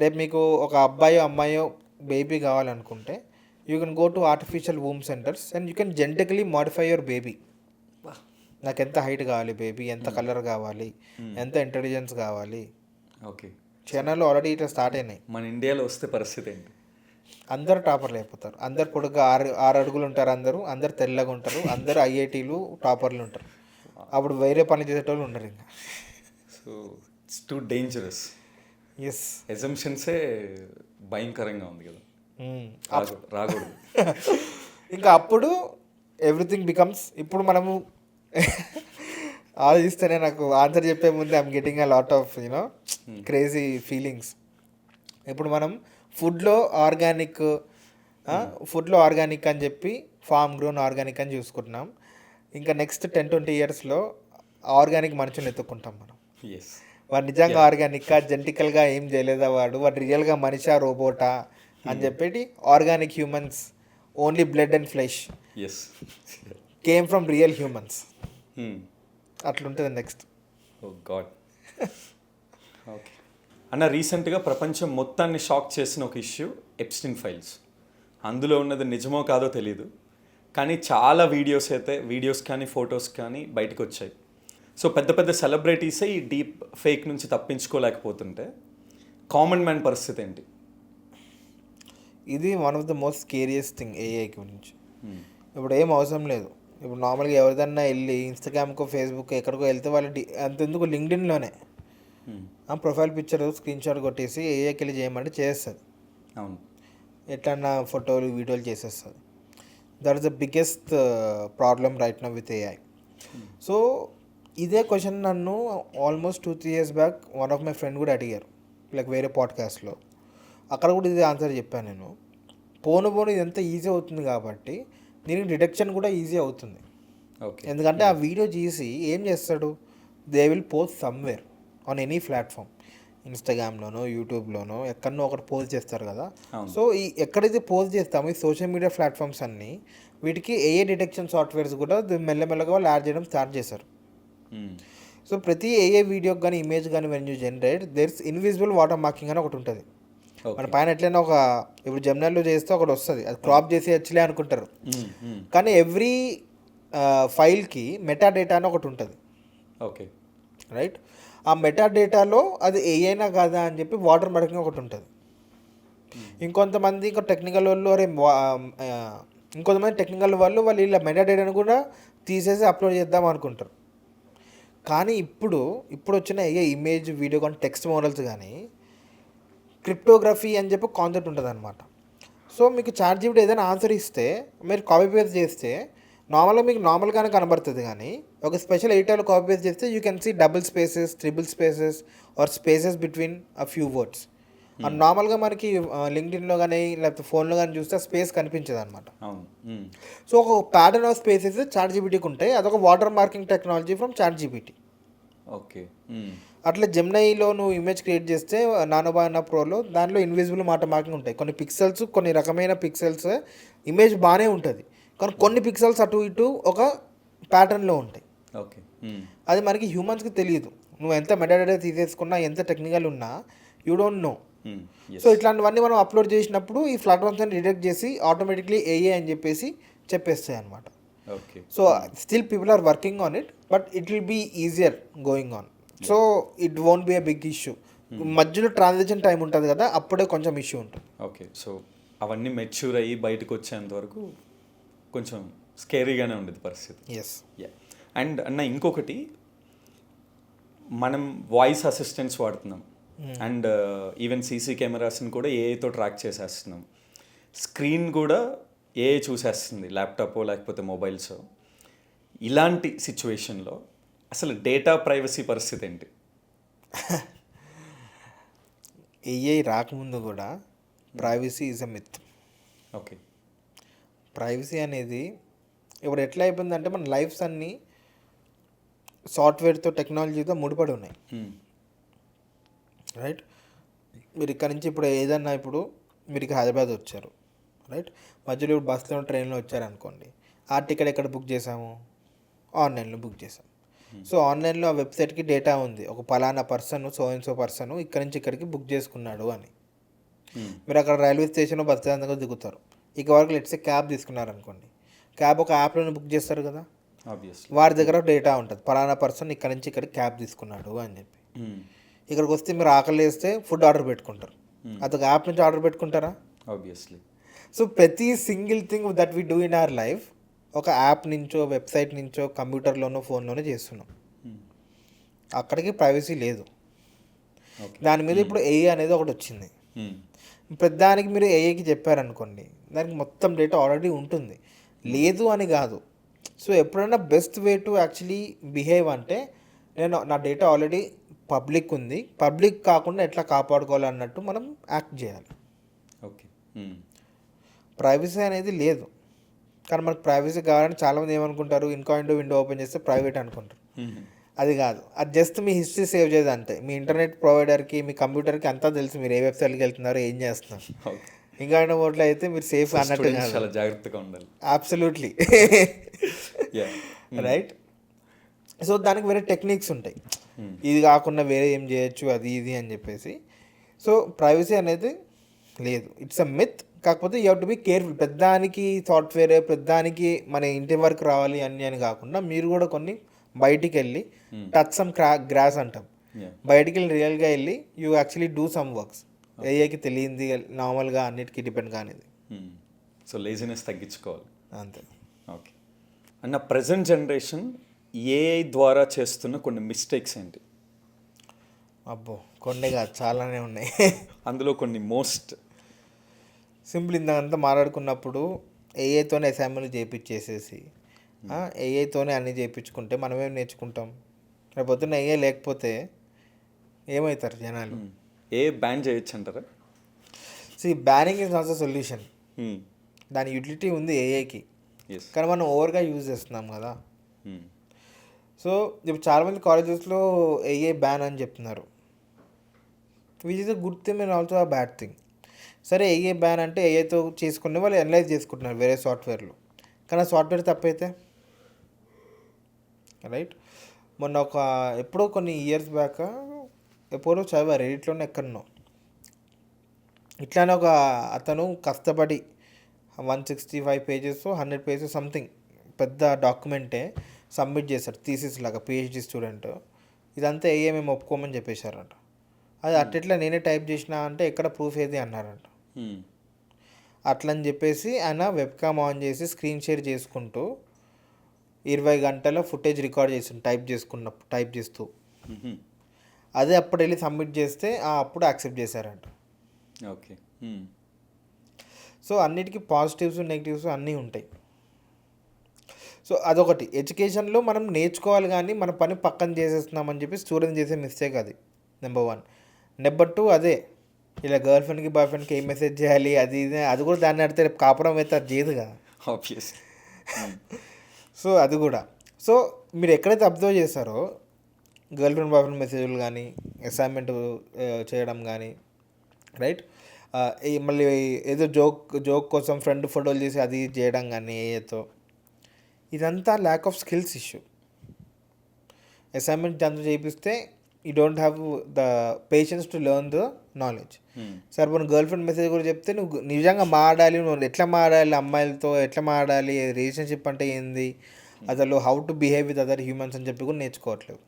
రేపు మీకు ఒక అబ్బాయో అమ్మాయో బేబీ కావాలనుకుంటే you can go to artificial womb centres and you can genetically modify your baby. నాకు ఎంత హైట్ కావాలి బేబీ, ఎంత కలర్ కావాలి, ఎంత ఇంటెలిజెన్స్ కావాలి. ఓకే. చైనాలో ఆల్రెడీ ఇట్లా స్టార్ట్ అయినాయి. మన ఇండియాలో వస్తే పరిస్థితి ఏంటి? అందరు టాపర్లు అయిపోతారు. అందరు పొడుగ్గా 6 అడుగులు ఉంటారు, అందరు తెల్లగా ఉంటారు, అందరు IITలు టాపర్లు ఉంటారు. అప్పుడు వేరే పని చేసేటోళ్ళు ఉండరు ఇంకా. So it's too dangerous. Yes. ఎజంప్షన్సే భయంకరంగా ఉంది కదా, రాకూడదు. ఇంకా అప్పుడు ఎవ్రీథింగ్ బికమ్స్. ఇప్పుడు మనము ఆలోచిస్తేనే నాకు ఆన్సర్ చెప్పే ముందే I'm getting a lot of crazy feelings. ఇప్పుడు మనం ఫుడ్లో ఆర్గానిక్ అని చెప్పి ఫార్మ్ గ్రోన్ ఆర్గానిక్ అని చూసుకుంటున్నాం. ఇంకా నెక్స్ట్ 10-20 ఇయర్స్లో ఆర్గానిక్ మనుషులు ఎత్తుక్కుంటాం మనం. వాడు నిజంగా ఆర్గానిక్గా జెనెటికల్గా ఏం చేయలేదా, వాడు రియల్గా మనిషా రోబోటా అని చెప్పేటి organic humans only blood and flesh came from real humans. అట్లుంటుంది నెక్స్ట్. Oh god. ఓకే అన్న, రీసెంట్గా ప్రపంచం మొత్తాన్ని షాక్ చేసిన ఒక ఇష్యూ ఎప్స్టీన్ ఫైల్స్. అందులో ఉన్నది నిజమో కాదో తెలీదు, కానీ చాలా వీడియోస్ కానీ ఫొటోస్ కానీ బయటకు వచ్చాయి. సో పెద్ద పెద్ద సెలబ్రిటీసే ఈ డీప్ ఫేక్ నుంచి తప్పించుకోలేకపోతుంటే కామన్ మ్యాన్ పరిస్థితి ఏంటి? ఇది one of the most scariest thing AI గురించి. ఇప్పుడు ఏం అవసరం లేదు. ఇప్పుడు నార్మల్గా ఎవరిదన్నా వెళ్ళి ఇన్స్టాగ్రామ్కో ఫేస్బుక్ ఎక్కడికో వెళ్తే వాళ్ళు అంతెందుకు లింక్డ్ఇన్లోనే ప్రొఫైల్ పిక్చర్ స్క్రీన్ షాట్ కొట్టేసి AIకి వెళ్ళి చేయమంటే చేస్తుంది. అవును. ఎట్లన్నా ఫోటోలు వీడియోలు చేసేస్తుంది. That is the biggest problem right now with AI. So ఇదే క్వశ్చన్ నన్ను almost 2-3 years back one of my friend కూడా అడిగారు, లైక్ వేరే పాడ్కాస్ట్లో. అక్కడ కూడా ఇదే ఆన్సర్ చెప్పాను నేను. పోను ఇది ఎంత ఈజీ అవుతుంది కాబట్టి దీనికి డిటెక్షన్ కూడా ఈజీ అవుతుంది. ఎందుకంటే ఆ వీడియో చేసి ఏం చేస్తాడు, they will post somewhere on any platform, ఇన్స్టాగ్రామ్లోనో యూట్యూబ్లోనో ఎక్కడనో ఒకటి పోస్ట్ చేస్తారు కదా. సో ఈ ఎక్కడైతే పోస్ట్ చేస్తామో ఈ సోషల్ మీడియా ప్లాట్ఫామ్స్ అన్నీ వీటికి AI డిటెక్షన్ సాఫ్ట్వేర్స్ కూడా మెల్లమెల్లగా వాళ్ళు యాడ్ చేయడం స్టార్ట్ చేశారు. సో ప్రతి AI వీడియోకి కానీ ఇమేజ్ కానీ when you generate there's invisible water marking అని ఒకటి ఉంటుంది. మన పైన ఎట్లయినా ఒక ఇప్పుడు జెమినాలో చేస్తే ఒకటి వస్తుంది, అది క్రాప్ చేసి వచ్చలే అనుకుంటారు. కానీ ఎవ్రీ ఫైల్కి మెటా డేటా అని ఒకటి ఉంటుంది. Okay right. ఆ మెటా డేటాలో అది ఏఐనా కాదా అని చెప్పి వాటర్ మార్కింగ్ ఒకటి ఉంటుంది. ఇంకొంతమంది టెక్నికల్ వాళ్ళు ఇంకొంతమంది టెక్నికల్ వాళ్ళు ఇలా మెటా డేటాను కూడా తీసేసి అప్లోడ్ చేద్దాం అనుకుంటారు. కానీ ఇప్పుడు వచ్చిన ఏ ఇమేజ్ వీడియో కానీ టెక్స్ట్ మోడల్స్ కానీ క్రిప్టోగ్రఫీ అని చెప్పి కాన్సెప్ట్ ఉంటుంది అనమాట. సో మీకు చాట్‌జీపీటీ ఏదైనా ఆన్సర్ ఇస్తే మీరు కాపీ పేస్ట్ చేస్తే నార్మల్గా మీకు నార్మల్గానే కనబడుతుంది, కానీ ఒక స్పెషల్ ఎడిటర్లో కాపీ పేస్ట్ చేస్తే you can see double spaces, triple spaces or spaces between a few words. And నార్మల్గా మనకి లింక్డ్ఇన్లో కానీ లేకపోతే ఫోన్లో కానీ చూస్తే స్పేస్ కనిపించదు అనమాట. సో ఒక ప్యాటర్న్ ఆఫ్ స్పేసెస్ చాట్‌జీపీటీకి ఉంటాయి. అదొక water marking technology from ChatGPT. Okay. అట్లా జెమినైలో నువ్వు ఇమేజ్ క్రియేట్ చేస్తే నానోబానా ప్రోలో దాంట్లో ఇన్విజిబుల్ వాటర్ మార్కింగ్ ఉంటాయి. కొన్ని పిక్సెల్స్, కొన్ని రకమైన పిక్సెల్స్ ఇమేజ్ బాగానే ఉంటుంది, కానీ కొన్ని పిక్సెల్స్ అటు ఇటు ఒక ప్యాటర్న్లో ఉంటాయి. ఓకే. అది మనకి హ్యూమన్స్కి తెలియదు. నువ్వు ఎంత మెటాడేటా తీసేసుకున్నా, ఎంత టెక్నికల్ ఉన్నా యూ డోంట్ నో. సో ఇట్లాంటివన్నీ మనం అప్లోడ్ చేసినప్పుడు ఈ ప్లాట్ఫామ్స్ అని డిటెక్ట్ చేసి ఆటోమేటిక్లీ ఏఏ అని చెప్పేసి చెప్పేస్తాయి అనమాట. Okay. So still people are working on it, but it will be easier going on. So it won't be a big issue. మధ్యలో ట్రాన్సాక్షన్ టైం ఉంటుంది కదా, అప్పుడే కొంచెం ఇష్యూ ఉంటుంది. ఓకే. సో అవన్నీ మెచ్యూర్ అయ్యి బయటకు వచ్చేంత వరకు కొంచెం స్కేరీగానే ఉండేది పరిస్థితి. ఎస్. యా. అండ్ అన్న ఇంకొకటి, మనం వాయిస్ అసిస్టెంట్స్ వాడుతున్నాం అండ్ ఈవెన్ సీసీ కెమెరాస్ని కూడా ఏఐతో ట్రాక్ చేసేస్తున్నాం. స్క్రీన్ కూడా ఏఐ చూసేస్తుంది, ల్యాప్టాప్ లేకపోతే మొబైల్స్. ఇలాంటి సిచ్యువేషన్లో అసలు డేటా ప్రైవసీ పరిస్థితి ఏంటి? ఏఐ రాకముందు కూడా privacy is a myth. Okay. Privacy అనేది ఇప్పుడు ఎట్లా అయిపోయిందంటే మన లైఫ్స్ అన్నీ సాఫ్ట్వేర్తో, టెక్నాలజీతో ముడిపడి ఉన్నాయి. రైట్. మీరు ఇక్కడ నుంచి ఇప్పుడు ఏదన్నా, ఇప్పుడు మీరు ఇక హైదరాబాద్ వచ్చారు, రైట్. మధ్యలో ఇప్పుడు బస్సులో, ట్రైన్లో వచ్చారనుకోండి, ఆ టికెట్ ఎక్కడ బుక్ చేసాము? ఆన్లైన్లో బుక్ చేసాం. సో ఆన్లైన్లో ఆ వెబ్సైట్కి డేటా ఉంది, ఒక పలానా person, so and so person ఇక్కడ నుంచి ఇక్కడికి బుక్ చేసుకున్నాడు అని. మీరు అక్కడ రైల్వే స్టేషన్లో బస్ స్టాండ్ దగ్గర దిగుతారు. ఇక వరకు లెట్స్ క్యాబ్ తీసుకున్నారనుకోండి, క్యాబ్ ఒక యాప్లోనే బుక్ చేస్తారు కదా, వారి దగ్గర డేటా ఉంటుంది, పలానా పర్సన్ ఇక్కడ నుంచి ఇక్కడికి క్యాబ్ తీసుకున్నాడు అని చెప్పి. ఇక్కడికి వస్తే మీరు ఆకలి వేస్తే ఫుడ్ ఆర్డర్ పెట్టుకుంటారు, అదొక యాప్ నుంచి ఆర్డర్ పెట్టుకుంటారా? ఆబ్వియస్లీ. సో ప్రతి single thing that we do in our life ఒక యాప్ నుంచో, వెబ్సైట్ నుంచో, కంప్యూటర్లోనో, ఫోన్లోనో చేస్తున్నాం. అక్కడికి ప్రైవసీ లేదు. దాని మీద ఇప్పుడు ఏఐ అనేది ఒకటి వచ్చింది. ప్రతిదానికి మీరు ఏఐకి చెప్పారనుకోండి, దానికి మొత్తం డేటా ఆల్రెడీ ఉంటుంది, లేదు అని కాదు. సో ఎప్పుడైనా best way to actually behave అంటే, నేను నా డేటా ఆల్రెడీ పబ్లిక్ ఉంది, పబ్లిక్ కాకుండా ఎట్లా కాపాడుకోవాలన్నట్టు మనం యాక్ట్ చేయాలి. ఓకే. ప్రైవసీ అనేది లేదు, కానీ మనకు ప్రైవసీ కావాలని చాలామంది ఏమనుకుంటారు, ఇన్కాగ్నిటో విండో ఓపెన్ చేస్తే ప్రైవేట్ అనుకుంటారు. అది కాదు, అది జస్ట్ మీ హిస్టరీ సేవ్ చేయదు అంతే. మీ ఇంటర్నెట్ ప్రొవైడర్కి, మీ కంప్యూటర్కి అంతా తెలుసు మీరు ఏ వెబ్సైట్కి వెళ్తున్నారో, ఏం చేస్తున్నారు. ఇన్కాగ్నిటో మోడ్లో అయితే మీరు సేఫ్ అన్నట్టు కాదు, చాలా జాగ్రత్తగా ఉండాలి. అబ్సల్యూట్లీ. రైట్. సో దానికి వేరే టెక్నిక్స్ ఉంటాయి, ఇది కాకుండా వేరే ఏం చేయొచ్చు, అది ఇది అని చెప్పేసి. సో ప్రైవసీ అనేది లేదు, ఇట్స్ అ మిత్. కాకపోతే you have to be careful. పెద్దానికి సాఫ్ట్వేర్, పెద్దానికి మన ఇంటి వరకు రావాలి అన్ని అని కాకుండా, మీరు కూడా కొన్ని బయటికి వెళ్ళి టచ్ సమ్ గ్రాస్ అంటాం, బయటికి వెళ్ళి రియల్గా వెళ్ళి you actually do some works. ఏఐకి తెలియంది నార్మల్గా అన్నిటికీ డిపెండ్ కానిది. సో లేజినెస్ తగ్గించుకోవాలి అంతే. ఓకే. అన్న ప్రజెంట్ జనరేషన్ ఏఐ ద్వారా చేస్తున్న కొన్ని మిస్టేక్స్ ఏంటి? అబ్బో, కొన్ని కాదు, చాలానే ఉన్నాయి. అందులో కొన్ని మోస్ట్ సింపుల్. ఇంతకంతా మాట్లాడుకున్నప్పుడు ఏఐతోనే అసైన్మెంట్లు చేయించేసేసి ఏఐతోనే అన్నీ చేయించుకుంటే మనమేం నేర్చుకుంటాం? రేపు పొద్దున్న ఏఐ లేకపోతే ఏమవుతారు జనాలు? ఏ బ్యాన్ చేయొచ్చు అంటారా? Banning is not the solution. దాని యూటిలిటీ ఉంది ఏఐకి, కానీ మనం ఓవర్గా యూజ్ చేస్తున్నాం కదా. సో ఇప్పుడు చాలామంది కాలేజెస్లో ఏఐ బ్యాన్ అని చెప్తున్నారు, which is a good thing and also a bad thing. సరే, ఏఐ బ్యాన్ అంటే ఏఐతో చేసుకునే వాళ్ళు అనలైజ్ చేసుకుంటున్నారు వేరే సాఫ్ట్వేర్లు, కానీ ఆ సాఫ్ట్వేర్ తప్పైతే రైట్. మొన్న ఎప్పుడో కొన్ని ఇయర్స్ బ్యాక్ ఎప్పుడో చదివా, రెడిట్లోనే ఎక్కడనో, ఇట్లానే అతను కష్టపడి 165 పేజెస్ 100 పేజెస్ సంథింగ్ పెద్ద డాక్యుమెంటే సబ్మిట్ చేశారు, థీసిస్ లాగా, పిహెచ్డి స్టూడెంట్. ఇదంతా ఏఐ మేము ఒప్పుకోమని చెప్పేశారంట. అది అట్లా నేనే టైప్ చేసినా అంటే ఎక్కడ ప్రూఫ్ ఏది అన్నారంట. అట్లని చెప్పేసి ఆయన వెబ్కామ్ ఆన్ చేసి స్క్రీన్ షేర్ చేసుకుంటూ 20 గంటల ఫుటేజ్ రికార్డ్ చేసి టైప్ చేస్తూ అదే అప్పుడు వెళ్ళి సబ్మిట్ చేస్తే అప్పుడు యాక్సెప్ట్ చేశారంట. ఓకే. సో అన్నిటికీ పాజిటివ్స్ నెగిటివ్స్ అన్నీ ఉంటాయి. సో అదొకటి, ఎడ్యుకేషన్లో మనం నేర్చుకోవాలి కానీ మన పని పక్కన చేసేస్తున్నామని చెప్పి స్టూడెంట్ చేసే మిస్టేక్ అది నెంబర్ 1. నెంబర్ 2 అదే ఇలా గర్ల్ ఫ్రెండ్కి బాయ్ ఫ్రెండ్కి ఏం మెసేజ్ చేయాలి అది కూడా దాన్ని అడితే రేపు కాపురం అయితే అది చేయదు కదా. ఆబ్వియస్. సో అది కూడా. సో మీరు ఎక్కడైతే అబ్జర్వ్ చేస్తారో గర్ల్ ఫ్రెండ్ బాయ్ ఫ్రెండ్ మెసేజ్లు కానీ అసైన్మెంట్ చేయడం కానీ రైట్, మళ్ళీ ఏదో జోక్ కోసం ఫ్రెండ్ ఫోటోలు చేసి అది చేయడం కానీ ఏతో, ఇదంతా lack of skills issue. Assignment దాంతో చేయిస్తే you don't have the patience to learn the knowledge. సరే మన గర్ల్ ఫ్రెండ్ మెసేజ్ కూడా చెప్తే నువ్వు నిజంగా మాట్లాడాలి, నువ్వు ఎట్లా మాట్లాడాలి, అమ్మాయిలతో ఎట్లా మాట్లాడాలి, రిలేషన్షిప్ అంటే ఏంది, అసలు how to behave with other humans అని చెప్పి కూడా నేర్చుకోవట్లేవు.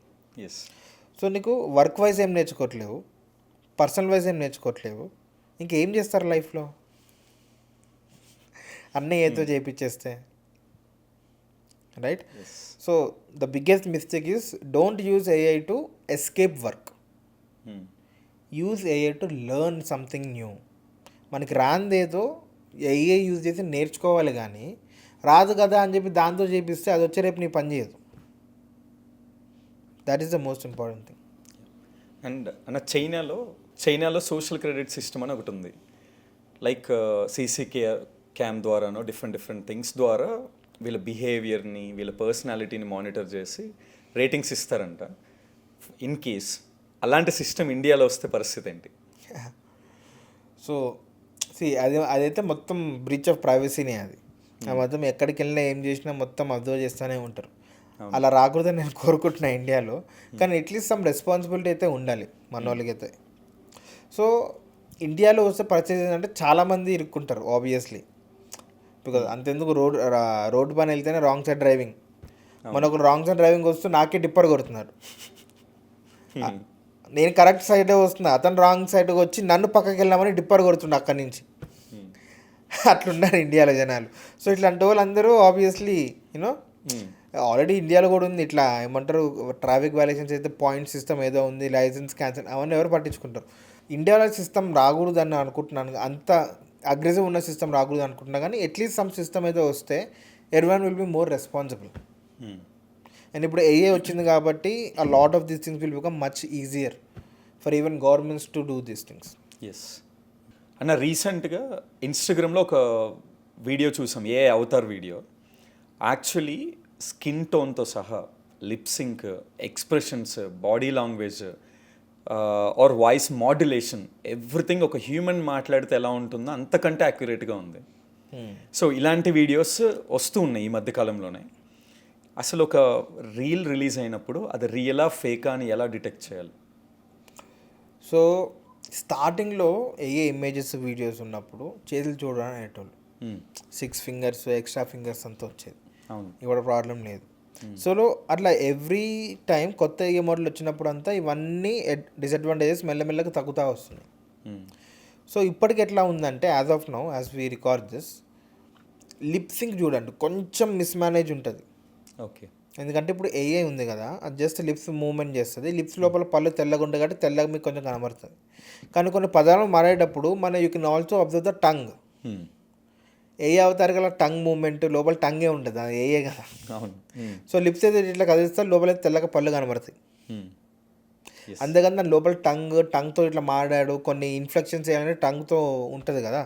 సో నీకు వర్క్ వైజ్ ఏం నేర్చుకోవట్లేవు, పర్సనల్ వైజ్ ఏం నేర్చుకోవట్లేవు, ఇంకేం చేస్తారు లైఫ్లో అన్నీ ఏతో చేయించేస్తే, right? So the biggest mistake is don't use AI to escape work, use AI to learn something new. మనకి రాందేదో ఏఐ యూజ్ చేసి నేర్చుకోవాలి కానీ రాదు కదా అని చెప్పి దాంతో చేపిస్తే అది వచ్చే రేపు నీ పని చేయదు. That is the most important thing. And అన్న చైనాలో సోషల్ క్రెడిట్ సిస్టమ్ అని ఒకటి ఉంది. లైక్ సీసీ క్యామ్ ద్వారానో డిఫరెంట్ థింగ్స్ ద్వారా వీళ్ళ బిహేవియర్ని వీళ్ళ పర్సనాలిటీని మానిటర్ చేసి రేటింగ్స్ ఇస్తారంట. ఇన్ కేస్ అలాంటి సిస్టమ్ ఇండియాలో వస్తే పరిస్థితి ఏంటి? సో అదైతే మొత్తం బ్రీచ్ ఆఫ్ ప్రైవసీనే అది. మొత్తం ఎక్కడికి వెళ్ళినా ఏం చేసినా మొత్తం అబ్జర్వ్ చేస్తూనే ఉంటారు. అలా రాకూడదని నేను కోరుకుంటున్నా ఇండియాలో, కానీ అట్లీస్ట్ సమ్ రెస్పాన్సిబిలిటీ అయితే ఉండాలి మన వాళ్ళకైతే. సో ఇండియాలో వస్తే పరిస్థితి ఏంటంటే చాలామంది ఇరుక్కుంటారు ఆబ్వియస్లీ, బికాజ్ అంతెందుకు రోడ్డు పైన వెళ్తేనే రాంగ్ సైడ్ డ్రైవింగ్. మనకు రాంగ్ సైడ్ డ్రైవింగ్ వస్తూ నాకే డిప్పర్ కొడుతున్నాడు, నేను కరెక్ట్ సైడే వస్తున్నా, అతను రాంగ్ సైడ్కి వచ్చి నన్ను పక్కకి వెళ్ళామని డిప్పర్ కొడుతుండే అక్కడి నుంచి. అట్లున్నారు ఇండియాలో జనాలు. సో ఇట్లాంటి వాళ్ళందరూ ఆబ్వియస్లీ యూనో ఆల్రెడీ ఇండియాలో కూడా ఉంది ఇట్లా ఏమంటారు ట్రాఫిక్ వైలేషన్స్ అయితే పాయింట్ సిస్టమ్ ఏదో ఉంది, లైసెన్స్ క్యాన్సిల్ అవన్నీ ఎవరు పట్టించుకుంటారు. ఇండియాలో సిస్టమ్ రాకూడదు అని అనుకుంటున్నాను, అంత అగ్రెసివ్ ఉన్న సిస్టమ్ రాకూడదు అనుకుంటున్నా, కానీ అట్లీస్ట్ సమ్ సిస్టమ్ ఏదో వస్తే everyone will be more responsible. And ఇప్పుడు ఏఐ వచ్చింది కాబట్టి a lot of these things will become much easier for even governments to do these things. Yes అన్న, రీసెంట్గా ఇన్స్టాగ్రామ్లో ఒక వీడియో చూసాం, a avatar video. Actually skin టోన్తో సహా lip sync, expressions, body language or voice modulation, everything ఒక human మాట్లాడితే ఎలా ఉంటుందో అంతకంటే యాక్యురేట్గా ఉంది. సో ఇలాంటి వీడియోస్ వస్తూ ఉన్నాయి ఈ మధ్యకాలంలోనే. అసలు ఒక రీల్ రిలీజ్ అయినప్పుడు అది రియలా ఫేకా అని ఎలా డిటెక్ట్ చేయాలి? సో స్టార్టింగ్లో ఏ ఇమేజెస్ వీడియోస్ ఉన్నప్పుడు చేతులు చూడడానికి అనేటోళ్ళు, 6 ఫింగర్స్ ఎక్స్ట్రా ఫింగర్స్ అంతా వచ్చేది. ఇప్పుడు ప్రాబ్లం లేదు. సో అట్లా ఎవ్రీ టైం కొత్త ఏ మోడల్ వచ్చినప్పుడు అంతా ఇవన్నీ డిసడ్వాంటేజెస్ మెల్లమెల్లగా తగ్గుతూ వస్తున్నాయి. సో ఇప్పటికి ఎట్లా ఉందంటే as of now as we record this, lip sync చూడండి కొంచెం మిస్మేనేజ్ ఉంటుంది. ఓకే, ఎందుకంటే ఇప్పుడు ఏఐ ఉంది కదా, అది జస్ట్ లిప్స్ మూవ్మెంట్ చేస్తుంది, లిప్స్ లోపల పళ్ళు తెల్లగా ఉంటుంది కాబట్టి తెల్లగా మీకు కొంచెం కనబడుతుంది. కానీ కొన్ని పదాలు మారేటప్పుడు you can also observe the tongue. AI అవతారు గల టంగ్ మూవ్మెంట్ లోపల టంగే ఉంటుంది, అది ఏఐ కదా. సో లిప్స్ అయితే ఇట్లా కదిలిస్తే లోపల తెల్లగా పళ్ళు కనబడతాయి. అంతేగాని దాని లోపల టంగ్తో ఇట్లా మాట్లాడు కొన్ని ఇన్ఫ్లెక్షన్స్ ఏమైనా టంగ్తో ఉంటుంది కదా,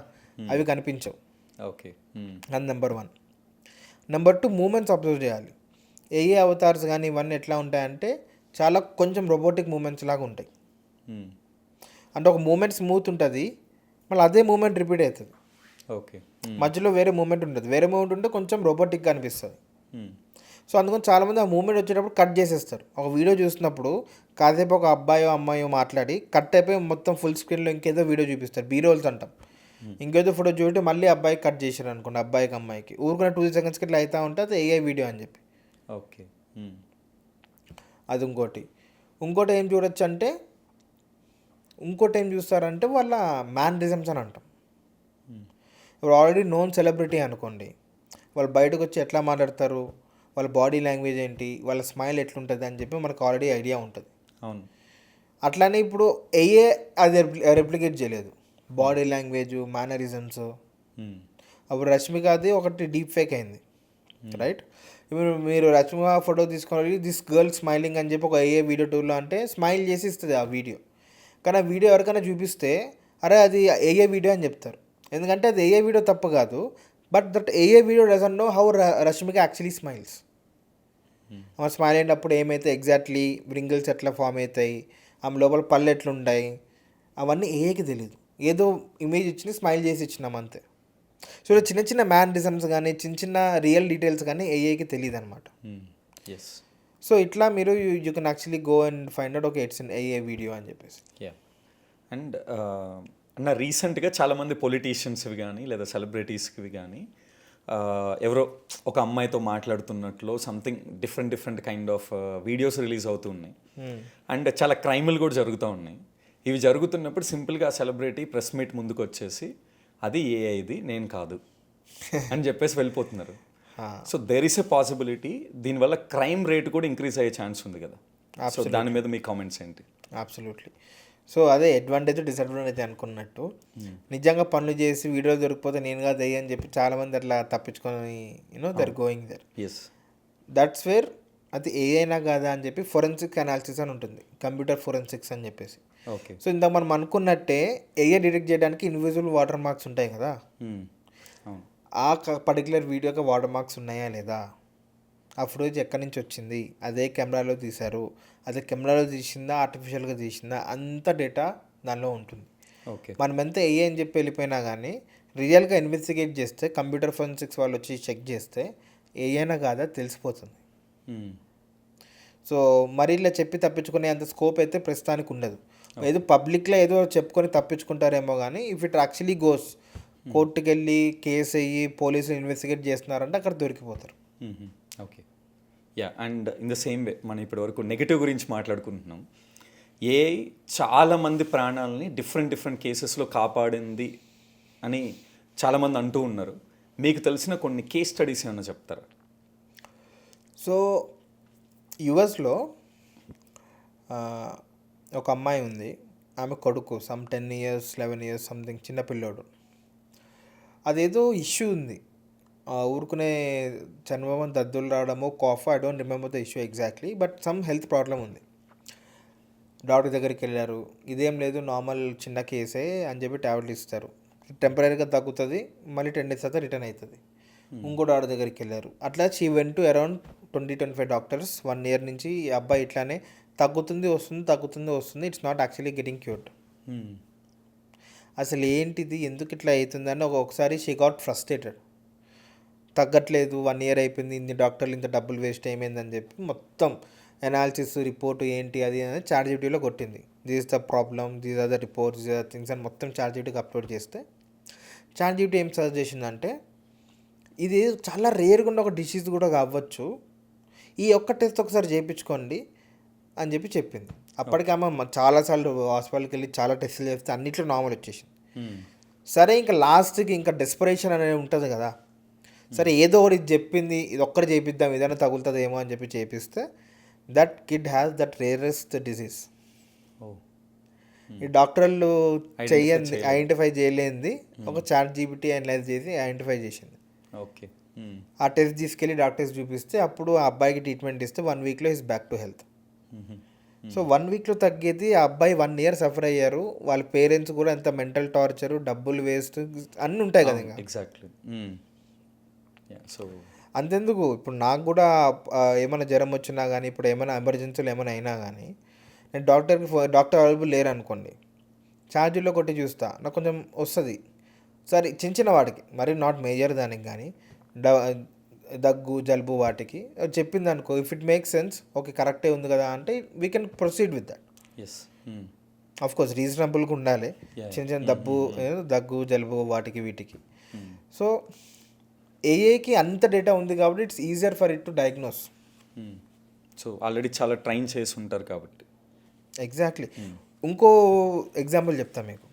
అవి కనిపించవు. ఓకే, అది నెంబర్ 1. నెంబర్ 2 మూమెంట్స్ అబ్జర్వ్ చేయాలి. ఏఏ అవతార్స్ కానీ ఇవన్నీ ఎట్లా ఉంటాయంటే చాలా కొంచెం రోబోటిక్ మూమెంట్స్ లాగా ఉంటాయి. అంటే ఒక మూమెంట్ స్మూత్ ఉంటుంది, మళ్ళీ అదే మూమెంట్ రిపీట్ అవుతుంది. ఓకే, మధ్యలో వేరే మూమెంట్ ఉంటుంది, వేరే మూమెంట్ ఉంటే కొంచెం రోబోటిక్గా అనిపిస్తుంది. సో అందుకని చాలామంది ఆ మూమెంట్ వచ్చేటప్పుడు కట్ చేసేస్తారు. ఒక వీడియో చూసినప్పుడు కాసేపు ఒక అబ్బాయో అమ్మాయో మాట్లాడి కట్ అయిపోయి మొత్తం ఫుల్ స్క్రీన్లో ఇంకేదో వీడియో చూపిస్తారు, బీరోల్స్ అంటాం. ఇంకేదో ఫోటో చూస్తే మళ్ళీ అబ్బాయికి కట్ చేశారు అనుకోండి, అబ్బాయికి అమ్మాయికి ఊరుకున్న 2 సెకండ్స్కి ఇట్లా అవుతూ ఉంటే అది ఏఐ వీడియో అని చెప్పి. ఓకే, అది ఇంకోటి ఏం చూడొచ్చు అంటే, ఇంకోటి ఏం చూస్తారంటే వాళ్ళ మ్యానరిజమ్స్ అని అంటాం. ఇప్పుడు ఆల్రెడీ నోన్ సెలబ్రిటీ అనుకోండి, వాళ్ళు బయటకు వచ్చి ఎట్లా మాట్లాడతారు, వాళ్ళ బాడీ లాంగ్వేజ్ ఏంటి, వాళ్ళ స్మైల్ ఎట్లుంటుంది అని చెప్పి మనకు ఆల్రెడీ ఐడియా ఉంటుంది. అవును. అట్లానే ఇప్పుడు ఏఏ అది రెప్లికేట్ చేయలేదు బాడీ లాంగ్వేజ్, మేనరిజమ్స్. అప్పుడు రష్మికది ఒకటి డీప్ ఫేక్ అయింది, రైట్? ఇప్పుడు మీరు రష్మిక ఫోటో తీసుకొని దిస్ గర్ల్ స్మైలింగ్ అని చెప్పి ఒక ఏఏ వీడియో టూల్లో అంటే స్మైల్ చేసి ఇస్తుంది ఆ వీడియో. కానీ ఆ వీడియో ఎవరికైనా చూపిస్తే అరే అది ఏఏ వీడియో అని చెప్తారు. ఎందుకంటే అది ఏఏ వీడియో తప్పు కాదు, బట్ దట్ ఏఏ video doesn't know how Rashmika actually smiles. ఆమె స్మైల్ అయినప్పుడు ఏమైతే ఎగ్జాక్ట్లీ రింగిల్స్ ఎట్లా ఫామ్ అవుతాయి, ఆమె లోపల పళ్ళు ఎట్లుంటాయి, అవన్నీ ఏఏకి తెలియదు. ఏదో ఇమేజ్ ఇచ్చి స్మైల్ చేసి ఇచ్చినాం అంతే. సో చిన్న చిన్న మ్యానరిజమ్స్ కానీ చిన్న చిన్న రియల్ డీటెయిల్స్ కానీ ఏఐకి తెలియదు అనమాట. ఎస్. సో ఇట్లా మీరు you can actually go and find out okay it's an AI video అని చెప్పేసి. యా. అండ్ అన్న రీసెంట్గా చాలామంది పొలిటీషియన్స్వి కానీ లేదా సెలబ్రిటీస్కి కానీ ఎవరో ఒక అమ్మాయితో మాట్లాడుతున్నట్లు something different kind of videos release అవుతూ ఉన్నాయి. అండ్ చాలా క్రైమ్లు కూడా జరుగుతూ ఉన్నాయి. ఇవి జరుగుతున్నప్పుడు సింపుల్గా సెలబ్రిటీ ప్రెస్ మీట్ ముందుకు వచ్చేసి అది ఏఐది, నేను కాదు అని చెప్పేసి వెళ్ళిపోతున్నారు. So there is a possibility దీనివల్ల క్రైమ్ రేట్ కూడా ఇంక్రీజ్ అయ్యే ఛాన్స్ ఉంది కదా. సో దాని మీద మీ కామెంట్స్ ఏంటి? అబ్సల్యూట్లీ. సో అదే అడ్వాంటేజ్ డిసడ్వాంటేజ్ అనుకున్నట్టు నిజంగా పనులు చేసి వీడియోలు దొరికిపోతే నేను కాదు అయ్యి అని చెప్పి చాలామంది అట్లా తప్పించుకొని they're going there. Yes. That's where అది ఏఐనా కాదా అని చెప్పి ఫోరెన్సిక్ అనాలిసిస్ అని ఉంటుంది, కంప్యూటర్ ఫోరెన్సిక్స్ అని చెప్పేసి. ఓకే. సో ఇందాక మనం అనుకున్నట్టే ఏఐ డిటెక్ట్ చేయడానికి ఇన్విజిబుల్ వాటర్ మార్క్స్ ఉంటాయి కదా, ఆ పర్టికులర్ వీడియోకి వాటర్ మార్క్స్ ఉన్నాయా లేదా, ఆ ఫుటేజ్ ఎక్కడి నుంచి వచ్చింది, అదే కెమెరాలో తీశారు, అదే కెమెరాలో తీసిందా ఆర్టిఫిషియల్గా తీసిందా, అంత డేటా దానిలో ఉంటుంది. ఓకే. మనం ఎంత ఏఐ అని చెప్పి వెళ్ళిపోయినా కానీ రియల్గా ఇన్వెస్టిగేట్ చేస్తే కంప్యూటర్ ఫోరెన్సిక్స్ వాళ్ళు వచ్చి చెక్ చేస్తే ఏఐనా కాదా తెలిసిపోతుంది. సో మరి ఇలా చెప్పి తప్పించుకునే అంత స్కోప్ అయితే ప్రస్తుతానికి ఉండదు. ఏదో పబ్లిక్లో ఏదో చెప్పుకొని తప్పించుకుంటారేమో కానీ ఇఫ్ ఇట్ యాక్చువల్లీ గోస్ కోర్టుకి వెళ్ళి కేసు అయ్యి పోలీసులు ఇన్వెస్టిగేట్ చేస్తున్నారంటే అక్కడ దొరికిపోతారు. Okay. Yeah. And in the same way మనం ఇప్పటివరకు నెగిటివ్ గురించి మాట్లాడుకుంటున్నాం. ఏఐ చాలామంది ప్రాణాలని డిఫరెంట్ కేసెస్లో కాపాడింది అని చాలామంది అంటూ ఉన్నారు. మీకు తెలిసిన కొన్ని కేస్ స్టడీస్ ఏమైనా చెప్తారా? సో యుఎస్లో ఒక అమ్మాయి ఉంది, ఆమె కొడుకు సమ్ 10 years 11 years సంథింగ్ చిన్న పిల్లోడు. అదేదో ఇష్యూ ఉంది, ఊరుకునే చనిపోవడం, దద్దులు రావడము, cough, I don't remember the issue exactly, but some health problem ఉంది. డాక్టర్ దగ్గరికి వెళ్ళారు, ఇదేం లేదు నార్మల్ చిన్న కేసే అని చెప్పి ట్యాబ్లెట్ ఇస్తారు, టెంపరీగా తగ్గుతుంది, మళ్ళీ 10 days తర్వాత రిటర్న్ అవుతుంది. ఇంకో డాక్టర్ దగ్గరికి వెళ్ళారు, అట్లా she went to around 20-25 doctors 1 year నుంచి. ఈ అబ్బాయి ఇట్లానే తగ్గుతుంది వస్తుంది, it's not actually getting cured. అసలు ఏంటిది, ఎందుకు ఇట్లా అవుతుందని ఒకసారి షీ గాట్ ఫ్రస్ట్రేటెడ్. తగ్గట్లేదు, 1 year అయిపోయింది, ఇన్ని డాక్టర్లు ఇంత డబ్బులు వేస్ట్ అయిపోయిందని చెప్పి మొత్తం అనాలిసిస్ రిపోర్ట్ ఏంటి అది అని చాట్‌జిపిటీలో కొట్టింది. This is the problem, these are the reports, these are things అని మొత్తం చాట్‌జిపిటీకి అప్లోడ్ చేస్తే చాట్‌జిపిటీ ఏం సజెస్ట్ చేసిందంటే ఇది చాలా రేర్గా ఉన్న ఒక డిసీజ్ కూడా కావచ్చు, ఈ ఒక్క టెస్ట్ ఒకసారి చేయించుకోండి అని చెప్పి చెప్పింది. అప్పటికి ఆమె చాలాసార్లు హాస్పిటల్కి వెళ్ళి చాలా టెస్టులు చేస్తే అన్నిట్లో నార్మల్ వచ్చేసింది. సరే ఇంకా లాస్ట్కి ఇంకా డెస్పరేషన్ అనేది ఉంటుంది కదా, సరే ఏదో ఒకటి చెప్పింది, ఇది ఒక్కటి చేపిద్దాం ఏదైనా తగులుతుందేమో అని చెప్పి చేపిస్తే that kid has that rarest disease. ఈ డాక్టర్లు ఐడెంటిఫై చేయలేనిది ఒక చాట్‌జిపిటీ అనలైజ్ చేసి ఐడెంటిఫై చేసింది. ఓకే. ఆ టెస్ట్ తీసుకెళ్ళి డాక్టర్స్ చూపిస్తే అప్పుడు ఆ అబ్బాయికి ట్రీట్మెంట్ ఇస్తే 1 weekలో is back to health. So 1 weekలో తగ్గేది, ఆ అబ్బాయి 1 year సఫర్ అయ్యారు, వాళ్ళ పేరెంట్స్ కూడా ఎంత మెంటల్ టార్చరు, డబ్బులు వేస్ట్ అన్నీ ఉంటాయి కదా. ఇంకా ఎగ్జాక్ట్లీ. సో అంతెందుకు, ఇప్పుడు నాకు కూడా ఏమైనా జ్వరం వచ్చినా కానీ, ఇప్పుడు ఏమైనా ఎమర్జెన్సీలు ఏమైనా అయినా కానీ నేను డాక్టర్ అవైలబుల్ లేరు అనుకోండి, ఛార్జీలో కొట్టి చూస్తా, నాకు కొంచెం వస్తుంది. సరే చిన్న వాటికి, మరి నాట్ మేజర్ దానికి కానీ, దగ్గు జలుబు వాటికి చెప్పింది అనుకో, if it make sense, okay కరెక్టే ఉంది కదా అంటే we can proceed with that. Of course రీజనబుల్గా ఉండాలి, చిన్న దగ్గు జలుబు వాటికి వీటికి. సో ఏఐకి అంత డేటా ఉంది కాబట్టి it's easier for it to diagnose. So already చాలా ట్రైన్ చేసి ఉంటారు కాబట్టి. ఎగ్జాక్ట్లీ. ఇంకో ఎగ్జాంపుల్ చెప్తా మీకు.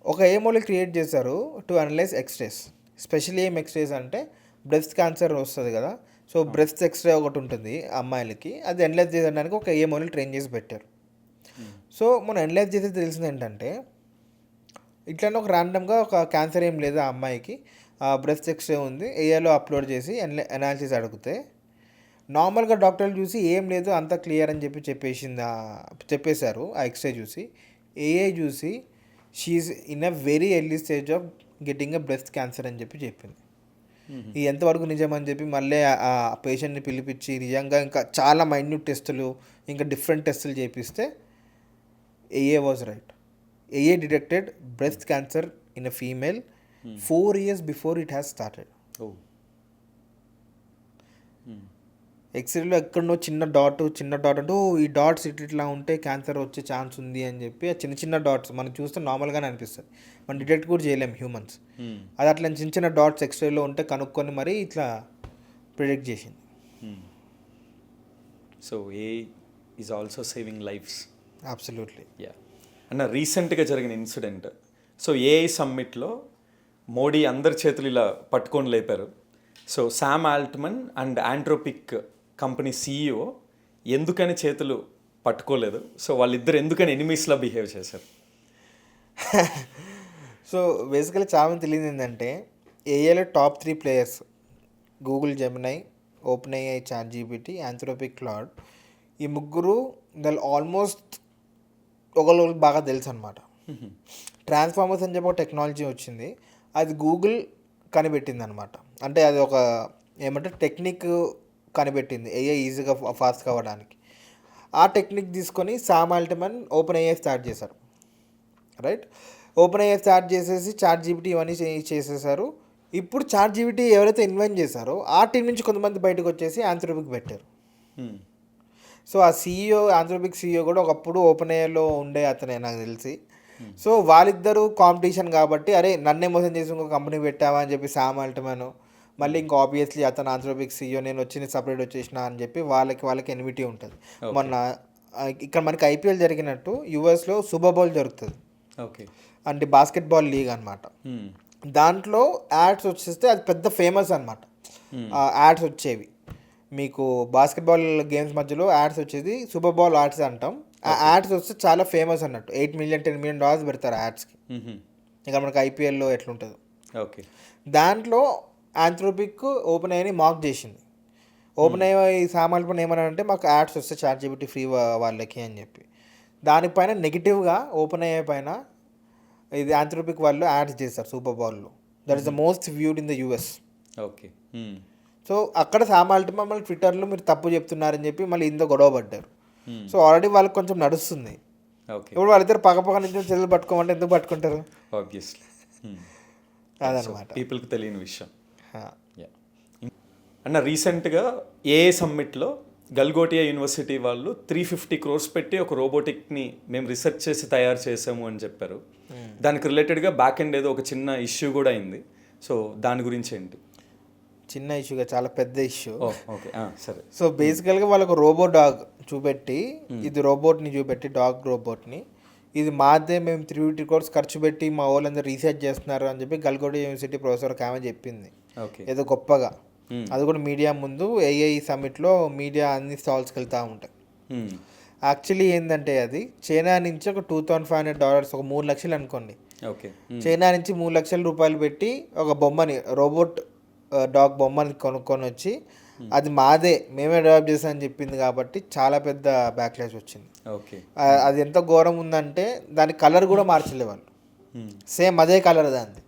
ఒక ఏ మోడల్ క్రియేట్ చేశారు టు అనలైజ్ ఎక్స్రేస్. స్పెషల్లీ ఏం ఎక్స్రేస్ అంటే బ్రెస్ట్ క్యాన్సర్ వస్తుంది కదా, సో బ్రెస్ట్ ఎక్స్రే ఒకటి ఉంటుంది అమ్మాయిలకి, అది ఎనలైజ్ చేయడానికి ఒక ఏఎంఓని ట్రైన్ చేసి పెట్టారు. సో మనం ఎనలైజ్ చేసి తెలిసింది ఏంటంటే, ఇట్లానే ఒక ర్యాండమ్గా ఒక క్యాన్సర్ ఏం లేదు ఆ అమ్మాయికి, బ్రెస్ట్ ఎక్స్రే ఉంది, ఏఐలో అప్లోడ్ చేసి అనాలిసిస్ అడిగితే నార్మల్గా డాక్టర్లు చూసి ఏం లేదు అంతా క్లియర్ అని చెప్పేశారు ఆ ఎక్స్రే చూసి. ఏఐ చూసి she is in a very early stage of getting a breast cancer అని చెప్పింది. ఇది ఎంతవరకు నిజమని చెప్పి మళ్ళీ ఆ పేషెంట్ని పిలిపించి నిజంగా ఇంకా చాలా మైన్యూట్ టెస్టులు ఇంకా డిఫరెంట్ టెస్టులు చేపిస్తే AI was right. AI detected breast cancer in a female 4 years before it has started. ఎక్స్రేలో ఎక్కడో చిన్న డాట్ అంటే ఈ డాట్స్ ఇట్లా ఉంటే క్యాన్సర్ వచ్చే ఛాన్స్ ఉంది అని చెప్పి ఆ చిన్న డాట్స్ మనం చూస్తే నార్మల్గానే అనిపిస్తుంది, మనం డిటెక్ట్ కూడా చేయలేము హ్యూమన్స్. అది అట్లా చిన్న డాట్స్ ఎక్స్రేలో ఉంటే కనుక్కొని మరీ ఇట్లా ప్రిడిక్ట్ చేసింది. So AI is also saving lives. Absolutely. Yeah అన్న, రీసెంట్గా జరిగిన ఇన్సిడెంట్, సో ఏఐ సమ్మిట్లో మోడీ అందరి చేతులు ఇలా పట్టుకొని లేపారు. So Sam Altman and Anthropic company CEO ఎందుకని చేతులు పట్టుకోలేదు? సో వాళ్ళిద్దరు ఎందుకని ఎనిమీస్లా బిహేవ్ చేశారు? సో బేసికలీ చాలా తెలియదు ఏంటంటే, ఏఐలో top 3 players Google Gemini, OpenAI, ChatGPT, Anthropic Claude, ఈ ముగ్గురు వాళ్ళు ఆల్మోస్ట్ ఒకళ్ళు బాగా తెలుసు అనమాట. ట్రాన్స్ఫార్మర్స్ అని చెప్పి ఒక టెక్నాలజీ వచ్చింది, అది గూగుల్ కనిపెట్టింది అనమాట. అంటే అది ఒక ఏమంటే టెక్నిక్ కనిపెట్టింది ఏఐ ఈజీగా ఫాస్ట్ అవ్వడానికి. ఆ టెక్నిక్ తీసుకొని Sam Altman open AI start చేశారు, రైట్. ఓపెన్ ఏఐ స్టార్ట్ చేసేసి చాట్ జీపీటీ ఇవన్నీ చేసేసారు. ఇప్పుడు చాట్ జీపీటీ ఎవరైతే ఇన్వెంట్ చేశారో ఆ టీం నుంచి కొంతమంది బయటకు వచ్చేసి ఆంథ్రోపిక్ పెట్టారు. సో ఆ సీఈఓ, ఆంథ్రోపిక్ సీఈఓ కూడా ఒకప్పుడు ఓపెన్ ఏఐలో ఉండే అతనే నాకు తెలిసి. సో వాళ్ళిద్దరూ కాంపిటీషన్ కాబట్టి, అరే నన్నే మోసం చేసి ఇంకో కంపెనీ పెట్టావా అని చెప్పి శామ్ ఆల్ట్మన్, మళ్ళీ ఇంకా ఆబ్వియస్లీ అతను ఆంథ్రోపిక్ సీఈఓ నేను వచ్చి సపరేట్ వచ్చేసిన అని చెప్పి వాళ్ళకి ఎనిమిటీ ఉంటుంది. మొన్న ఇక్కడ మనకి ఐపీఎల్ జరిగినట్టు యూఎస్లో సూపర్ బౌల్ జరుగుతుంది, ఓకే, అంటే బాస్కెట్బాల్ లీగ్ అనమాట. దాంట్లో యాడ్స్ వచ్చేస్తే అది పెద్ద ఫేమస్ అనమాట. యాడ్స్ వచ్చేవి మీకు బాస్కెట్బాల్ గేమ్స్ మధ్యలో యాడ్స్ వచ్చేది సూపర్ బౌల్ యాడ్స్ అంటాం. ఆ యాడ్స్ వస్తే చాలా ఫేమస్ అన్నట్టు. $8 million $10 million పెడతారు యాడ్స్కి. ఇక్కడ మనకి ఐపీఎల్లో ఎట్లుంటుంది. ఓకే, దాంట్లో ఆంథ్రోపిక్ ఓపెన్ ఏఐని మాక్ చేసింది. ఓపెన్ ఏఐ సామాన్లు ఏమన్నారంటే మాకు యాడ్స్ వస్తే చాట్ జీపీటీ ఫ్రీ వాళ్ళకి అని చెప్పి. దానిపైన నెగిటివ్గా ఓపెన్ ఏఐ పైన ఇది ఆంథ్రోపిక్ వాళ్ళు యాడ్స్ చేస్తారు సూపర్ బౌల్లో. That is the most viewed in the US. Okay. So అక్కడ సామాన్లు మళ్ళీ ట్విట్టర్లో మీరు తప్పు చెప్తున్నారని చెప్పి మళ్ళీ ఇంత గొడవ పడ్డారు. సో ఆల్రెడీ వాళ్ళకి కొంచెం నడుస్తుంది. ఇప్పుడు వాళ్ళిద్దరు పక్క నుంచి చెల్లెలు పట్టుకోమంటే ఎందుకు పట్టుకుంటారు? ఆబ్వియస్లీ అదనమాట, పీపుల్కి తెలియని విషయం. అన్న, రీసెంట్గా ఏఏ సమ్మిట్లో గల్గోటియా యూనివర్సిటీ వాళ్ళు 350 crores పెట్టి ఒక రోబోటిక్ని మేము రీసెర్చ్ చేసి తయారు చేసాము అని చెప్పారు. దానికి రిలేటెడ్గా బ్యాక్ ఎండ్ ఏదో ఒక చిన్న ఇష్యూ కూడా అయింది. సో దాని గురించి ఏంటి? చిన్న ఇష్యూగా చాలా పెద్ద ఇష్యూ. ఓకే, సరే. సో బేసికల్గా వాళ్ళకు రోబో డాగ్ చూపెట్టి, ఇది రోబోట్ని చూపెట్టి, డాగ్ రోబోట్ని, ఇది మాదే, మేము 350 crores ఖర్చు పెట్టి మా వాళ్ళందరూ రీసెర్చ్ చేస్తున్నారు అని చెప్పి గల్గోటియా యూనివర్సిటీ ప్రొఫెసర్ ఆమె చెప్పింది ఏదో గొప్పగా. అది కూడా మీడియా ముందు. ఏఐ సమ్మిట్లో మీడియా అన్ని స్టాల్స్కి వెళ్తూ ఉంటాయి. యాక్చువల్లీ ఏంటంటే అది చైనా నుంచి ఒక $2,500, ఒక 3 లక్షలు అనుకోండి. ఓకే, చైనా నుంచి 3 లక్షల రూపాయలు పెట్టి ఒక బొమ్మని, రోబోట్ డాగ్ బొమ్మని కొనుక్కొని వచ్చి అది మాదే, మేమే డెవలప్ చేసామని చెప్పింది కాబట్టి చాలా పెద్ద బ్యాక్లాష్ వచ్చింది. ఓకే, అది ఎంత ఘోరం ఉందంటే దాని కలర్ కూడా మార్చలే వాళ్ళు, సేమ్ అదే కలర్ దాన్ని.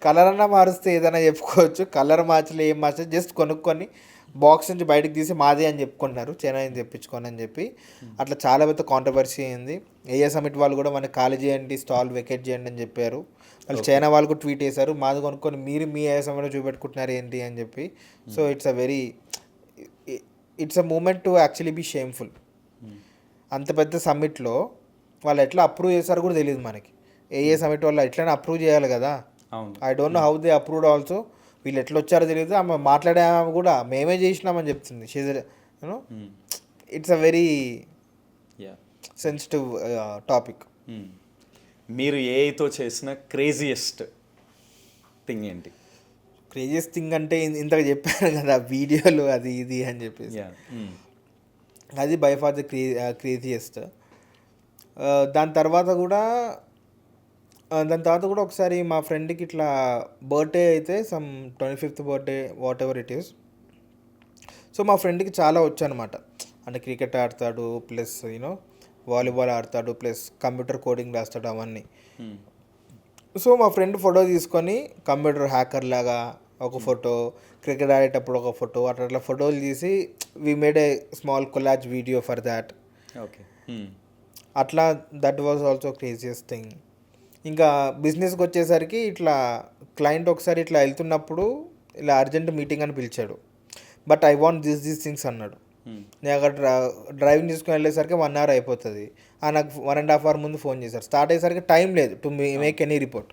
కలర్ అన్నా మారుస్తే ఏదైనా చెప్పుకోవచ్చు, కలర్ మార్చలే, ఏం మార్చలేదు, జస్ట్ కొనుక్కొని బాక్స్ నుంచి బయటకు తీసి మాదే అని చెప్పుకున్నారు, చైనా నుంచి తెప్పించుకొని అని చెప్పి. అట్లా చాలా పెద్ద కాంట్రవర్సీ అయింది. ఏఏ సమిట్ వాళ్ళు కూడా మనకి ఖాళీ చేయండి, స్టాల్ వెకేట్ చేయండి అని చెప్పారు. వాళ్ళు చైనా వాళ్ళు కూడా ట్వీట్ చేశారు, మాది కొనుక్కొని మీరు మీ ఏఏ సమిట్లో చూపెట్టుకుంటున్నారు ఏంటి అని చెప్పి. So it's a moment to actually be shameful. అంత పెద్ద సమ్మిట్లో వాళ్ళు ఎట్లా అప్రూవ్ చేశారో కూడా తెలియదు మనకి. ఏఏ సమిట్ వాళ్ళు ఎట్లయినా అప్రూవ్ చేయాలి కదా. I don't know how they approved also. వీళ్ళు ఎట్లా వచ్చారో తెలియదు. ఆమె మాట్లాడే కూడా మేమే చేసినామని చెప్తుంది. You know it's a very sensitive topic. మీరు ఏఐతో చేసిన క్రేజియెస్ట్ థింగ్ ఏంటి? క్రేజియస్ట్ థింగ్ అంటే ఇంతకు చెప్పాను కదా వీడియోలు అది ఇది అని చెప్పేసి, యా. అది బై ఫార్ ద క్రేజియస్ట్. దాని తర్వాత కూడా ఒకసారి మా ఫ్రెండ్కి ఇట్లా బర్త్డే అయితే some 25th birthday what ever it is. So మా ఫ్రెండ్కి చాలా వచ్చు అనమాట, అంటే క్రికెట్ ఆడతాడు ప్లస్ యూనో వాలీబాల్ ఆడతాడు ప్లస్ కంప్యూటర్ కోడింగ్ రాస్తాడు అవన్నీ. సో మా ఫ్రెండ్ ఫోటో తీసుకొని కంప్యూటర్ హ్యాకర్ లాగా ఒక ఫోటో, క్రికెట్ ఆడేటప్పుడు ఒక ఫోటో, అట్లా ఫోటోలు తీసి we made a small collage video for that. Okay. అట్లా that was also craziest thing. ఇంకా బిజినెస్కి వచ్చేసరికి ఇట్లా క్లయింట్ ఒకసారి ఇట్లా వెళ్తున్నప్పుడు ఇలా అర్జెంట్ మీటింగ్ అని పిలిచాడు, but I want these things అన్నాడు. నేను అక్కడ డ్రైవింగ్ తీసుకుని వెళ్ళేసరికి 1 hour అయిపోతుంది. నాకు 1.5 hour ముందు ఫోన్ చేశారు. స్టార్ట్ అయ్యేసరికి టైం లేదు to make any report.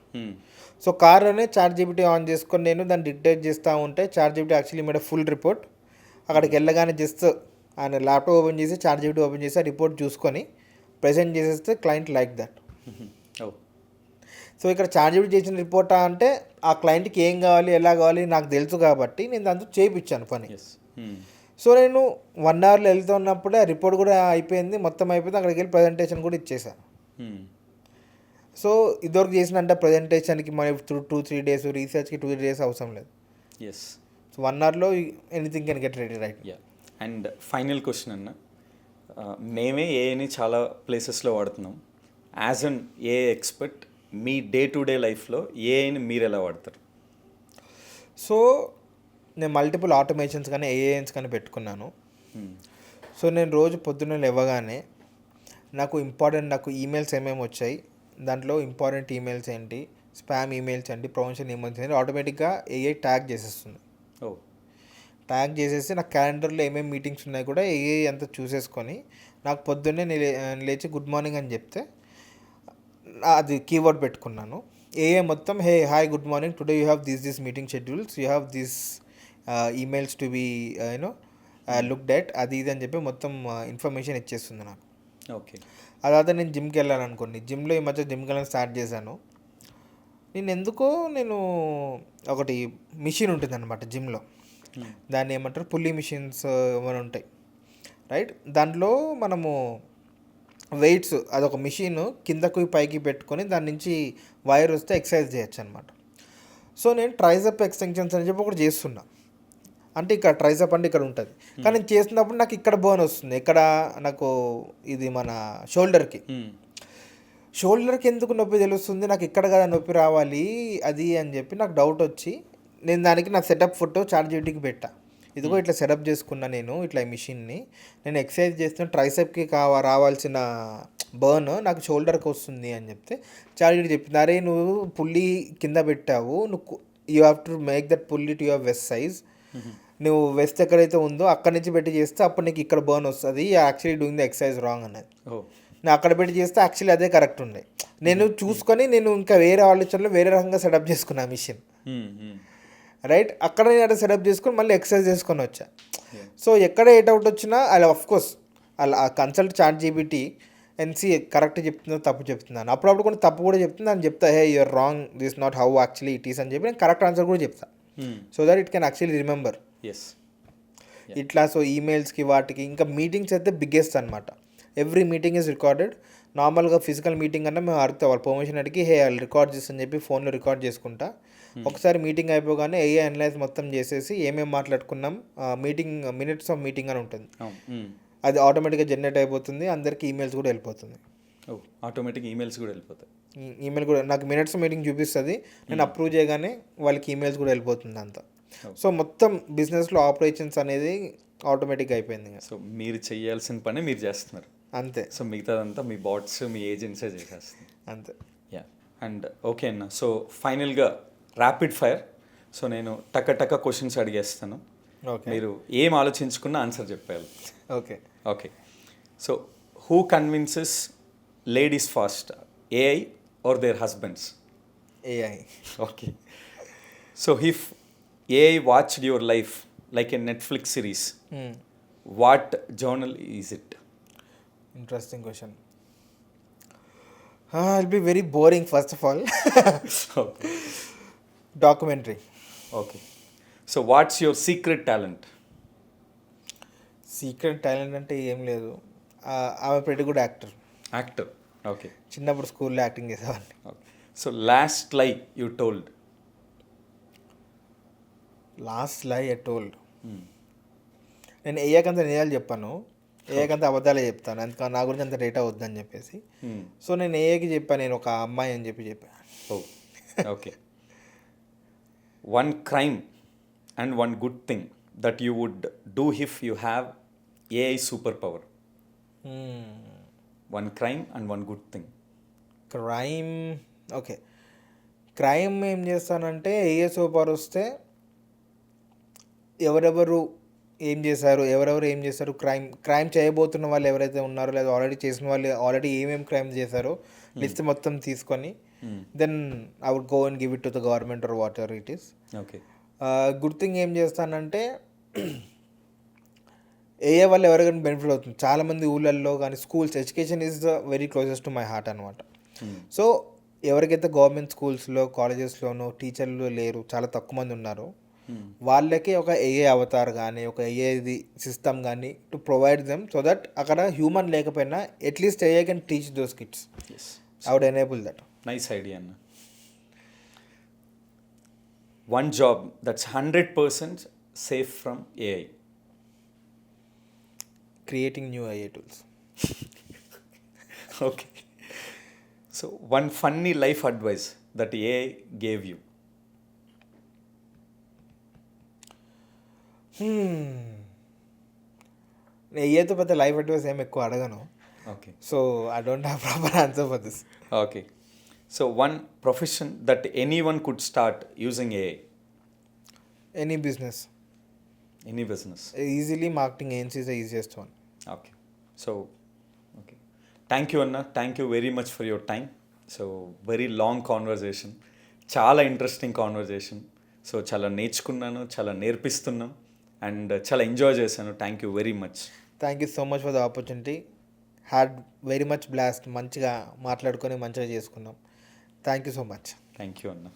So కార్లోనే ChatGPT ఆన్ చేసుకొని నేను దాన్ని డిక్టేట్ చేస్తూ ఉంటే ChatGPT actually made a full report. అక్కడికి వెళ్ళగానే జస్ట్ ఆయన ల్యాప్టాప్ ఓపెన్ చేసి ChatGPT ఓపెన్ చేసి ఆ రిపోర్ట్ చూసుకొని ప్రెజెంట్ చేసేస్తే క్లయింట్ లైక్ దట్. సో ఇక్కడ ChatGPT చేసిన రిపోర్టా అంటే ఆ క్లయింట్కి ఏం కావాలి ఎలా కావాలి నాకు తెలుసు కాబట్టి నేను దాంతో చేయించాను పని. సో నేను 1 hourలో వెళ్తున్నప్పుడే ఆ రిపోర్ట్ కూడా అయిపోయింది, మొత్తం అయిపోయింది. అక్కడికి వెళ్ళి ప్రజెంటేషన్ కూడా ఇచ్చేసాను. సో ఇదివరకు చేసినంటే ప్రజెంటేషన్కి మన 2-3 days, రీసెర్చ్కి 2 days అవసరం లేదు. So 1 hourలో anything can get ready right. And final question అన్న, మేమే ఏఐని చాలా ప్లేసెస్లో వాడుతున్నాం. As an AI expert me day to day లైఫ్లో ఏఐని మీరు ఎలా వాడతారు? సో నేను మల్టిపుల్ ఆటోమేషన్స్ కానీ ఏఐఎన్స్ కానీ పెట్టుకున్నాను. సో నేను రోజు పొద్దున్న లేవగానే నాకు ఈమెయిల్స్ ఏమేమి వచ్చాయి, దాంట్లో ఇంపార్టెంట్ ఈమెయిల్స్ ఏంటి, స్పామ్ ఈమెయిల్స్ ఏంటి, ప్రమోషన్ ఈమెయిల్స్ ఏంటి, ఆటోమేటిక్గా ఏఐ ట్యాగ్ చేసేస్తుంది. ట్యాగ్ చేసేసి నాకు క్యాలెండర్లో ఏమేమి మీటింగ్స్ ఉన్నాయి కూడా ఏఐ అంతా చూసేసుకొని నాకు పొద్దున్నే లేచి గుడ్ మార్నింగ్ అని చెప్తే అది కీవర్డ్ పెట్టుకున్నాను. ఏఐ మొత్తం hey hi good morning today you have this meeting schedules, you have this emails to be you know look that అది ఇది అని చెప్పి మొత్తం ఇన్ఫర్మేషన్ ఇచ్చేస్తుంది నాకు. ఓకే. అதாவது నేను జిమ్కి వెళ్ళాను అనుకోండి, జిమ్లో ఈ మధ్య జిమ్కి వెళ్ళాలని స్టార్ట్ చేశాను. నేను ఒకటి మిషన్ ఉంటుంది అనమాట జిమ్లో, దాన్ని ఏమంటారు పుల్లీ మిషన్స్ ఏమైనా ఉంటాయి రైట్. దాంట్లో మనము వెయిట్స్ అదొక మిషన్ కిందకు పైకి పెట్టుకొని దాని నుంచి వైర్ వస్తే ఎక్సర్సైజ్ చేయొచ్చు అనమాట. సో నేను ట్రైసెప్ ఎక్స్టెన్షన్స్ అని చెప్పి ఒకటి చేస్తున్నా. అంటే ఇక్కడ ట్రైసెప్ అంటే ఇక్కడ ఉంటుంది, కానీ నేను చేస్తున్నప్పుడు నాకు ఇక్కడ బర్న్ వస్తుంది. ఇక్కడ నాకు ఇది మన షోల్డర్కి ఎందుకు నొప్పి తెలుస్తుంది, నాకు ఇక్కడ కదా నొప్పి రావాలి అది అని చెప్పి నాకు డౌట్ వచ్చి నేను దానికి నా సెటప్ ఫోటో ChatGPTకి పెట్టా. ఇదిగో ఇట్లా సెటప్ చేసుకున్నా నేను ఇట్లా ఈ మిషన్ని, నేను ఎక్సర్సైజ్ చేస్తున్న ట్రైసెప్కి రావాల్సిన బర్న్ నాకు షోల్డర్కి వస్తుంది అని చెప్తే ChatGPT చెప్పింది, అరే నువ్వు పుల్లి కింద పెట్టావు, you have to make that pulley to your west size. నువ్వు వెస్ట్ ఎక్కడైతే ఉందో అక్కడి నుంచి పెట్టి చేస్తే అప్పుడు నీకు ఇక్కడ బర్న్ వస్తుంది, actually doing the exercise wrong అన్నది. నేను అక్కడ పెట్టి చేస్తే యాక్చువల్లీ అదే కరెక్ట్ ఉండే. నేను చూసుకొని నేను ఇంకా వేరే ఆలోచనలో వేరే రకంగా సెటప్ చేసుకున్నా మిషన్ రైట్. అక్కడ నేను అక్కడ సెటప్ చేసుకొని మళ్ళీ ఎక్సర్సైజ్ చేసుకొని వచ్చా. సో ఎక్కడ ఏ డౌట్ వచ్చినా అలా ఆఫ్కోర్స్ అలా కన్సల్ట్ ChatGPT ఎన్సీ కరెక్ట్ చెప్తుందో తప్పు చెప్తున్నాను, అప్పుడప్పుడు కొన్ని తప్పు కూడా చెప్తుంది అని చెప్తా, hey you're wrong, this not how actually it is అని చెప్పి నేను కరెక్ట్ ఆన్సర్ కూడా చెప్తా. So that it can actually remember. ఇట్లా సో ఈమెయిల్స్కి వాటికి ఇంకా మీటింగ్స్ అయితే బిగ్గెస్ట్ అనమాట. Every meeting is recorded. నార్మల్గా ఫిజికల్ మీటింగ్ అన్నా మేము అడిగితే వాళ్ళు పర్మిషన్ అడిగి హే వాళ్ళు రికార్డ్ చేస్తని చెప్పి ఫోన్లో రికార్డ్ చేసుకుంటా. ఒకసారి మీటింగ్ అయిపోగానే ఏఐ అనలైజ్ మొత్తం చేసేసి ఏమేమి మాట్లాడుకున్నాం మీటింగ్ మినిట్స్ ఆఫ్ మీటింగ్ అని ఉంటుంది, అది ఆటోమేటిక్గా జనరేట్ అయిపోతుంది. అందరికి ఈమెయిల్స్ కూడా వెళ్ళిపోతుంది. ఆటోమేటిక్ ఈమెయిల్స్ కూడా వెళ్ళిపోతాయి. ఈమెయిల్ కూడా నాకు మినిట్స్ మీటింగ్ చూపిస్తుంది, నేను అప్రూవ్ చేయగానే వాళ్ళకి ఈమెయిల్స్ కూడా వెళ్ళిపోతుంది అంతా. సో మొత్తం బిజినెస్లో ఆపరేషన్స్ అనేది ఆటోమేటిక్గా అయిపోయింది. సో మీరు చేయాల్సిన పని మీరు చేస్తున్నారు అంతే. సో మిగతాదంతా మీ బాట్స్ మీ ఏజెన్సీ చేసేస్తుంది అంతే. యా. అండ్ ఓకే అన్న, సో ఫైనల్గా ర్యాపిడ్ ఫైర్. సో నేను టక్క క్వశ్చన్స్ అడిగేస్తాను, మీరు ఏం ఆలోచించుకున్న ఆన్సర్ చెప్పాలి. Okay. So who convinces ladies fast, AI or their husbands? AI. Okay. So if AI watched your life like a Netflix series, what journal is it? Interesting question. It'll be very boring first of all. Documentary. Okay. So what's your secret talent? Secret talent అంటే ఏం లేదు. ఆమె pretty good actor. Actor. Okay. చిన్నప్పుడు స్కూల్లో acting చేసేవాడిని. So last లై you told? Last లై I told, నేను ఏయకంత నిజాలు చెప్పాను, ఏయకంత అబద్ధాలే చెప్తాను, అందుకని నా గురించి అంత డేటా వద్దని చెప్పేసి. సో నేను ఏకి చెప్పాను, నేను ఒక అమ్మాయి అని చెప్పాను. Oh okay. One crime and one good thing that you would do if you have AI super power. One crime and one good thing. Crime, okay. Crime ఏం చేస్తానంటే ఏఏ సూపర్ వస్తే ఎవరెవరు ఏం చేశారు, ఎవరెవరు ఏం చేశారు, క్రైమ్ చేయబోతున్న వాళ్ళు ఎవరైతే ఉన్నారో లేదా ఆల్రెడీ చేసిన వాళ్ళు ఆల్రెడీ ఏమేమి క్రైమ్ చేశారో లిస్ట్ మొత్తం తీసుకొని then I would go and give it to the government or whatever it is. Okay. Good thing ఏం చేస్తానంటే ఏఏ వల్ల ఎవరికైనా బెనిఫిట్ అవుతుంది. చాలామంది ఊళ్ళల్లో కానీ schools, education is the very closest to my heart అనమాట. సో ఎవరికైతే గవర్నమెంట్ స్కూల్స్లో కాలేజెస్లోనూ టీచర్లు లేరు, చాలా తక్కువ మంది ఉన్నారు, వాళ్ళకి ఒక ఏఏ అవతార్ కానీ ఒక ఏఏది సిస్టమ్ కానీ to provide them, so that అక్కడ హ్యూమన్ లేకపోయినా at least uh can teach those kids. I would enable that. Nice idea అన్న. One job that's 100% safe from AI? Creating new uh tools. Okay. So one funny life advice that AI gave you? నేను ఏతో పెద్ద life advice ఏమి ఎక్కువ అడగను. Okay. So I don't have proper answer for this. Okay. So one profession that any one could start using AI? Any business. Any business. Easily marketing agency is the easiest one. Okay. So okay, thank you అన్న, thank you very much for your time. So very long conversation, చాలా interesting conversation. So చాలా నేర్చుకున్నాను, చాలా నేర్పిస్తున్నాం and చాలా enjoy చేశాను. Thank you very much. Thank you so much for the opportunity. Had very much blast. మంచిగా మాట్లాడుకొని మంచిగా చేసుకున్నాం. Thank you so much. Thank you అన్న.